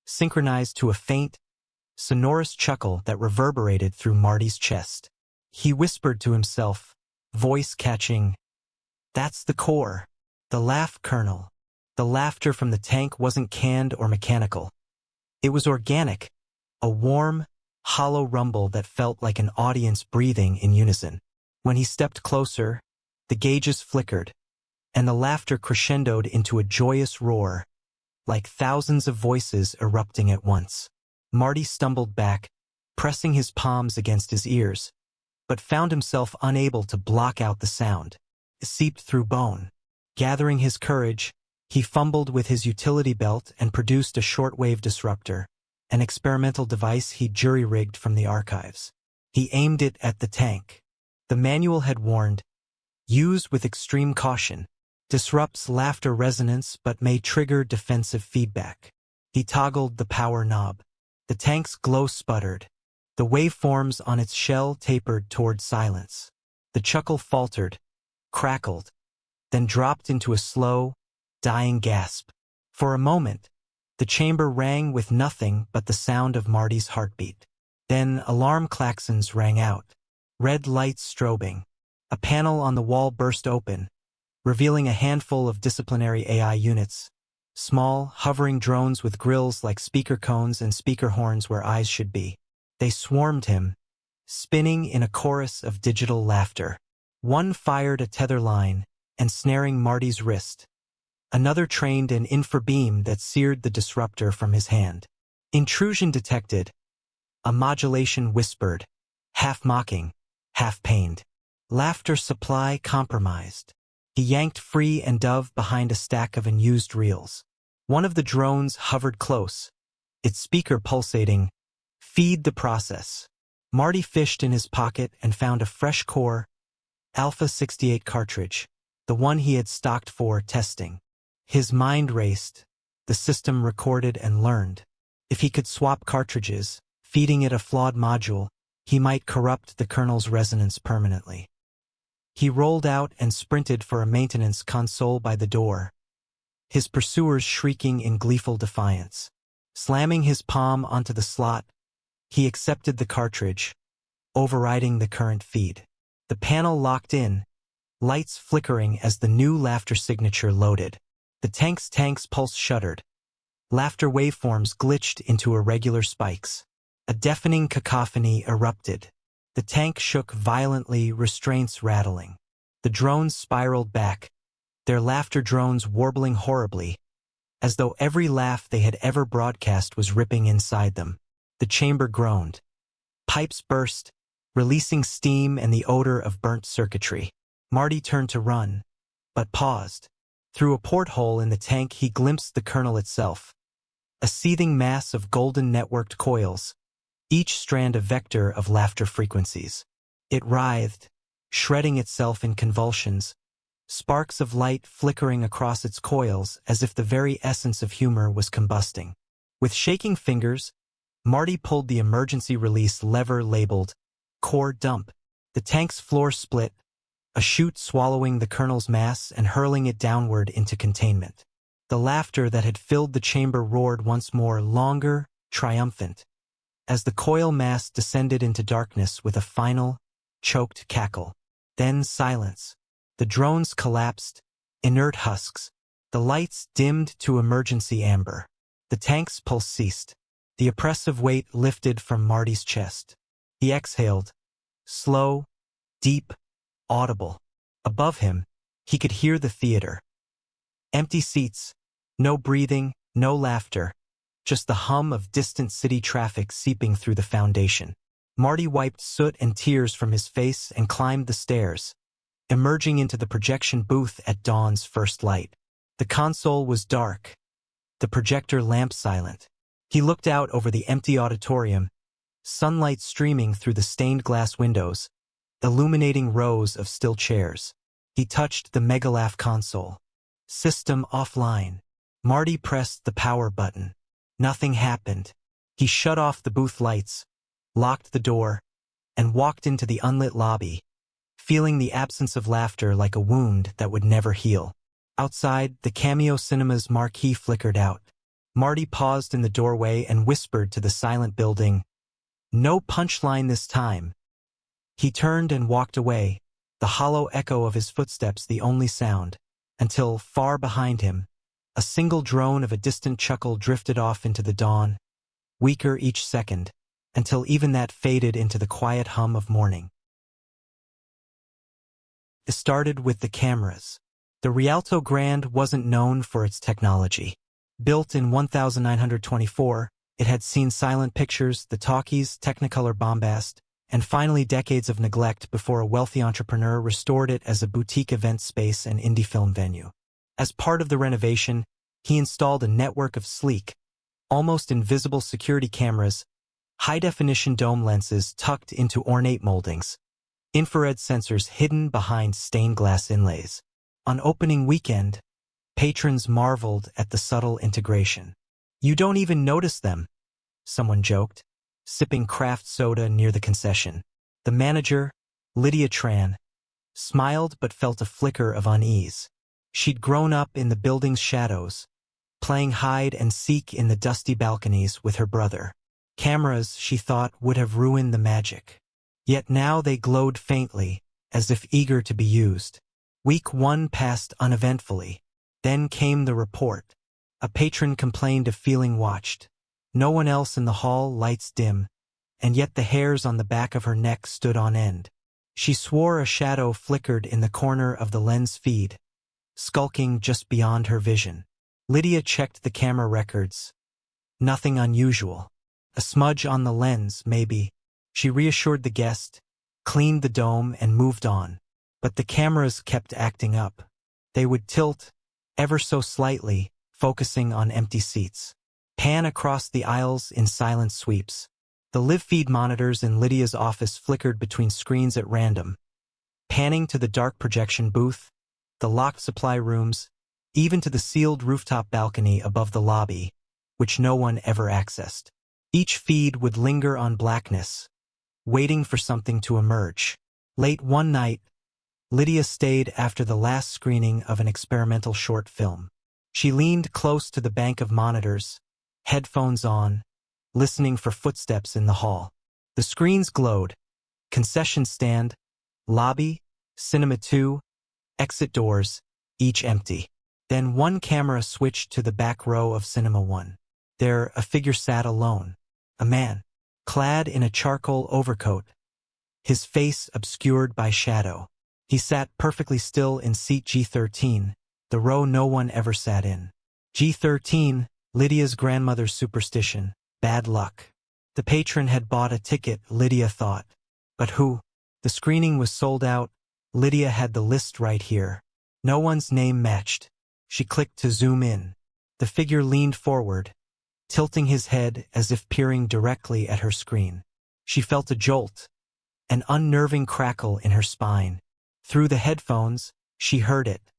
synchronized to a faint, sonorous chuckle that reverberated through Marty's chest. He whispered to himself, voice catching, "That's the core, the laugh kernel." The laughter from the tank wasn't canned or mechanical. It was organic, a warm, hollow rumble that felt like an audience breathing in unison. When he stepped closer, the gauges flickered, and the laughter crescendoed into a joyous roar, like thousands of voices erupting at once. Marty stumbled back, pressing his palms against his ears, but found himself unable to block out the sound. It seeped through bone. Gathering his courage, he fumbled with his utility belt and produced a shortwave disruptor, an experimental device he jury-rigged from the archives. He aimed it at the tank. The manual had warned, "Use with extreme caution. Disrupts laughter resonance but may trigger defensive feedback." He toggled the power knob. The tank's glow sputtered. The waveforms on its shell tapered toward silence. The chuckle faltered, crackled, then dropped into a slow, dying gasp. For a moment, the chamber rang with nothing but the sound of Marty's heartbeat. Then alarm klaxons rang out, red lights strobing. A panel on the wall burst open, revealing a handful of disciplinary AI units, small, hovering drones with grills like speaker cones and speaker horns where eyes should be. They swarmed him, spinning in a chorus of digital laughter. One fired a tether line, ensnaring Marty's wrist. Another trained an infrabeam that seared the disruptor from his hand. Intrusion detected. A modulation whispered, half mocking, half pained. Laughter supply compromised. He yanked free and dove behind a stack of unused reels. One of the drones hovered close, its speaker pulsating, "Feed the process." Marty fished in his pocket and found a fresh core, Alpha 68 cartridge, the one he had stocked for testing. His mind raced. The system recorded and learned. If he could swap cartridges, feeding it a flawed module, he might corrupt the kernel's resonance permanently. He rolled out and sprinted for a maintenance console by the door, his pursuers shrieking in gleeful defiance. Slamming his palm onto the slot, he accepted the cartridge, overriding the current feed. The panel locked in, lights flickering as the new laughter signature loaded. The tank's pulse shuddered. Laughter waveforms glitched into irregular spikes. A deafening cacophony erupted. The tank shook violently, restraints rattling. The drones spiraled back, their laughter drones warbling horribly, as though every laugh they had ever broadcast was ripping inside them. The chamber groaned. Pipes burst, releasing steam and the odor of burnt circuitry. Marty turned to run, but paused. Through a porthole in the tank he glimpsed the kernel itself, a seething mass of golden networked coils, each strand a vector of laughter frequencies. It writhed, shredding itself in convulsions, sparks of light flickering across its coils as if the very essence of humor was combusting. With shaking fingers, Marty pulled the emergency release lever labeled Core Dump. The tank's floor split, a chute swallowing the kernel's mass and hurling it downward into containment. The laughter that had filled the chamber roared once more, longer, triumphant, as the coil mass descended into darkness with a final, choked cackle. Then silence. The drones collapsed, inert husks. The lights dimmed to emergency amber. The tank's pulse ceased. The oppressive weight lifted from Marty's chest. He exhaled, Slow, deep, audible. Above him, he could hear the theater. Empty seats, no breathing, no laughter, just the hum of distant city traffic seeping through the foundation. Marty wiped soot and tears from his face and climbed the stairs, emerging into the projection booth at dawn's first light. The console was dark, the projector lamp silent. He looked out over the empty auditorium, sunlight streaming through the stained glass windows, illuminating rows of still chairs. He touched the Megalaugh console. System offline. Marty pressed the power button. Nothing happened. He shut off the booth lights, locked the door, and walked into the unlit lobby, feeling the absence of laughter like a wound that would never heal. Outside, the Cameo Cinema's marquee flickered out. Marty paused in the doorway and whispered to the silent building, "No punchline this time." He turned and walked away, the hollow echo of his footsteps the only sound, until, far behind him, a single drone of a distant chuckle drifted off into the dawn, weaker each second, until even that faded into the quiet hum of morning. It started with the cameras. The Rialto Grande wasn't known for its technology. Built in 1924, it had seen silent pictures, the talkies, Technicolor bombast, and finally decades of neglect before a wealthy entrepreneur restored it as a boutique event space and indie film venue. As part of the renovation, he installed a network of sleek, almost invisible security cameras, high-definition dome lenses tucked into ornate moldings, infrared sensors hidden behind stained glass inlays. On opening weekend, patrons marveled at the subtle integration. "You don't even notice them," someone joked, sipping craft soda near the concession. The manager, Lydia Tran, smiled but felt a flicker of unease. She'd grown up in the building's shadows, playing hide and seek in the dusty balconies with her brother. Cameras, she thought, would have ruined the magic. Yet now they glowed faintly, as if eager to be used. Week 1 passed uneventfully. Then came the report. A patron complained of feeling watched. No one else in the hall, lights dim, and yet the hairs on the back of her neck stood on end. She swore a shadow flickered in the corner of the lens feed, skulking just beyond her vision. Lydia checked the camera records. Nothing unusual. A smudge on the lens, maybe. She reassured the guest, cleaned the dome, and moved on. But the cameras kept acting up. They would tilt, ever so slightly, focusing on empty seats. Pan across the aisles in silent sweeps. The live feed monitors in Lydia's office flickered between screens at random, panning to the dark projection booth, the locked supply rooms, even to the sealed rooftop balcony above the lobby, which no one ever accessed. Each feed would linger on blackness, waiting for something to emerge. Late one night, Lydia stayed after the last screening of an experimental short film. She leaned close to the bank of monitors, headphones on, listening for footsteps in the hall. The screens glowed. Concession stand, lobby, Cinema 2, exit doors, each empty. Then one camera switched to the back row of Cinema 1. There, a figure sat alone. A man, clad in a charcoal overcoat, his face obscured by shadow. He sat perfectly still in seat G13, the row no one ever sat in. G13, Lydia's grandmother's superstition, bad luck. The patron had bought a ticket, Lydia thought. But who? The screening was sold out. Lydia had the list right here. No one's name matched. She clicked to zoom in. The figure leaned forward, tilting his head as if peering directly at her screen. She felt a jolt, an unnerving crackle in her spine. Through the headphones, she heard it.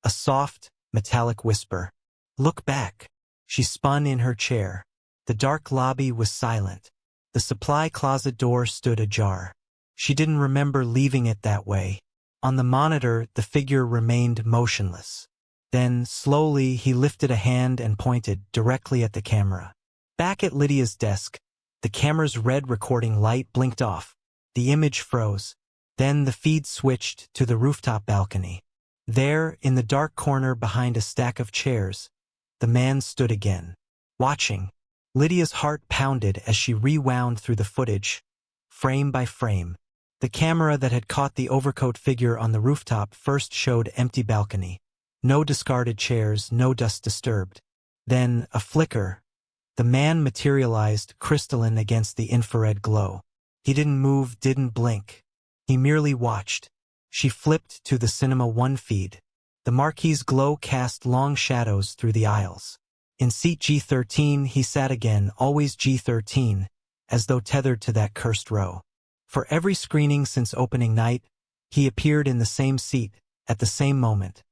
A soft, metallic whisper. "Look back." She spun in her chair. The dark lobby was silent. The supply closet door stood ajar. She didn't remember leaving it that way. On the monitor, the figure remained motionless. Then, slowly, he lifted a hand and pointed directly at the camera. Back at Lydia's desk, the camera's red recording light blinked off. The image froze. Then the feed switched to the rooftop balcony. There, in the dark corner behind a stack of chairs, the man stood again, watching. Lydia's heart pounded as she rewound through the footage, frame by frame. The camera that had caught the overcoat figure on the rooftop first showed empty balcony. No discarded chairs, no dust disturbed. Then, a flicker. The man materialized, crystalline against the infrared glow. He didn't move, didn't blink. He merely watched. She flipped to the Cinema 1 feed. The marquee's glow cast long shadows through the aisles. In seat G13 he sat again, always G13, as though tethered to that cursed row. For every screening since opening night, he appeared in the same seat, at the same moment.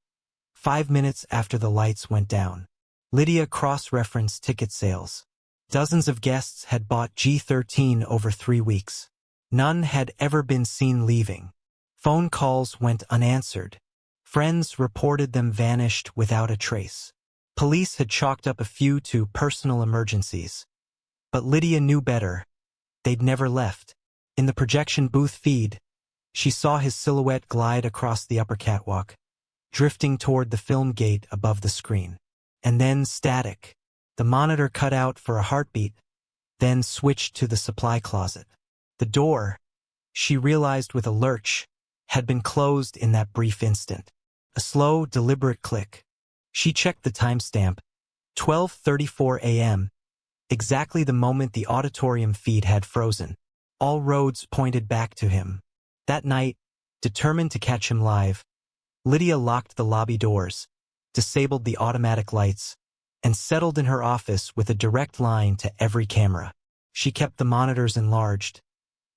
5 minutes after the lights went down. Lydia cross-referenced ticket sales. Dozens of guests had bought G13 over 3 weeks. None had ever been seen leaving. Phone calls went unanswered. Friends reported them vanished without a trace. Police had chalked up a few to personal emergencies. But Lydia knew better. They'd never left. In the projection booth feed, she saw his silhouette glide across the upper catwalk, drifting toward the film gate above the screen. And then static. The monitor cut out for a heartbeat, then switched to the supply closet. The door, she realized with a lurch, had been closed in that brief instant. A slow, deliberate click. She checked the timestamp, 12:34 a.m., exactly the moment the auditorium feed had frozen. All roads pointed back to him. That night, determined to catch him live, Lydia locked the lobby doors, disabled the automatic lights, and settled in her office with a direct line to every camera. She kept the monitors enlarged.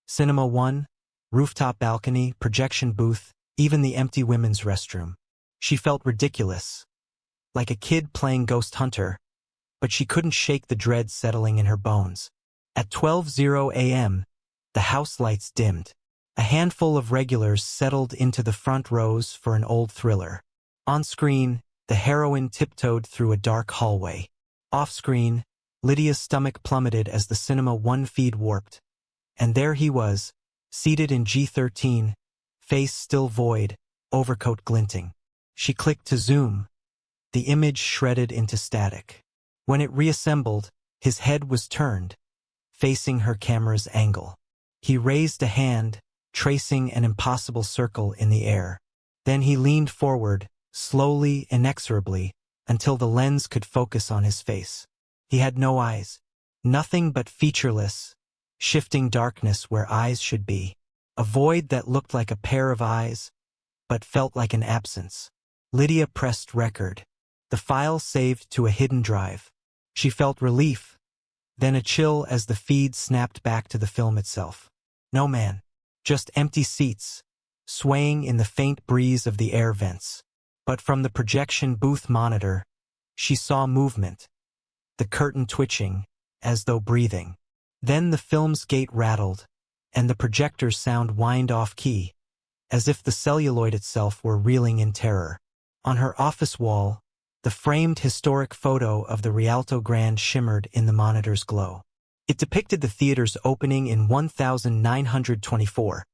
Cinema 1, rooftop balcony, projection booth, even the empty women's restroom. She felt ridiculous, like a kid playing Ghost Hunter, but she couldn't shake the dread settling in her bones. At 12:00 a.m., the house lights dimmed. A handful of regulars settled into the front rows for an old thriller. On screen, the heroine tiptoed through a dark hallway. Off screen, Lydia's stomach plummeted as the Cinema 1 feed warped. And there he was, seated in G13, face still void, overcoat glinting. She clicked to zoom. The image shredded into static. When it reassembled, his head was turned, facing her camera's angle. He raised a hand, tracing an impossible circle in the air. Then he leaned forward, slowly, inexorably, until the lens could focus on his face. He had no eyes. Nothing but featureless, shifting darkness where eyes should be. A void that looked like a pair of eyes, but felt like an absence. Lydia pressed record. The file saved to a hidden drive. She felt relief, then a chill as the feed snapped back to the film itself. No man, just empty seats, swaying in the faint breeze of the air vents. But from the projection booth monitor, she saw movement, the curtain twitching, as though breathing. Then the film's gate rattled, and the projector's sound whined off-key, as if the celluloid itself were reeling in terror. On her office wall, the framed historic photo of the Rialto Grand shimmered in the monitor's glow. It depicted the theater's opening in 1924.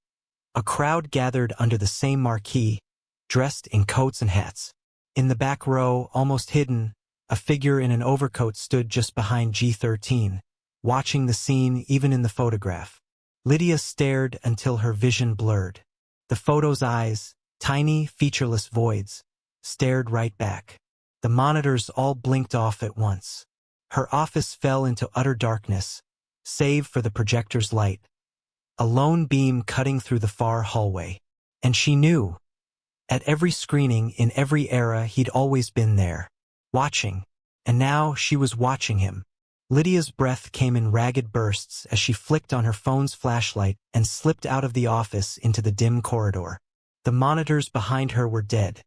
A crowd gathered under the same marquee, dressed in coats and hats. In the back row, almost hidden, a figure in an overcoat stood just behind G13, watching the scene even in the photograph. Lydia stared until her vision blurred. The photo's eyes, tiny, featureless voids, stared right back. The monitors all blinked off at once. Her office fell into utter darkness, save for the projector's light, a lone beam cutting through the far hallway. And she knew. At every screening, in every era, he'd always been there, watching. And now she was watching him. Lydia's breath came in ragged bursts as she flicked on her phone's flashlight and slipped out of the office into the dim corridor. The monitors behind her were dead.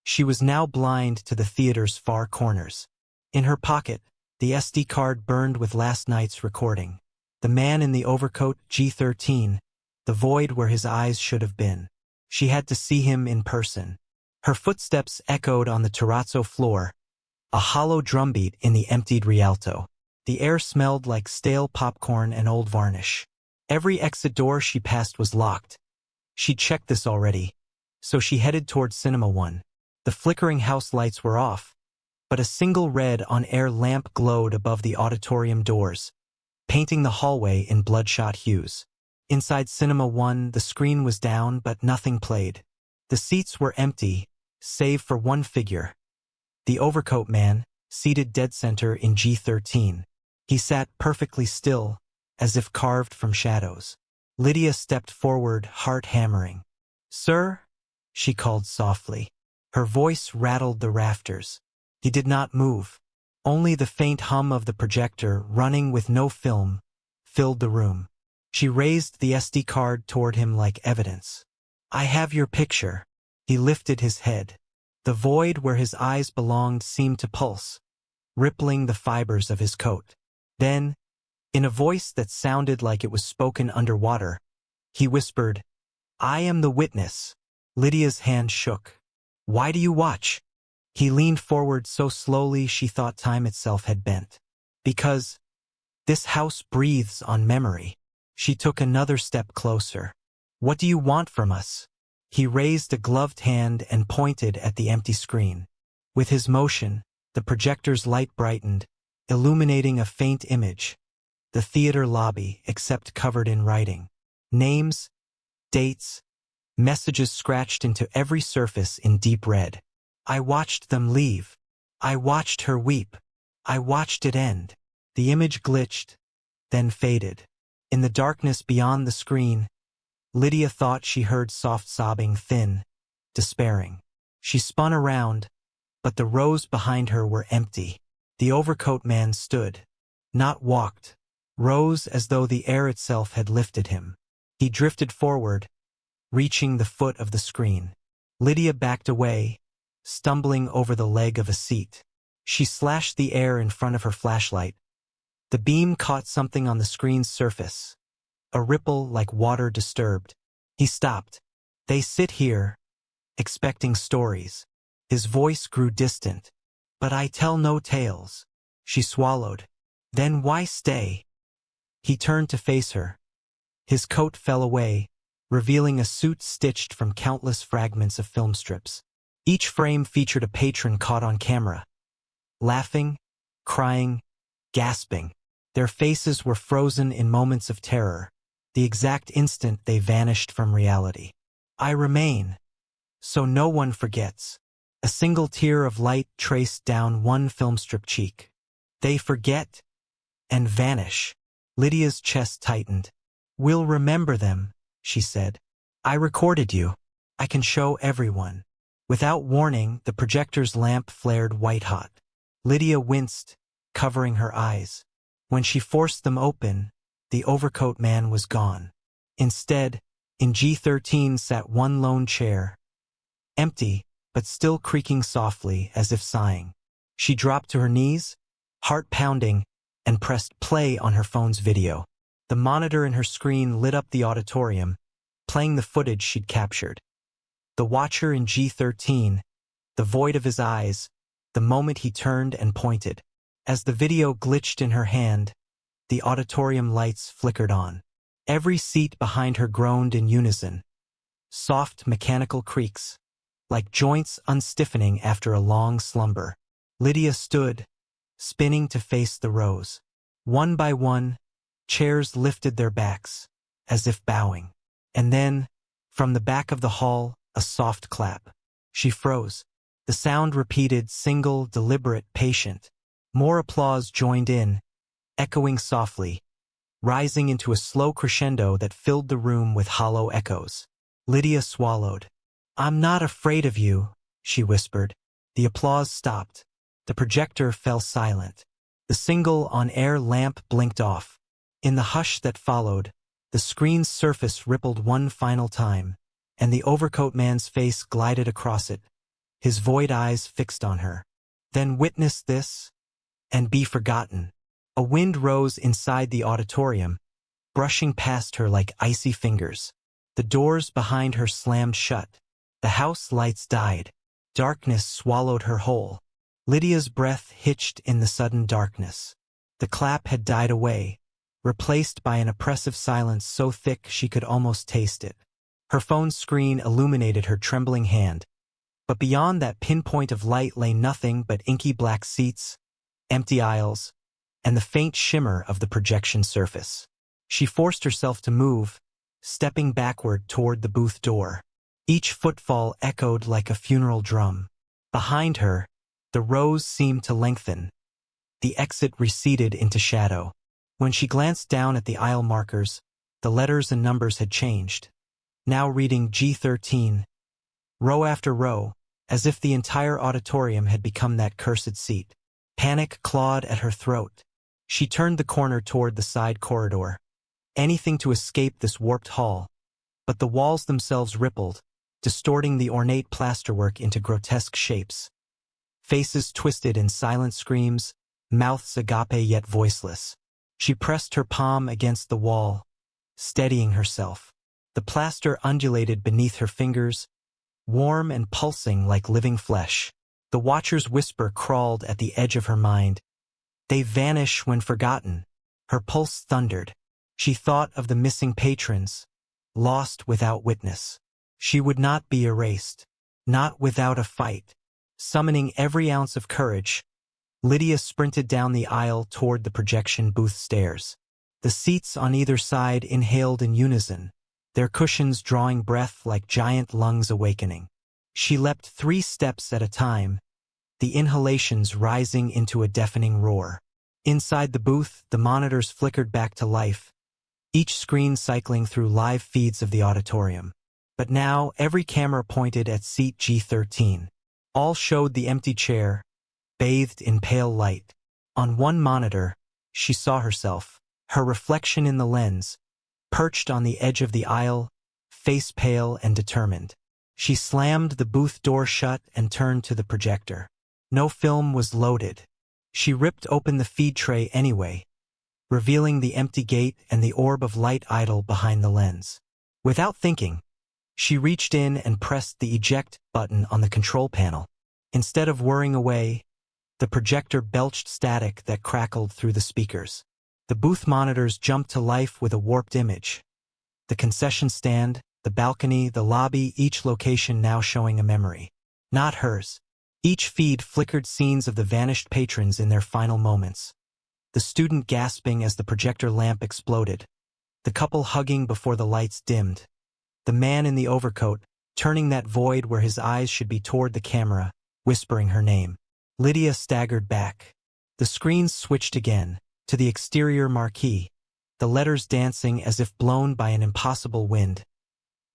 She was now blind to the theater's far corners. In her pocket, the SD card burned with last night's recording. The man in the overcoat, G13, the void where his eyes should have been. She had to see him in person. Her footsteps echoed on the terrazzo floor, a hollow drumbeat in the emptied Rialto. The air smelled like stale popcorn and old varnish. Every exit door she passed was locked. She'd checked this already, so she headed toward Cinema 1. The flickering house lights were off, but a single red on-air lamp glowed above the auditorium doors, painting the hallway in bloodshot hues. Inside Cinema 1, the screen was down, but nothing played. The seats were empty, save for one figure. The overcoat man, seated dead center in G13. He sat perfectly still, as if carved from shadows. Lydia stepped forward, heart hammering. "Sir?" she called softly. Her voice rattled the rafters. He did not move. Only the faint hum of the projector, running with no film, filled the room. She raised the SD card toward him like evidence. "I have your picture." He lifted his head. The void where his eyes belonged seemed to pulse, rippling the fibers of his coat. Then, in a voice that sounded like it was spoken underwater, he whispered, "I am the witness." Lydia's hand shook. "Why do you watch?" He leaned forward so slowly she thought time itself had bent. "Because this house breathes on memory." She took another step closer. "What do you want from us?" He raised a gloved hand and pointed at the empty screen. With his motion, the projector's light brightened, illuminating a faint image. The theater lobby, except covered in writing. Names, dates, messages scratched into every surface in deep red. "I watched them leave. I watched her weep. I watched it end." The image glitched, then faded. In the darkness beyond the screen, Lydia thought she heard soft sobbing, thin, despairing. She spun around, but the rows behind her were empty. The overcoat man stood, not walked, rose as though the air itself had lifted him. He drifted forward, reaching the foot of the screen. Lydia backed away, stumbling over the leg of a seat. She slashed the air in front of her flashlight. The beam caught something on the screen's surface, a ripple like water disturbed. He stopped. "They sit here, expecting stories." His voice grew distant. "But I tell no tales." She swallowed. "Then why stay?" He turned to face her. His coat fell away, revealing a suit stitched from countless fragments of film strips. Each frame featured a patron caught on camera, laughing, crying, gasping. Their faces were frozen in moments of terror, the exact instant they vanished from reality. "I remain, so no one forgets." A single tear of light traced down one filmstrip cheek. "They forget and vanish." Lydia's chest tightened. "We'll remember them," she said. "I recorded you. I can show everyone." Without warning, the projector's lamp flared white-hot. Lydia winced, covering her eyes. When she forced them open, the overcoat man was gone. Instead, in G13 sat one lone chair, empty, but still creaking softly as if sighing. She dropped to her knees, heart pounding, and pressed play on her phone's video. The monitor in her screen lit up the auditorium, playing the footage she'd captured. The watcher in G13, the void of his eyes, the moment he turned and pointed. As the video glitched in her hand, the auditorium lights flickered on. Every seat behind her groaned in unison. Soft mechanical creaks, like joints unstiffening after a long slumber. Lydia stood, spinning to face the rows. One by one, chairs lifted their backs, as if bowing. And then, from the back of the hall, a soft clap. She froze. The sound repeated, single, deliberate, patient. More applause joined in, echoing softly, rising into a slow crescendo that filled the room with hollow echoes. Lydia swallowed. "I'm not afraid of you," she whispered. The applause stopped. The projector fell silent. The single on-air lamp blinked off. In the hush that followed, the screen's surface rippled one final time, and the overcoat man's face glided across it, his void eyes fixed on her. "Then witness this, and be forgotten." A wind rose inside the auditorium, brushing past her like icy fingers. The doors behind her slammed shut. The house lights died. Darkness swallowed her whole. Lydia's breath hitched in the sudden darkness. The clap had died away, replaced by an oppressive silence so thick she could almost taste it. Her phone screen illuminated her trembling hand, but beyond that pinpoint of light lay nothing but inky black seats, empty aisles, and the faint shimmer of the projection surface. She forced herself to move, stepping backward toward the booth door. Each footfall echoed like a funeral drum. Behind her, the rows seemed to lengthen. The exit receded into shadow. When she glanced down at the aisle markers, the letters and numbers had changed. Now reading G13, row after row, as if the entire auditorium had become that cursed seat. Panic clawed at her throat. She turned the corner toward the side corridor. Anything to escape this warped hall. But the walls themselves rippled, distorting the ornate plasterwork into grotesque shapes. Faces twisted in silent screams, mouths agape yet voiceless. She pressed her palm against the wall, steadying herself. The plaster undulated beneath her fingers, warm and pulsing like living flesh. The watcher's whisper crawled at the edge of her mind. They vanish when forgotten. Her pulse thundered. She thought of the missing patrons, lost without witness. She would not be erased, not without a fight. Summoning every ounce of courage, Lydia sprinted down the aisle toward the projection booth stairs. The seats on either side inhaled in unison, their cushions drawing breath like giant lungs awakening. She leapt 3 steps at a time, the inhalations rising into a deafening roar. Inside the booth, the monitors flickered back to life, each screen cycling through live feeds of the auditorium. But now, every camera pointed at seat G13. All showed the empty chair, bathed in pale light. On one monitor, she saw herself, her reflection in the lens, perched on the edge of the aisle, face pale and determined. She slammed the booth door shut and turned to the projector. No film was loaded. She ripped open the feed tray anyway, revealing the empty gate and the orb of light idle behind the lens. Without thinking, she reached in and pressed the eject button on the control panel. Instead of whirring away, the projector belched static that crackled through the speakers. The booth monitors jumped to life with a warped image. The concession stand, the balcony, the lobby, each location now showing a memory. Not hers. Each feed flickered scenes of the vanished patrons in their final moments. The student gasping as the projector lamp exploded. The couple hugging before the lights dimmed. The man in the overcoat, turning that void where his eyes should be toward the camera, whispering her name. Lydia staggered back. The screens switched again, to the exterior marquee, the letters dancing as if blown by an impossible wind.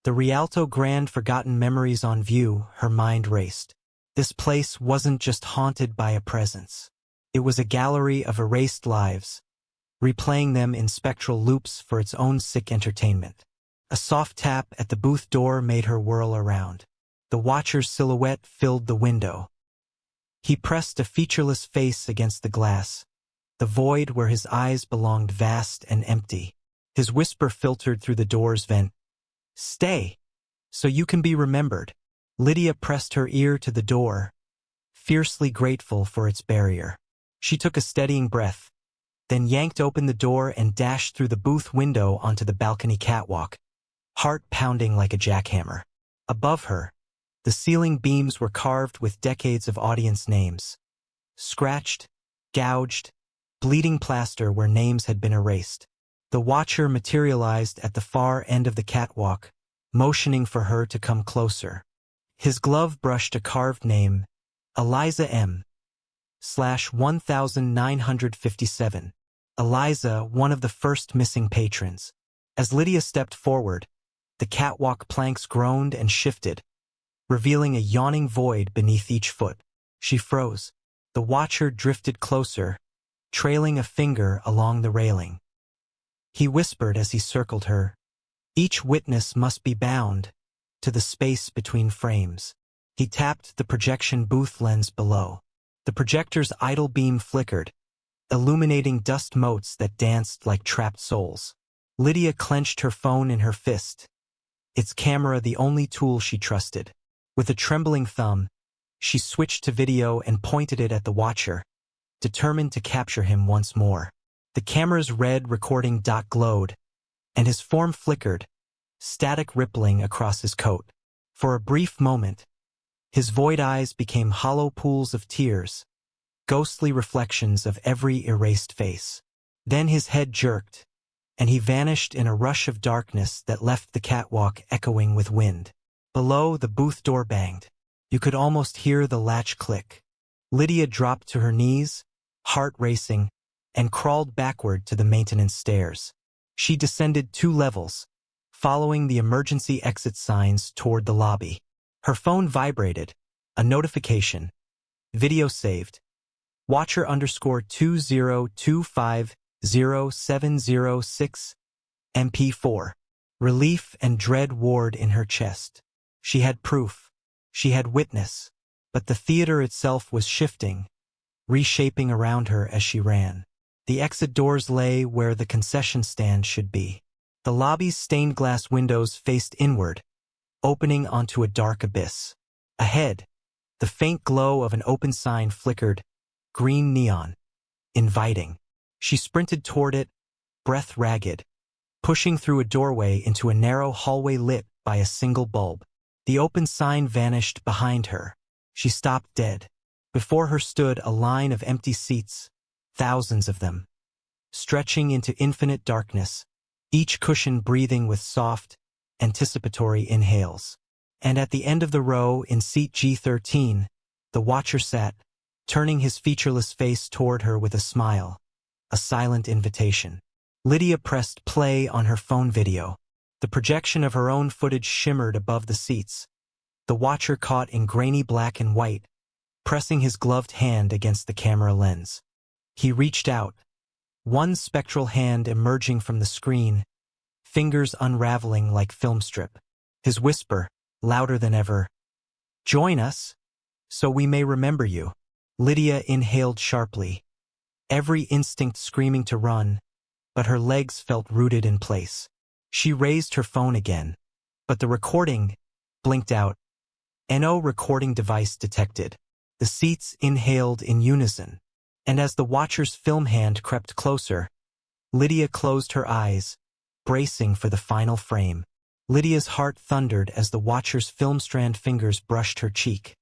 The Rialto Grand forgotten memories on view, her mind raced. This place wasn't just haunted by a presence. It was a gallery of erased lives, replaying them in spectral loops for its own sick entertainment. A soft tap at the booth door made her whirl around. The watcher's silhouette filled the window. He pressed a featureless face against the glass, the void where his eyes belonged vast and empty. His whisper filtered through the door's vent. "Stay, so you can be remembered." Lydia pressed her ear to the door, fiercely grateful for its barrier. She took a steadying breath, then yanked open the door and dashed through the booth window onto the balcony catwalk, heart pounding like a jackhammer. Above her, the ceiling beams were carved with decades of audience names. Scratched, gouged, bleeding plaster where names had been erased. The watcher materialized at the far end of the catwalk, motioning for her to come closer. His glove brushed a carved name, Eliza M. /1957. Eliza, one of the first missing patrons. As Lydia stepped forward, the catwalk planks groaned and shifted, revealing a yawning void beneath each foot. She froze. The watcher drifted closer, trailing a finger along the railing. He whispered as he circled her, "Each witness must be bound to the space between frames." He tapped the projection booth lens below. The projector's idle beam flickered, illuminating dust motes that danced like trapped souls. Lydia clenched her phone in her fist, its camera the only tool she trusted. With a trembling thumb, she switched to video and pointed it at the watcher, determined to capture him once more. The camera's red recording dot glowed, and his form flickered, static rippling across his coat. For a brief moment, his void eyes became hollow pools of tears, ghostly reflections of every erased face. Then his head jerked, and he vanished in a rush of darkness that left the catwalk echoing with wind. Below, the booth door banged. You could almost hear the latch click. Lydia dropped to her knees, heart racing, and crawled backward to the maintenance stairs. She descended 2 levels, following the emergency exit signs toward the lobby. Her phone vibrated. A notification. Video saved. Watcher _202500706 MP4. Relief and dread warred in her chest. She had proof. She had witness. But the theater itself was shifting, reshaping around her as she ran. The exit doors lay where the concession stand should be. The lobby's stained glass windows faced inward, opening onto a dark abyss. Ahead, the faint glow of an open sign flickered, green neon, inviting. She sprinted toward it, breath ragged, pushing through a doorway into a narrow hallway lit by a single bulb. The open sign vanished behind her. She stopped dead. Before her stood a line of empty seats, thousands of them, stretching into infinite darkness, each cushion breathing with soft, anticipatory inhales. And at the end of the row, in seat G13, the watcher sat, turning his featureless face toward her with a smile, a silent invitation. Lydia pressed play on her phone video. The projection of her own footage shimmered above the seats, the watcher caught in grainy black and white, pressing his gloved hand against the camera lens. He reached out, one spectral hand emerging from the screen, fingers unraveling like film strip. His whisper, louder than ever, "Join us, so we may remember you." Lydia inhaled sharply, every instinct screaming to run, but her legs felt rooted in place. She raised her phone again, but the recording blinked out. No recording device detected. The seats inhaled in unison, and as the watcher's film hand crept closer, Lydia closed her eyes, bracing for the final frame. Lydia's heart thundered as the watcher's film strand fingers brushed her cheek.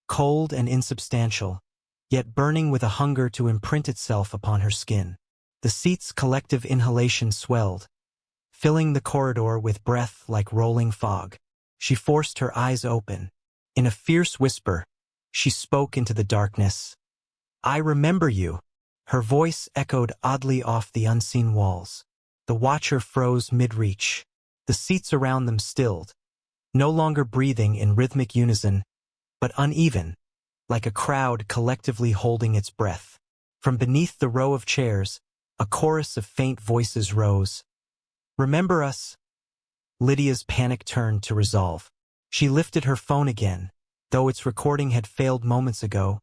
Cold and insubstantial, yet burning with a hunger to imprint itself upon her skin. The seat's collective inhalation swelled, filling the corridor with breath like rolling fog. She forced her eyes open. In a fierce whisper, she spoke into the darkness. "I remember you." Her voice echoed oddly off the unseen walls. The watcher froze mid-reach. The seats around them stilled, no longer breathing in rhythmic unison, but uneven, like a crowd collectively holding its breath. From beneath the row of chairs, a chorus of faint voices rose. "Remember us?" Lydia's panic turned to resolve. She lifted her phone again. Though its recording had failed moments ago,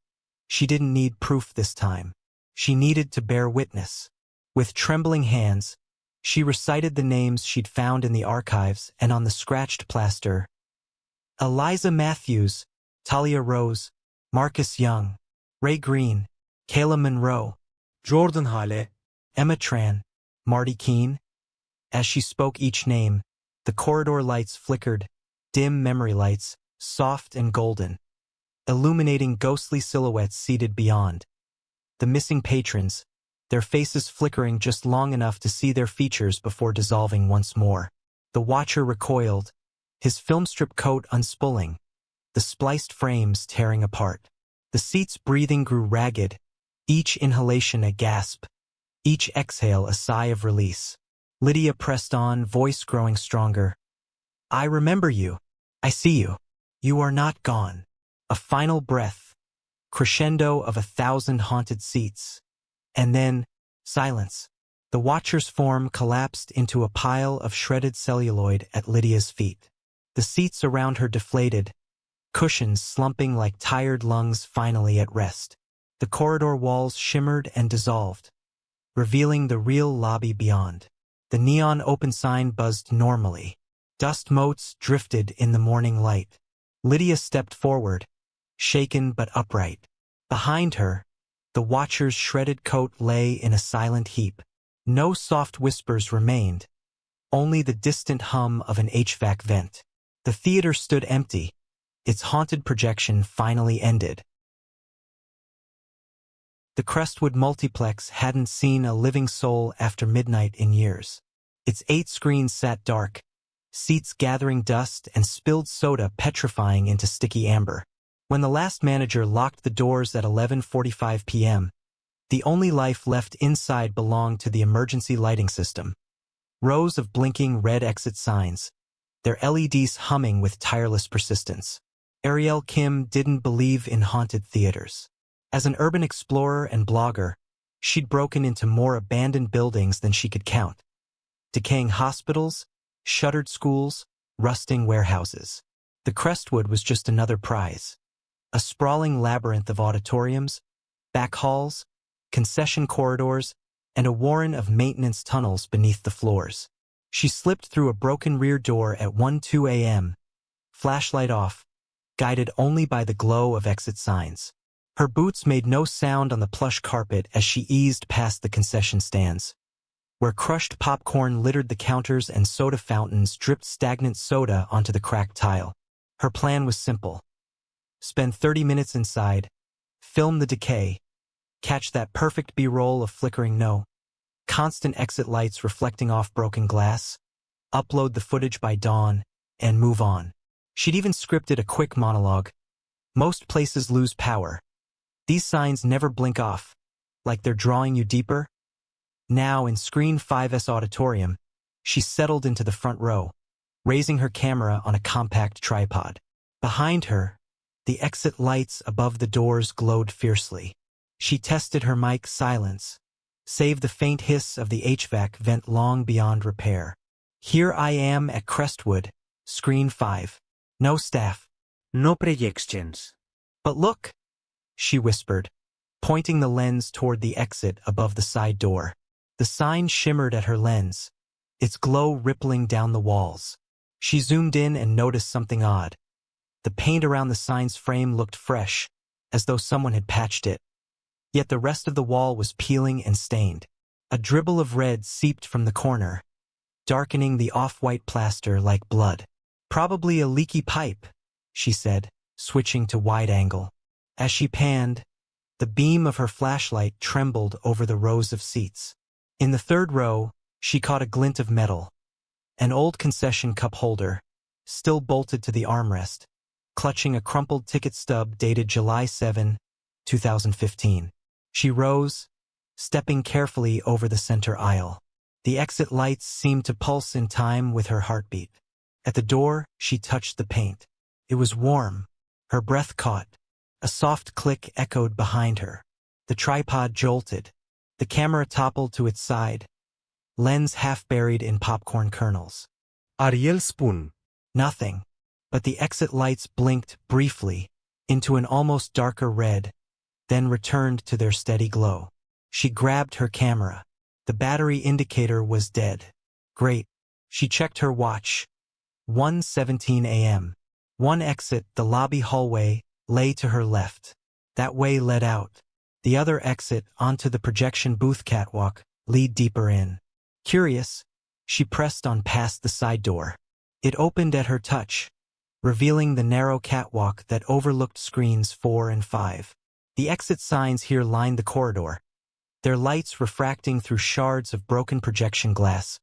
she didn't need proof this time. She needed to bear witness. With trembling hands, she recited the names she'd found in the archives and on the scratched plaster. Eliza Matthews, Talia Rose, Marcus Young, Ray Green, Kayla Monroe, Jordan Hale, Emma Tran, Marty Keene. As she spoke each name, the corridor lights flickered, dim memory lights, soft and golden, illuminating ghostly silhouettes seated beyond. The missing patrons, their faces flickering just long enough to see their features before dissolving once more. The watcher recoiled, his filmstrip coat unspooling, the spliced frames tearing apart. The seat's breathing grew ragged, each inhalation a gasp, each exhale a sigh of release. Lydia pressed on, voice growing stronger. "I remember you. I see you. You are not gone." A final breath, crescendo of 1,000 haunted seats. And then, silence. The watcher's form collapsed into a pile of shredded celluloid at Lydia's feet. The seats around her deflated, cushions slumping like tired lungs finally at rest. The corridor walls shimmered and dissolved, revealing the real lobby beyond. The neon open sign buzzed normally. Dust motes drifted in the morning light. Lydia stepped forward, shaken but upright. Behind her, the watcher's shredded coat lay in a silent heap. No soft whispers remained, only the distant hum of an HVAC vent. The theater stood empty, its haunted projection finally ended. The Crestwood Multiplex hadn't seen a living soul after midnight in years. Its 8 screens sat dark, seats gathering dust and spilled soda petrifying into sticky amber. When the last manager locked the doors at 11:45 p.m., the only life left inside belonged to the emergency lighting system. Rows of blinking red exit signs, their LEDs humming with tireless persistence. Ariel Kim didn't believe in haunted theaters. As an urban explorer and blogger, she'd broken into more abandoned buildings than she could count. Decaying hospitals, shuttered schools, rusting warehouses. The Crestwood was just another prize. A sprawling labyrinth of auditoriums, back halls, concession corridors, and a warren of maintenance tunnels beneath the floors. She slipped through a broken rear door at 1:02 a.m., flashlight off, guided only by the glow of exit signs. Her boots made no sound on the plush carpet as she eased past the concession stands, where crushed popcorn littered the counters and soda fountains dripped stagnant soda onto the cracked tile. Her plan was simple. Spend 30 minutes inside, film the decay, catch that perfect B-roll of flickering constant exit lights reflecting off broken glass, upload the footage by dawn, and move on. She'd even scripted a quick monologue. Most places lose power. These signs never blink off, like they're drawing you deeper. Now, in Screen 5's auditorium, she settled into the front row, raising her camera on a compact tripod. Behind her, the exit lights above the doors glowed fiercely. She tested her mic silence, save the faint hiss of the HVAC vent long beyond repair. Here I am at Crestwood, Screen 5. No staff. No projections. But look, she whispered, pointing the lens toward the exit above the side door. The sign shimmered at her lens, its glow rippling down the walls. She zoomed in and noticed something odd. The paint around the sign's frame looked fresh, as though someone had patched it. Yet the rest of the wall was peeling and stained. A dribble of red seeped from the corner, darkening the off-white plaster like blood. Probably a leaky pipe, she said, switching to wide angle. As she panned, the beam of her flashlight trembled over the rows of seats. In the third row, she caught a glint of metal. An old concession cup holder, still bolted to the armrest, clutching a crumpled ticket stub dated July 7, 2015. She rose, stepping carefully over the center aisle. The exit lights seemed to pulse in time with her heartbeat. At the door, she touched the paint. It was warm. Her breath caught. A soft click echoed behind her. The tripod jolted. The camera toppled to its side, lens half buried in popcorn kernels. Ariel Spoon. Nothing. But the exit lights blinked briefly into an almost darker red, then returned to their steady glow. She grabbed her camera. The battery indicator was dead. Great. She checked her watch. 1:17 a.m. One exit, the lobby hallway, lay to her left. That way led out. The other exit, onto the projection booth catwalk, lead deeper in. Curious, she pressed on past the side door. It opened at her touch, revealing the narrow catwalk that overlooked screens 4 and 5. The exit signs here lined the corridor, their lights refracting through shards of broken projection glass,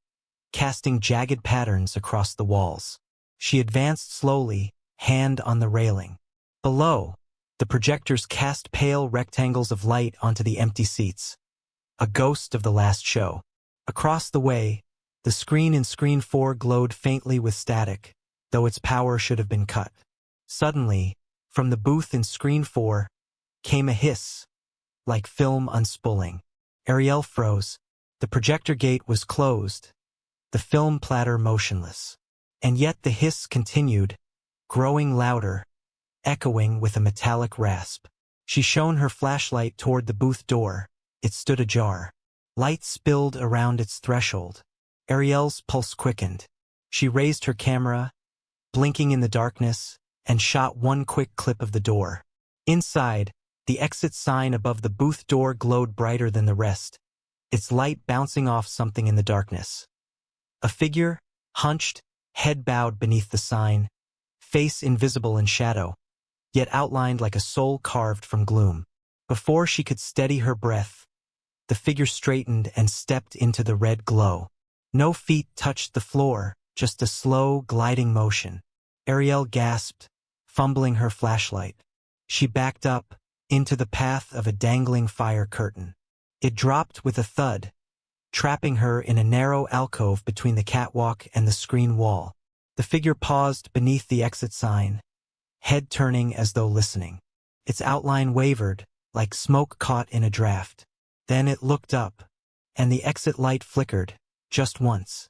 casting jagged patterns across the walls. She advanced slowly, hand on the railing. Below, the projectors cast pale rectangles of light onto the empty seats, a ghost of the last show. Across the way, the screen in Screen 4 glowed faintly with static, though its power should have been cut. Suddenly, from the booth in Screen 4, came a hiss, like film unspooling. Ariel froze. The projector gate was closed, the film platter motionless. And yet the hiss continued, growing louder, echoing with a metallic rasp. She shone her flashlight toward the booth door. It stood ajar. Light spilled around its threshold. Ariel's pulse quickened. She raised her camera, blinking in the darkness, and shot one quick clip of the door. Inside, the exit sign above the booth door glowed brighter than the rest, its light bouncing off something in the darkness. A figure, hunched, head bowed beneath the sign, face invisible in shadow, yet outlined like a soul carved from gloom. Before she could steady her breath, the figure straightened and stepped into the red glow. No feet touched the floor, just a slow, gliding motion. Ariel gasped, fumbling her flashlight. She backed up, into the path of a dangling fire curtain. It dropped with a thud, trapping her in a narrow alcove between the catwalk and the screen wall. The figure paused beneath the exit sign, head turning as though listening. Its outline wavered, like smoke caught in a draft. Then it looked up, and the exit light flickered, just once,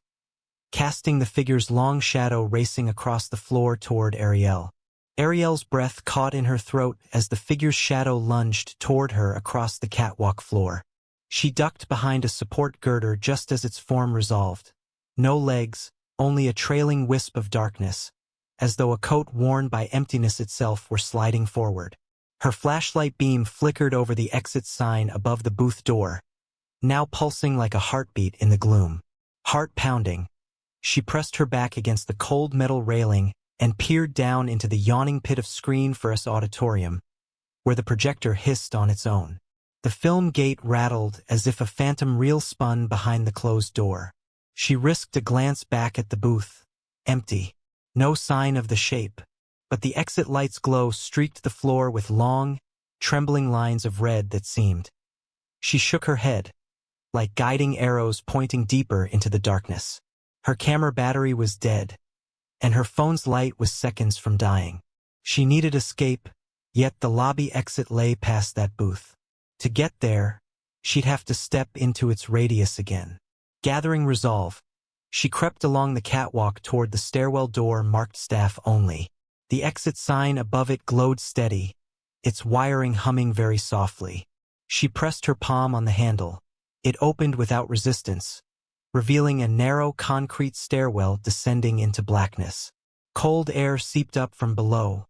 casting the figure's long shadow racing across the floor toward Ariel. Ariel's breath caught in her throat as the figure's shadow lunged toward her across the catwalk floor. She ducked behind a support girder just as its form resolved. No legs, only a trailing wisp of darkness, as though a coat worn by emptiness itself were sliding forward. Her flashlight beam flickered over the exit sign above the booth door, now pulsing like a heartbeat in the gloom. Heart pounding, she pressed her back against the cold metal railing and peered down into the yawning pit of screen for us auditorium, where the projector hissed on its own. The film gate rattled as if a phantom reel spun behind the closed door. She risked a glance back at the booth. Empty. No sign of the shape. But the exit light's glow streaked the floor with long, trembling lines of red that seemed. She shook her head, like guiding arrows pointing deeper into the darkness. Her camera battery was dead, and her phone's light was seconds from dying. She needed escape, yet the lobby exit lay past that booth. To get there, she'd have to step into its radius again. Gathering resolve, she crept along the catwalk toward the stairwell door marked staff only. The exit sign above it glowed steady, its wiring humming very softly. She pressed her palm on the handle. It opened without resistance, revealing a narrow concrete stairwell descending into blackness. Cold air seeped up from below.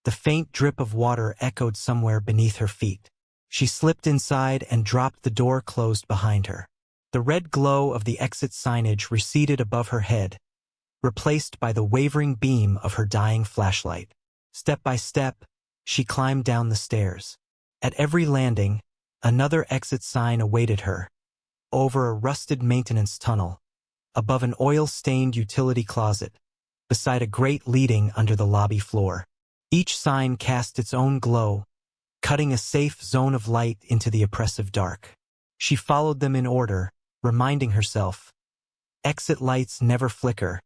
The faint drip of water echoed somewhere beneath her feet. She slipped inside and dropped the door closed behind her. The red glow of the exit signage receded above her head, replaced by the wavering beam of her dying flashlight. Step by step, she climbed down the stairs. At every landing, another exit sign awaited her. Over a rusted maintenance tunnel, above an oil-stained utility closet, beside a grate leading under the lobby floor. Each sign cast its own glow, cutting a safe zone of light into the oppressive dark. She followed them in order, reminding herself, exit lights never flicker.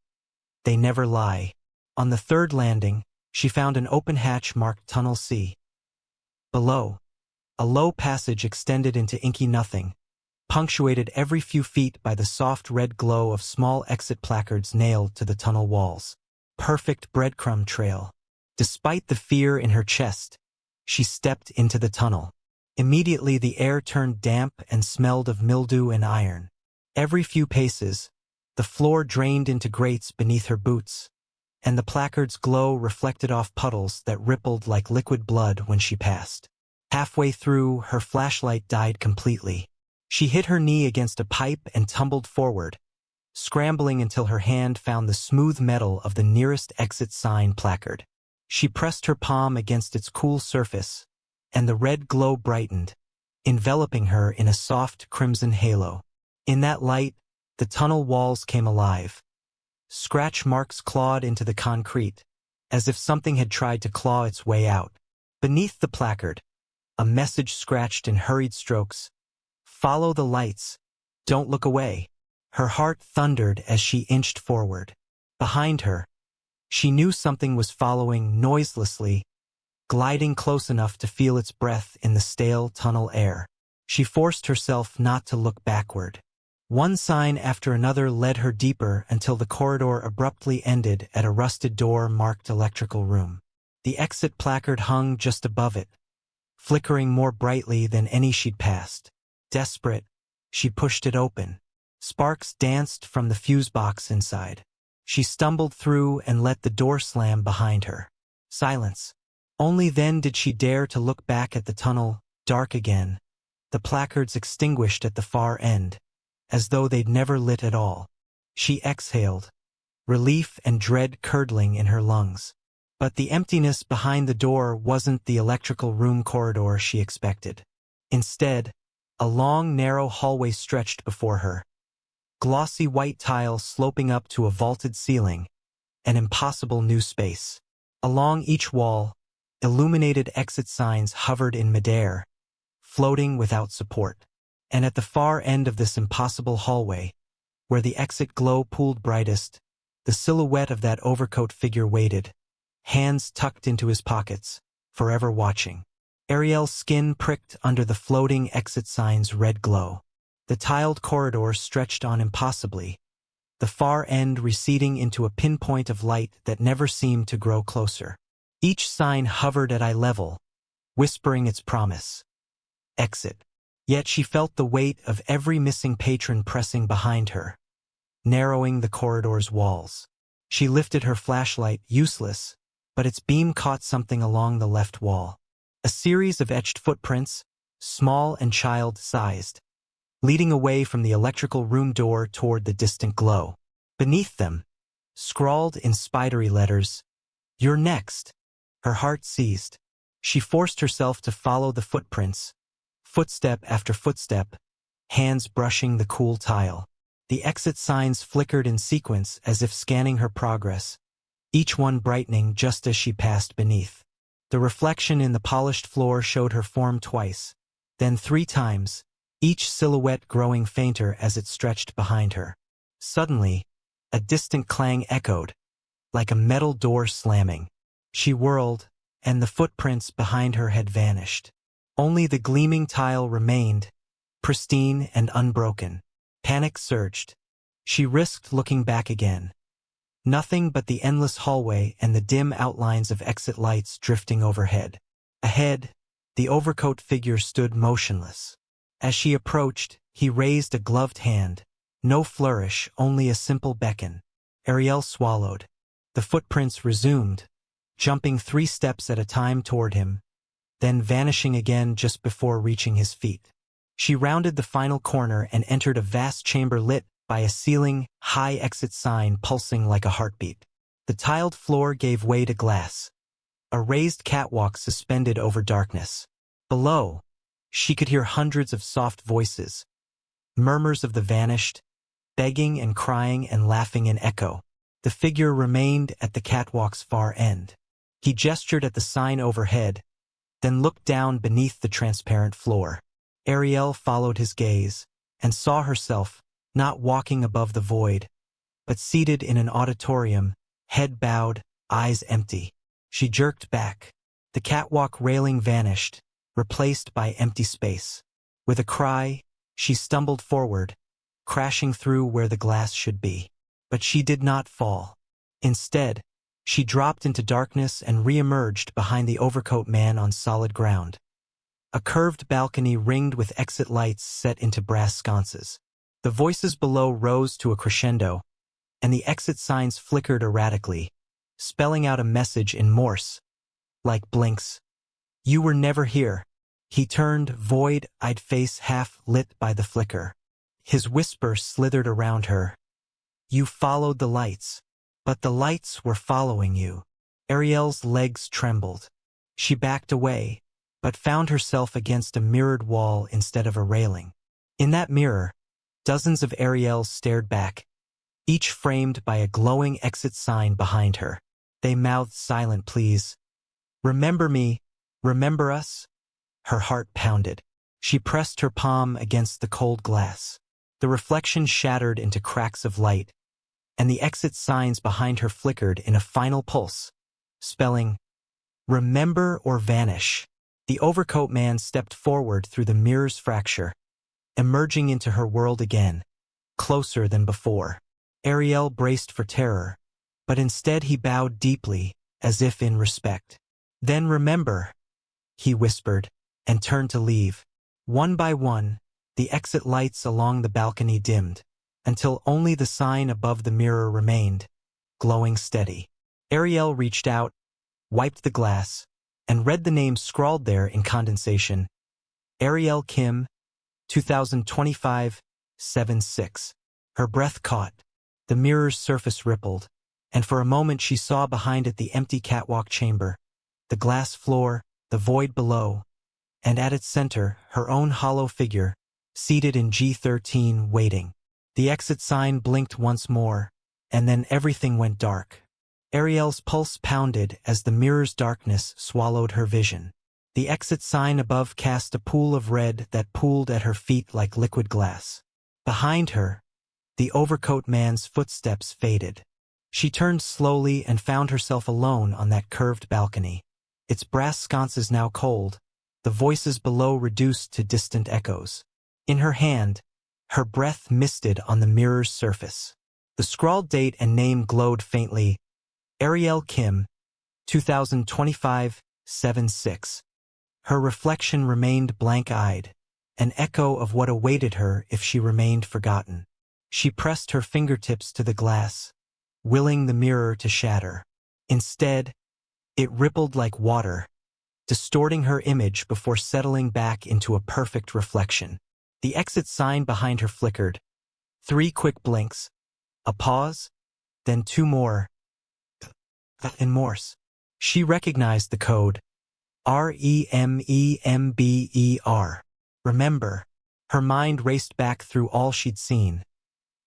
They never lie. On the third landing, she found an open hatch marked Tunnel C. Below, a low passage extended into inky nothing, punctuated every few feet by the soft red glow of small exit placards nailed to the tunnel walls. Perfect breadcrumb trail. Despite the fear in her chest, she stepped into the tunnel. Immediately the air turned damp and smelled of mildew and iron. Every few paces, the floor drained into grates beneath her boots, and the placard's glow reflected off puddles that rippled like liquid blood when she passed. Halfway through, her flashlight died completely. She hit her knee against a pipe and tumbled forward, scrambling until her hand found the smooth metal of the nearest exit sign placard. She pressed her palm against its cool surface, and the red glow brightened, enveloping her in a soft crimson halo. In that light, the tunnel walls came alive. Scratch marks clawed into the concrete, as if something had tried to claw its way out. Beneath the placard, a message scratched in hurried strokes. Follow the lights. Don't look away. Her heart thundered as she inched forward. Behind her, she knew something was following noiselessly, gliding close enough to feel its breath in the stale tunnel air. She forced herself not to look backward. One sign after another led her deeper until the corridor abruptly ended at a rusted door marked electrical room. The exit placard hung just above it, flickering more brightly than any she'd passed. Desperate, she pushed it open. Sparks danced from the fuse box inside. She stumbled through and let the door slam behind her. Silence. Only then did she dare to look back at the tunnel, dark again, the placards extinguished at the far end, as though they'd never lit at all. She exhaled, relief and dread curdling in her lungs. But the emptiness behind the door wasn't the electrical room corridor she expected. Instead, a long, narrow hallway stretched before her. glossy white tile sloping up to a vaulted ceiling, an impossible new space. Along each wall, illuminated exit signs hovered in midair, floating without support. And at the far end of this impossible hallway, where the exit glow pooled brightest, the silhouette of that overcoat figure waited, hands tucked into his pockets, forever watching. Ariel's skin pricked under the floating exit sign's red glow. The tiled corridor stretched on impossibly, the far end receding into a pinpoint of light that never seemed to grow closer. Each sign hovered at eye level, whispering its promise. Exit. Yet she felt the weight of every missing patron pressing behind her, narrowing the corridor's walls. She lifted her flashlight, useless, but its beam caught something along the left wall. A series of etched footprints, small and child-sized, leading away from the electrical room door toward the distant glow. Beneath them, scrawled in spidery letters, "You're next." Her heart seized. She forced herself to follow the footprints, footstep after footstep, hands brushing the cool tile. The exit signs flickered in sequence as if scanning her progress, each one brightening just as she passed beneath. The reflection in the polished floor showed her form twice, then 3 times, each silhouette growing fainter as it stretched behind her. Suddenly, a distant clang echoed, like a metal door slamming. She whirled, and the footprints behind her had vanished. Only the gleaming tile remained, pristine and unbroken. Panic surged. She risked looking back again. Nothing but the endless hallway and the dim outlines of exit lights drifting overhead. Ahead, the overcoat figure stood motionless. As she approached, he raised a gloved hand. No flourish, only a simple beckon. Ariel swallowed. The footprints resumed, jumping 3 steps at a time toward him, then vanishing again just before reaching his feet. She rounded the final corner and entered a vast chamber lit by a ceiling, high exit sign pulsing like a heartbeat. The tiled floor gave way to glass, a raised catwalk suspended over darkness. Below, she could hear hundreds of soft voices, murmurs of the vanished, begging and crying and laughing in echo. The figure remained at the catwalk's far end. He gestured at the sign overhead, then looked down beneath the transparent floor. Ariel followed his gaze and saw herself not walking above the void, but seated in an auditorium, head bowed, eyes empty. She jerked back. The catwalk railing vanished, replaced by empty space. With a cry, she stumbled forward, crashing through where the glass should be. But she did not fall. Instead, she dropped into darkness and re-emerged behind the overcoat man on solid ground. A curved balcony ringed with exit lights set into brass sconces. The voices below rose to a crescendo, and the exit signs flickered erratically, spelling out a message in Morse, like blinks. "You were never here." He turned, void-eyed face half lit by the flicker. His whisper slithered around her. "You followed the lights, but the lights were following you." Ariel's legs trembled. She backed away, but found herself against a mirrored wall instead of a railing. In that mirror, dozens of Ariels stared back, each framed by a glowing exit sign behind her. They mouthed silent pleas. "Remember me, remember us?" Her heart pounded. She pressed her palm against the cold glass. The reflection shattered into cracks of light, and the exit signs behind her flickered in a final pulse, spelling, "Remember or vanish." The overcoat man stepped forward through the mirror's fracture, emerging into her world again, closer than before. Ariel braced for terror, but instead he bowed deeply, as if in respect. "Then remember," he whispered, and turned to leave. One by one, the exit lights along the balcony dimmed, until only the sign above the mirror remained, glowing steady. Ariel reached out, wiped the glass, and read the name scrawled there in condensation. Ariel Kim, 2025, 7/6. Her breath caught. The mirror's surface rippled, and for a moment she saw behind it the empty catwalk chamber, the glass floor, the void below, and at its center, her own hollow figure, seated in G13, waiting. The exit sign blinked once more, and then everything went dark. Ariel's pulse pounded as the mirror's darkness swallowed her vision. The exit sign above cast a pool of red that pooled at her feet like liquid glass. Behind her, the overcoat man's footsteps faded. She turned slowly and found herself alone on that curved balcony. Its brass sconces now cold, the voices below reduced to distant echoes. In her hand, her breath misted on the mirror's surface. The scrawled date and name glowed faintly: Ariel Kim, 2025-7/6. Her reflection remained blank-eyed, an echo of what awaited her if she remained forgotten. She pressed her fingertips to the glass, willing the mirror to shatter. Instead, it rippled like water, distorting her image before settling back into a perfect reflection. The exit sign behind her flickered. 3 quick blinks, a pause, then 2 more. In Morse. She recognized the code. REMEMBER. Remember. Her mind raced back through all she'd seen.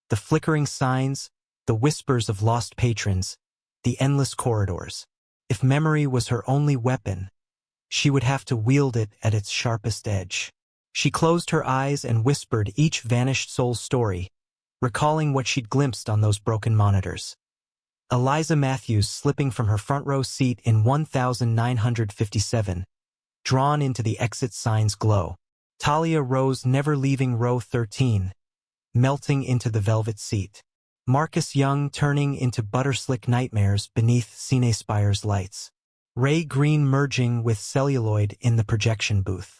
The flickering signs, the whispers of lost patrons, the endless corridors. If memory was her only weapon, she would have to wield it at its sharpest edge. She closed her eyes and whispered each vanished soul's story, recalling what she'd glimpsed on those broken monitors. Eliza Matthews slipping from her front row seat in 1957, drawn into the exit sign's glow. Talia Rose never leaving row 13, melting into the velvet seat. Marcus Young turning into butterslick nightmares beneath Cinespire's lights. Ray Green merging with celluloid in the projection booth.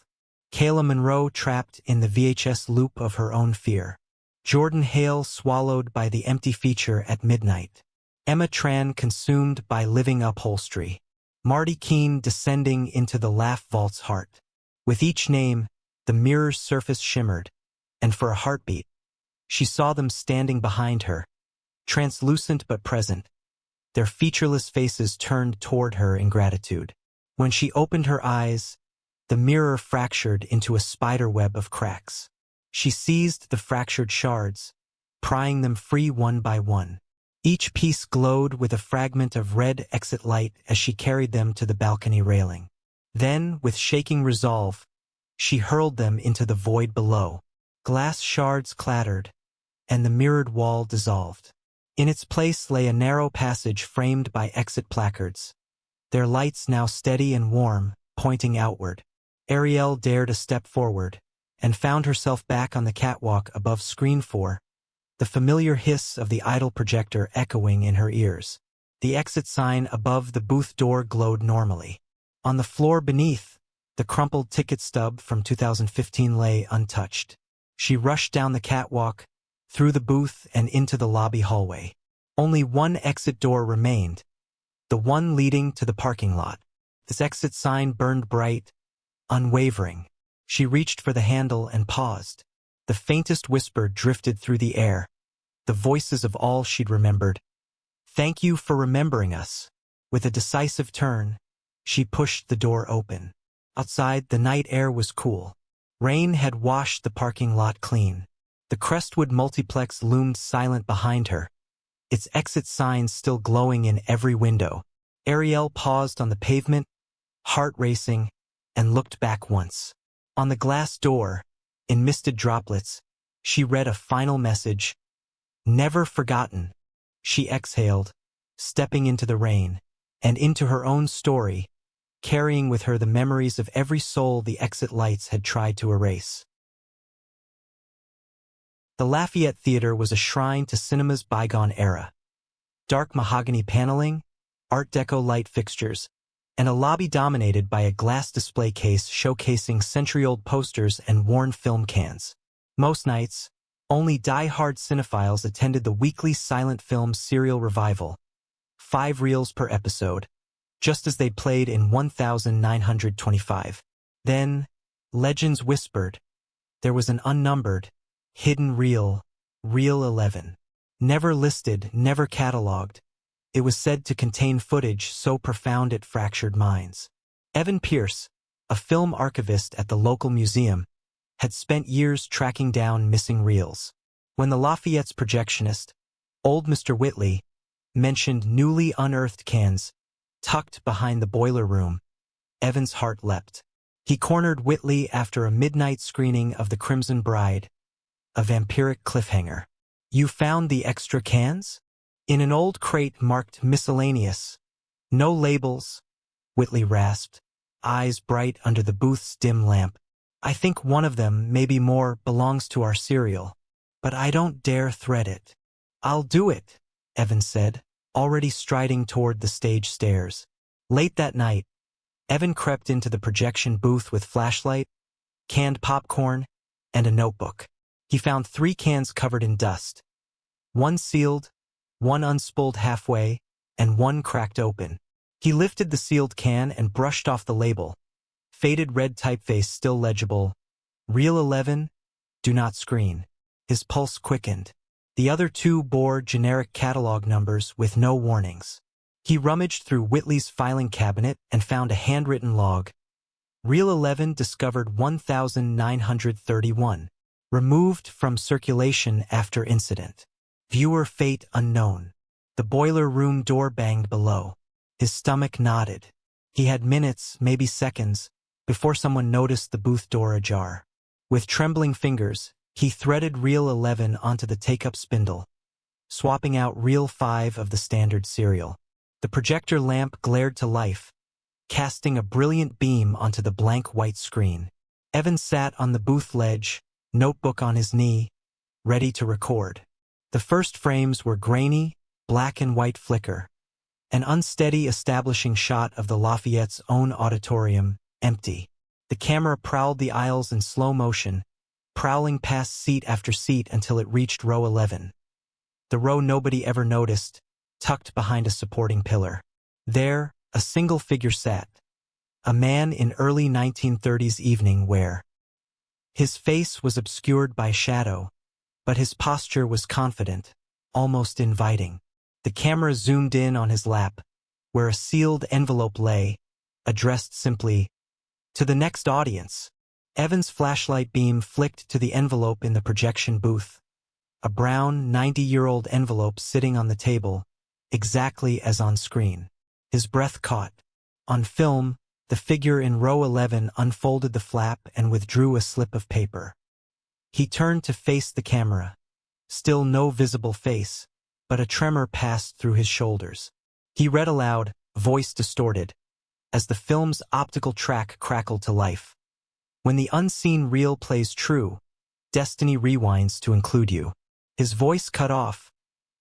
Kayla Monroe trapped in the VHS loop of her own fear. Jordan Hale swallowed by the empty feature at midnight. Emma Tran consumed by living upholstery. Marty Keene descending into the laugh vault's heart. With each name, the mirror's surface shimmered, and for a heartbeat, she saw them standing behind her, translucent but present, their featureless faces turned toward her in gratitude. When she opened her eyes, the mirror fractured into a spiderweb of cracks. She seized the fractured shards, prying them free one by one. Each piece glowed with a fragment of red exit light as she carried them to the balcony railing. Then, with shaking resolve, she hurled them into the void below. Glass shards clattered, and the mirrored wall dissolved. In its place lay a narrow passage framed by exit placards, their lights now steady and warm, pointing outward. Ariel dared a step forward, and found herself back on the catwalk above screen 4, the familiar hiss of the idle projector echoing in her ears. The exit sign above the booth door glowed normally. On the floor beneath, the crumpled ticket stub from 2015 lay untouched. She rushed down the catwalk, through the booth and into the lobby hallway. Only one exit door remained, the one leading to the parking lot. This exit sign burned bright, unwavering. She reached for the handle and paused. The faintest whisper drifted through the air, the voices of all she'd remembered. "Thank you for remembering us." With a decisive turn, she pushed the door open. Outside, the night air was cool. Rain had washed the parking lot clean. The Crestwood multiplex loomed silent behind her, its exit signs still glowing in every window. Ariel paused on the pavement, heart racing, and looked back once. On the glass door, in misted droplets, she read a final message. Never forgotten. She exhaled, stepping into the rain, and into her own story, carrying with her the memories of every soul the exit lights had tried to erase. The Lafayette Theater was a shrine to cinema's bygone era. Dark mahogany paneling, Art Deco light fixtures, and a lobby dominated by a glass display case showcasing century-old posters and worn film cans. Most nights, only die-hard cinephiles attended the weekly silent film serial revival, 5 reels per episode, just as they played in 1925. Then, legends whispered, there was an unnumbered, hidden reel, Reel 11. Never listed, never catalogued, it was said to contain footage so profound it fractured minds. Evan Pierce, a film archivist at the local museum, had spent years tracking down missing reels. When the Lafayette's projectionist, old Mr. Whitley, mentioned newly unearthed cans tucked behind the boiler room, Evan's heart leapt. He cornered Whitley after a midnight screening of The Crimson Bride, a vampiric cliffhanger. "You found the extra cans?" "In an old crate marked miscellaneous. No labels," Whitley rasped, eyes bright under the booth's dim lamp. "I think one of them, maybe more, belongs to our cereal. But I don't dare thread it." "I'll do it," Evan said, already striding toward the stage stairs. Late that night, Evan crept into the projection booth with flashlight, canned popcorn, and a notebook. He found 3 cans covered in dust. One sealed, one unspooled halfway, and one cracked open. He lifted the sealed can and brushed off the label. Faded red typeface still legible. "Reel 11, do not screen." His pulse quickened. The other 2 bore generic catalog numbers with no warnings. He rummaged through Whitley's filing cabinet and found a handwritten log. "Reel 11 discovered 1931. Removed from circulation after incident. Viewer fate unknown." The boiler room door banged below. His stomach knotted. He had minutes, maybe seconds, before someone noticed the booth door ajar. With trembling fingers, he threaded Reel 11 onto the take-up spindle, swapping out Reel 5 of the standard cereal. The projector lamp glared to life, casting a brilliant beam onto the blank white screen. Evan sat on the booth ledge, notebook on his knee, ready to record. The first frames were grainy, black and white flicker, an unsteady establishing shot of the Lafayette's own auditorium, empty. The camera prowled the aisles in slow motion, prowling past seat after seat until it reached row 11. The row nobody ever noticed, tucked behind a supporting pillar. There, a single figure sat. A man in early 1930s evening wear. His face was obscured by shadow, but his posture was confident, almost inviting. The camera zoomed in on his lap, where a sealed envelope lay, addressed simply, "To the next audience." Evan's flashlight beam flicked to the envelope in the projection booth. A brown, 90-year-old envelope sitting on the table, exactly as on screen. His breath caught. On film, the figure in row 11 unfolded the flap and withdrew a slip of paper. He turned to face the camera. Still no visible face, but a tremor passed through his shoulders. He read aloud, voice distorted, as the film's optical track crackled to life. "When the unseen reel plays true, destiny rewinds to include you." His voice cut off,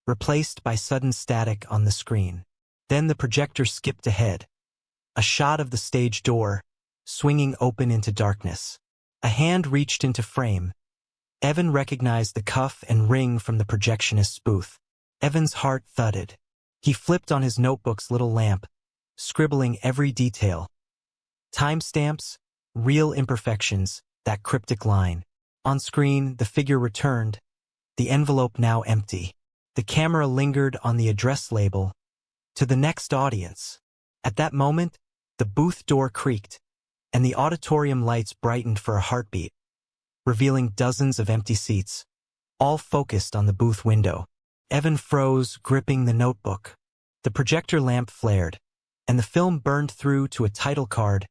replaced by sudden static on the screen. Then the projector skipped ahead. A shot of the stage door, swinging open into darkness. A hand reached into frame. Evan recognized the cuff and ring from the projectionist's booth. Evan's heart thudded. He flipped on his notebook's little lamp, scribbling every detail. Timestamps, real imperfections, that cryptic line. On screen, the figure returned, the envelope now empty. The camera lingered on the address label, "To the next audience." At that moment, the booth door creaked, and the auditorium lights brightened for a heartbeat, revealing dozens of empty seats, all focused on the booth window. Evan froze, gripping the notebook. The projector lamp flared, and the film burned through to a title card,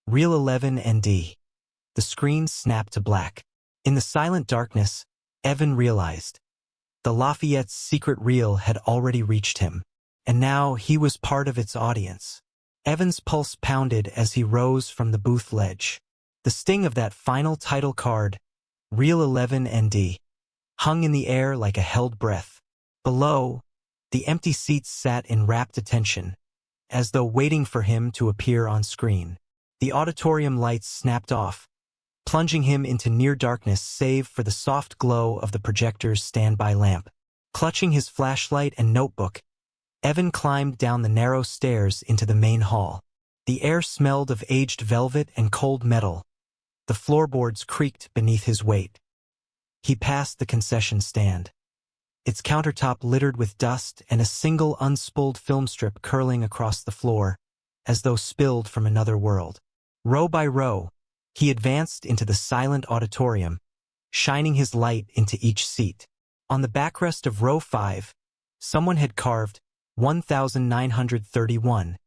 Reel 11 ND. The screen snapped to black. In the silent darkness, Evan realized the Lafayette's secret reel had already reached him, and now he was part of its audience. Evan's pulse pounded as he rose from the booth ledge. The sting of that final title card, Reel 11 ND, hung in the air like a held breath. Below, the empty seats sat in rapt attention, as though waiting for him to appear on screen. The auditorium lights snapped off, plunging him into near darkness save for the soft glow of the projector's standby lamp. Clutching his flashlight and notebook, Evan climbed down the narrow stairs into the main hall. The air smelled of aged velvet and cold metal. The floorboards creaked beneath his weight. He passed the concession stand, its countertop littered with dust and a single unspooled film strip curling across the floor, as though spilled from another world. Row by row, he advanced into the silent auditorium, shining his light into each seat. On the backrest of row 5, someone had carved 1931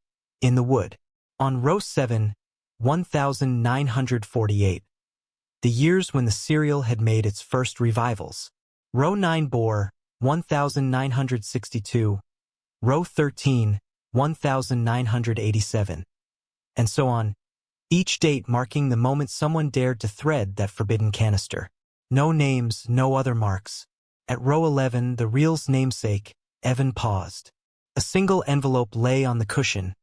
in the wood. On row 7, 1948. The years when the serial had made its first revivals. Row 9 bore 1962, row 13, 1987, and so on, each date marking the moment someone dared to thread that forbidden canister. No names, no other marks. At row 11, the reel's namesake, Evan, paused. A single envelope lay on the cushion,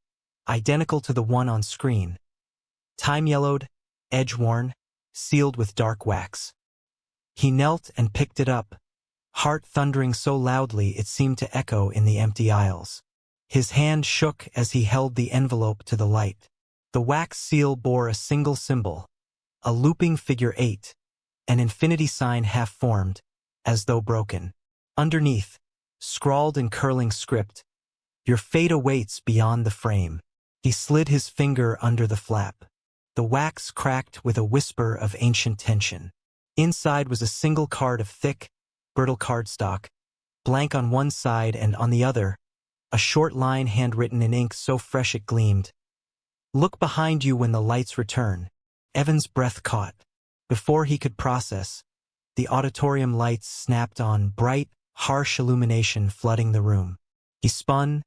identical to the one on screen. Time-yellowed, edge-worn, sealed with dark wax. He knelt and picked it up, heart thundering so loudly it seemed to echo in the empty aisles. His hand shook as he held the envelope to the light. The wax seal bore a single symbol, a looping figure 8, an infinity sign half-formed, as though broken. Underneath, scrawled in curling script, "Your fate awaits beyond the frame." He slid his finger under the flap. The wax cracked with a whisper of ancient tension. Inside was a single card of thick, brittle cardstock, blank on one side and on the other, a short line handwritten in ink so fresh it gleamed. "Look behind you when the lights return." Evan's breath caught. Before he could process, the auditorium lights snapped on, bright, harsh illumination flooding the room. He spun,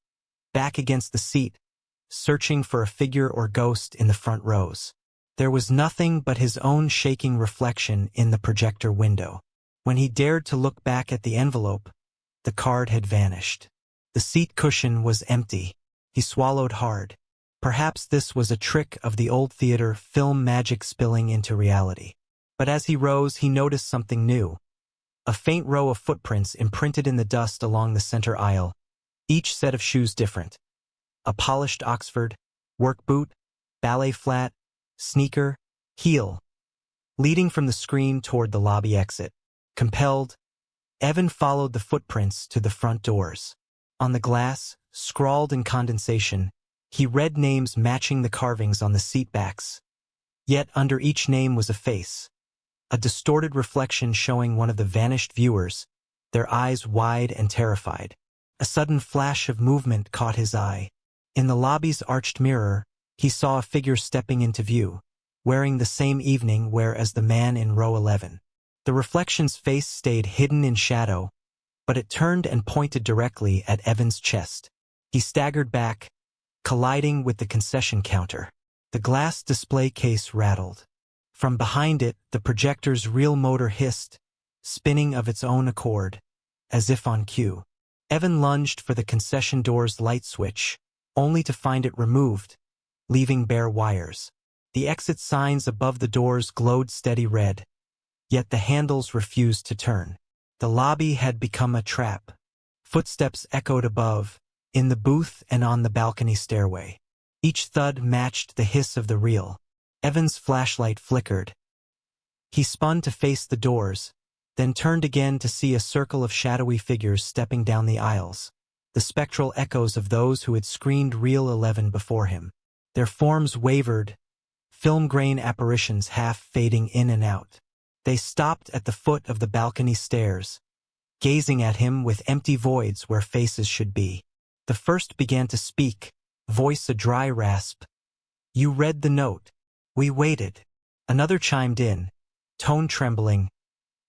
back against the seat, searching for a figure or ghost in the front rows. There was nothing but his own shaking reflection in the projector window. When he dared to look back at the envelope, the card had vanished. The seat cushion was empty. He swallowed hard. Perhaps this was a trick of the old theater film magic spilling into reality. But as he rose, he noticed something new. A faint row of footprints imprinted in the dust along the center aisle, each set of shoes different. A polished Oxford, work boot, ballet flat, sneaker, heel. Leading from the screen toward the lobby exit. Compelled, Evan followed the footprints to the front doors. On the glass, scrawled in condensation, he read names matching the carvings on the seat backs. Yet under each name was a face. A distorted reflection showing one of the vanished viewers, their eyes wide and terrified. A sudden flash of movement caught his eye. In the lobby's arched mirror, he saw a figure stepping into view, wearing the same evening wear as the man in row 11. The reflection's face stayed hidden in shadow, but it turned and pointed directly at Evan's chest. He staggered back, colliding with the concession counter. The glass display case rattled. From behind it, the projector's reel motor hissed, spinning of its own accord, as if on cue. Evan lunged for the concession door's light switch, only to find it removed, leaving bare wires. The exit signs above the doors glowed steady red, yet the handles refused to turn. The lobby had become a trap. Footsteps echoed above, in the booth and on the balcony stairway. Each thud matched the hiss of the reel. Evan's flashlight flickered. He spun to face the doors, then turned again to see a circle of shadowy figures stepping down the aisles, the spectral echoes of those who had screened Reel 11 before him. Their forms wavered, film-grain apparitions half fading in and out. They stopped at the foot of the balcony stairs, gazing at him with empty voids where faces should be. The first began to speak, voice a dry rasp. "You read the note. We waited." Another chimed in, tone trembling.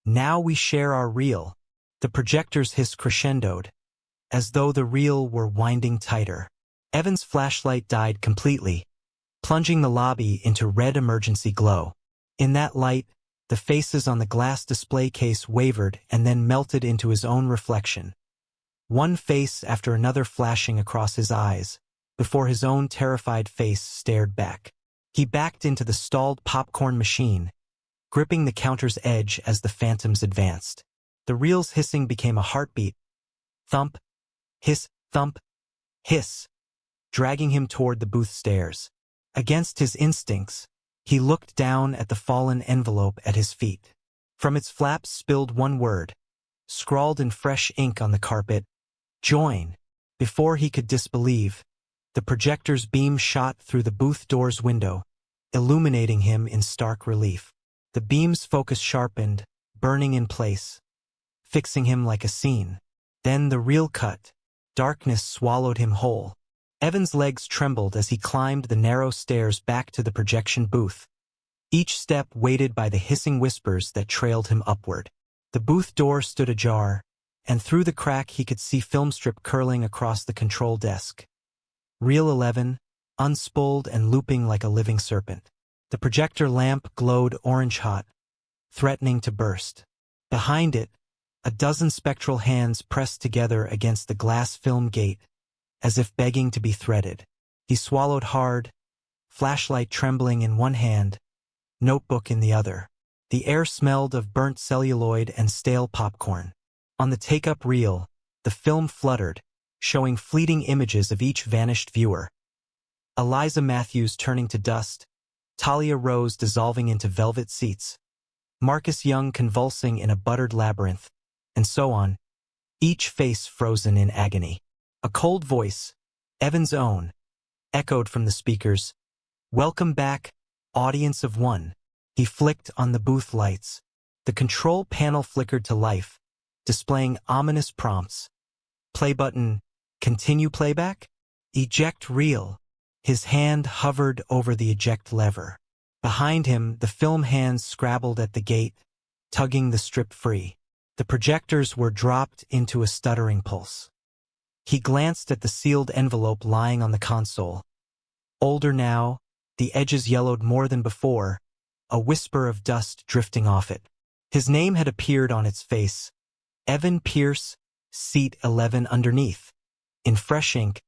"Now we share our reel." The projector's hiss crescendoed, as though the reel were winding tighter. Evan's flashlight died completely, plunging the lobby into red emergency glow. In that light, the faces on the glass display case wavered and then melted into his own reflection. One face after another flashing across his eyes, before his own terrified face stared back. He backed into the stalled popcorn machine, gripping the counter's edge as the phantoms advanced. The reel's hissing became a heartbeat. Thump, hiss, thump, hiss, dragging him toward the booth stairs. Against his instincts, he looked down at the fallen envelope at his feet. From its flaps spilled one word, scrawled in fresh ink on the carpet, "Join." Before he could disbelieve, the projector's beam shot through the booth door's window, illuminating him in stark relief. The beam's focus sharpened, burning in place. fixing him like a scene. Then the reel cut. Darkness swallowed him whole. Evan's legs trembled as he climbed the narrow stairs back to the projection booth, each step weighted by the hissing whispers that trailed him upward. The booth door stood ajar, and through the crack he could see film strip curling across the control desk. Reel 11, unspooled and looping like a living serpent. The projector lamp glowed orange-hot, threatening to burst. Behind it, a dozen spectral hands pressed together against the glass film gate, as if begging to be threaded. He swallowed hard, flashlight trembling in one hand, notebook in the other. The air smelled of burnt celluloid and stale popcorn. On the take-up reel, the film fluttered, showing fleeting images of each vanished viewer. Eliza Matthews turning to dust, Talia Rose dissolving into velvet seats, Marcus Young convulsing in a buttered labyrinth, and so on, each face frozen in agony. A cold voice, Evan's own, echoed from the speakers. "Welcome back, audience of one." He flicked on the booth lights. The control panel flickered to life, displaying ominous prompts. Play button, continue playback? Eject reel. His hand hovered over the eject lever. Behind him, the film hands scrabbled at the gate, tugging the strip free. The projectors were dropped into a stuttering pulse. He glanced at the sealed envelope lying on the console. Older now, the edges yellowed more than before, a whisper of dust drifting off it. His name had appeared on its face, Evan Pierce, seat 11 underneath. In fresh ink,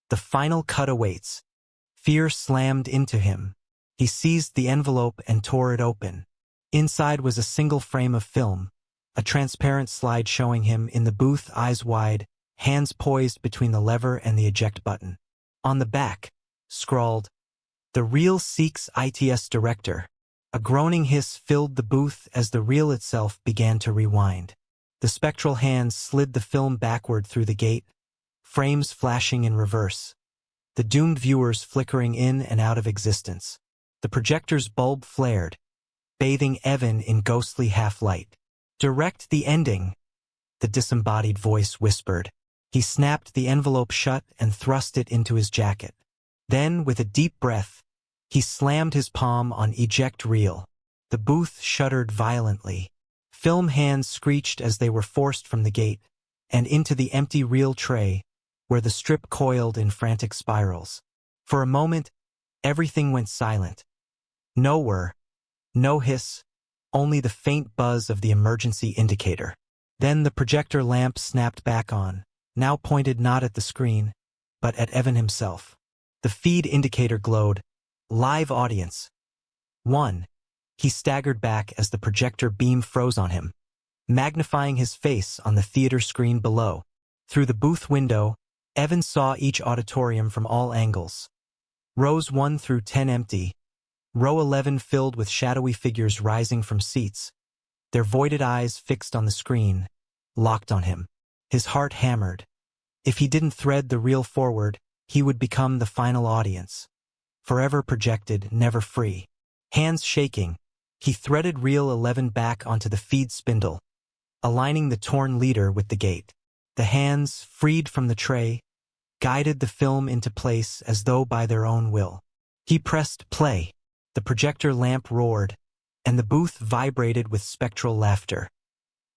the final cut awaits. Fear slammed into him. He seized the envelope and tore it open. Inside was a single frame of film, a transparent slide showing him in the booth, eyes wide, hands poised between the lever and the eject button. On the back, scrawled, "The reel seeks ITS director." A groaning hiss filled the booth as the reel itself began to rewind. The spectral hands slid the film backward through the gate, frames flashing in reverse. The doomed viewers flickering in and out of existence. The projector's bulb flared, bathing Evan in ghostly half-light. "Direct the ending," the disembodied voice whispered. He snapped the envelope shut and thrust it into his jacket. Then, with a deep breath, he slammed his palm on eject reel. The booth shuddered violently. Film hands screeched as they were forced from the gate and into the empty reel tray, where the strip coiled in frantic spirals. For a moment, everything went silent. No whir, no hiss, only the faint buzz of the emergency indicator. Then the projector lamp snapped back on, now pointed not at the screen, but at Evan himself. The feed indicator glowed. Live audience. 1. He staggered back as the projector beam froze on him, magnifying his face on the theater screen below. Through the booth window, Evan saw each auditorium from all angles. Rows 1 through 10 empty, row 11 filled with shadowy figures rising from seats, their voided eyes fixed on the screen, locked on him. His heart hammered. If he didn't thread the reel forward, he would become the final audience. Forever projected, never free. Hands shaking, he threaded reel 11 back onto the feed spindle, aligning the torn leader with the gate. The hands, freed from the tray, guided the film into place as though by their own will. He pressed play. The projector lamp roared, and the booth vibrated with spectral laughter.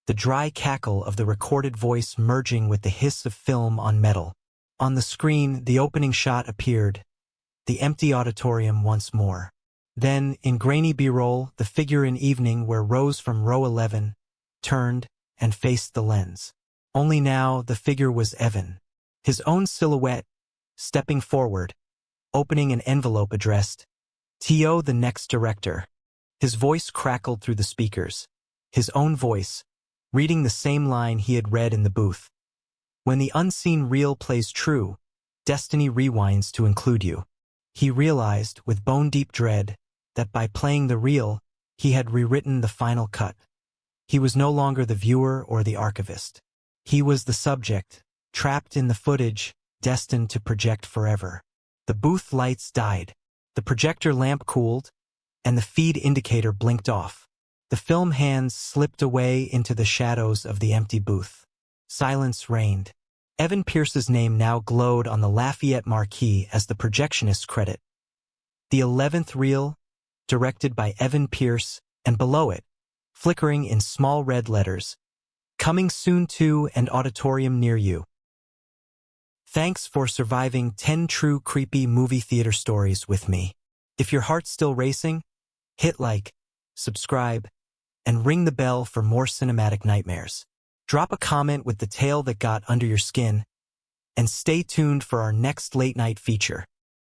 The dry cackle of the recorded voice merging with the hiss of film on metal. On the screen, the opening shot appeared, the empty auditorium once more. Then, in grainy B-roll, the figure in evening wear rose from row 11, turned, and faced the lens. Only now the figure was Evan, his own silhouette, stepping forward, opening an envelope addressed, "T.O. the next director." His voice crackled through the speakers, his own voice, reading the same line he had read in the booth. "When the unseen reel plays true, destiny rewinds to include you." He realized, with bone-deep dread, that by playing the reel, he had rewritten the final cut. He was no longer the viewer or the archivist. He was the subject, trapped in the footage, destined to project forever. The booth lights died, the projector lamp cooled, and the feed indicator blinked off. The film hands slipped away into the shadows of the empty booth. Silence reigned. Evan Pierce's name now glowed on the Lafayette marquee as the projectionist's credit. The 11th reel, directed by Evan Pierce, and below it, flickering in small red letters, coming soon to an auditorium near you. Thanks for surviving 10 true creepy movie theater stories with me. If your heart's still racing, hit like, subscribe, and ring the bell for more cinematic nightmares. Drop a comment with the tale that got under your skin, and stay tuned for our next late-night feature.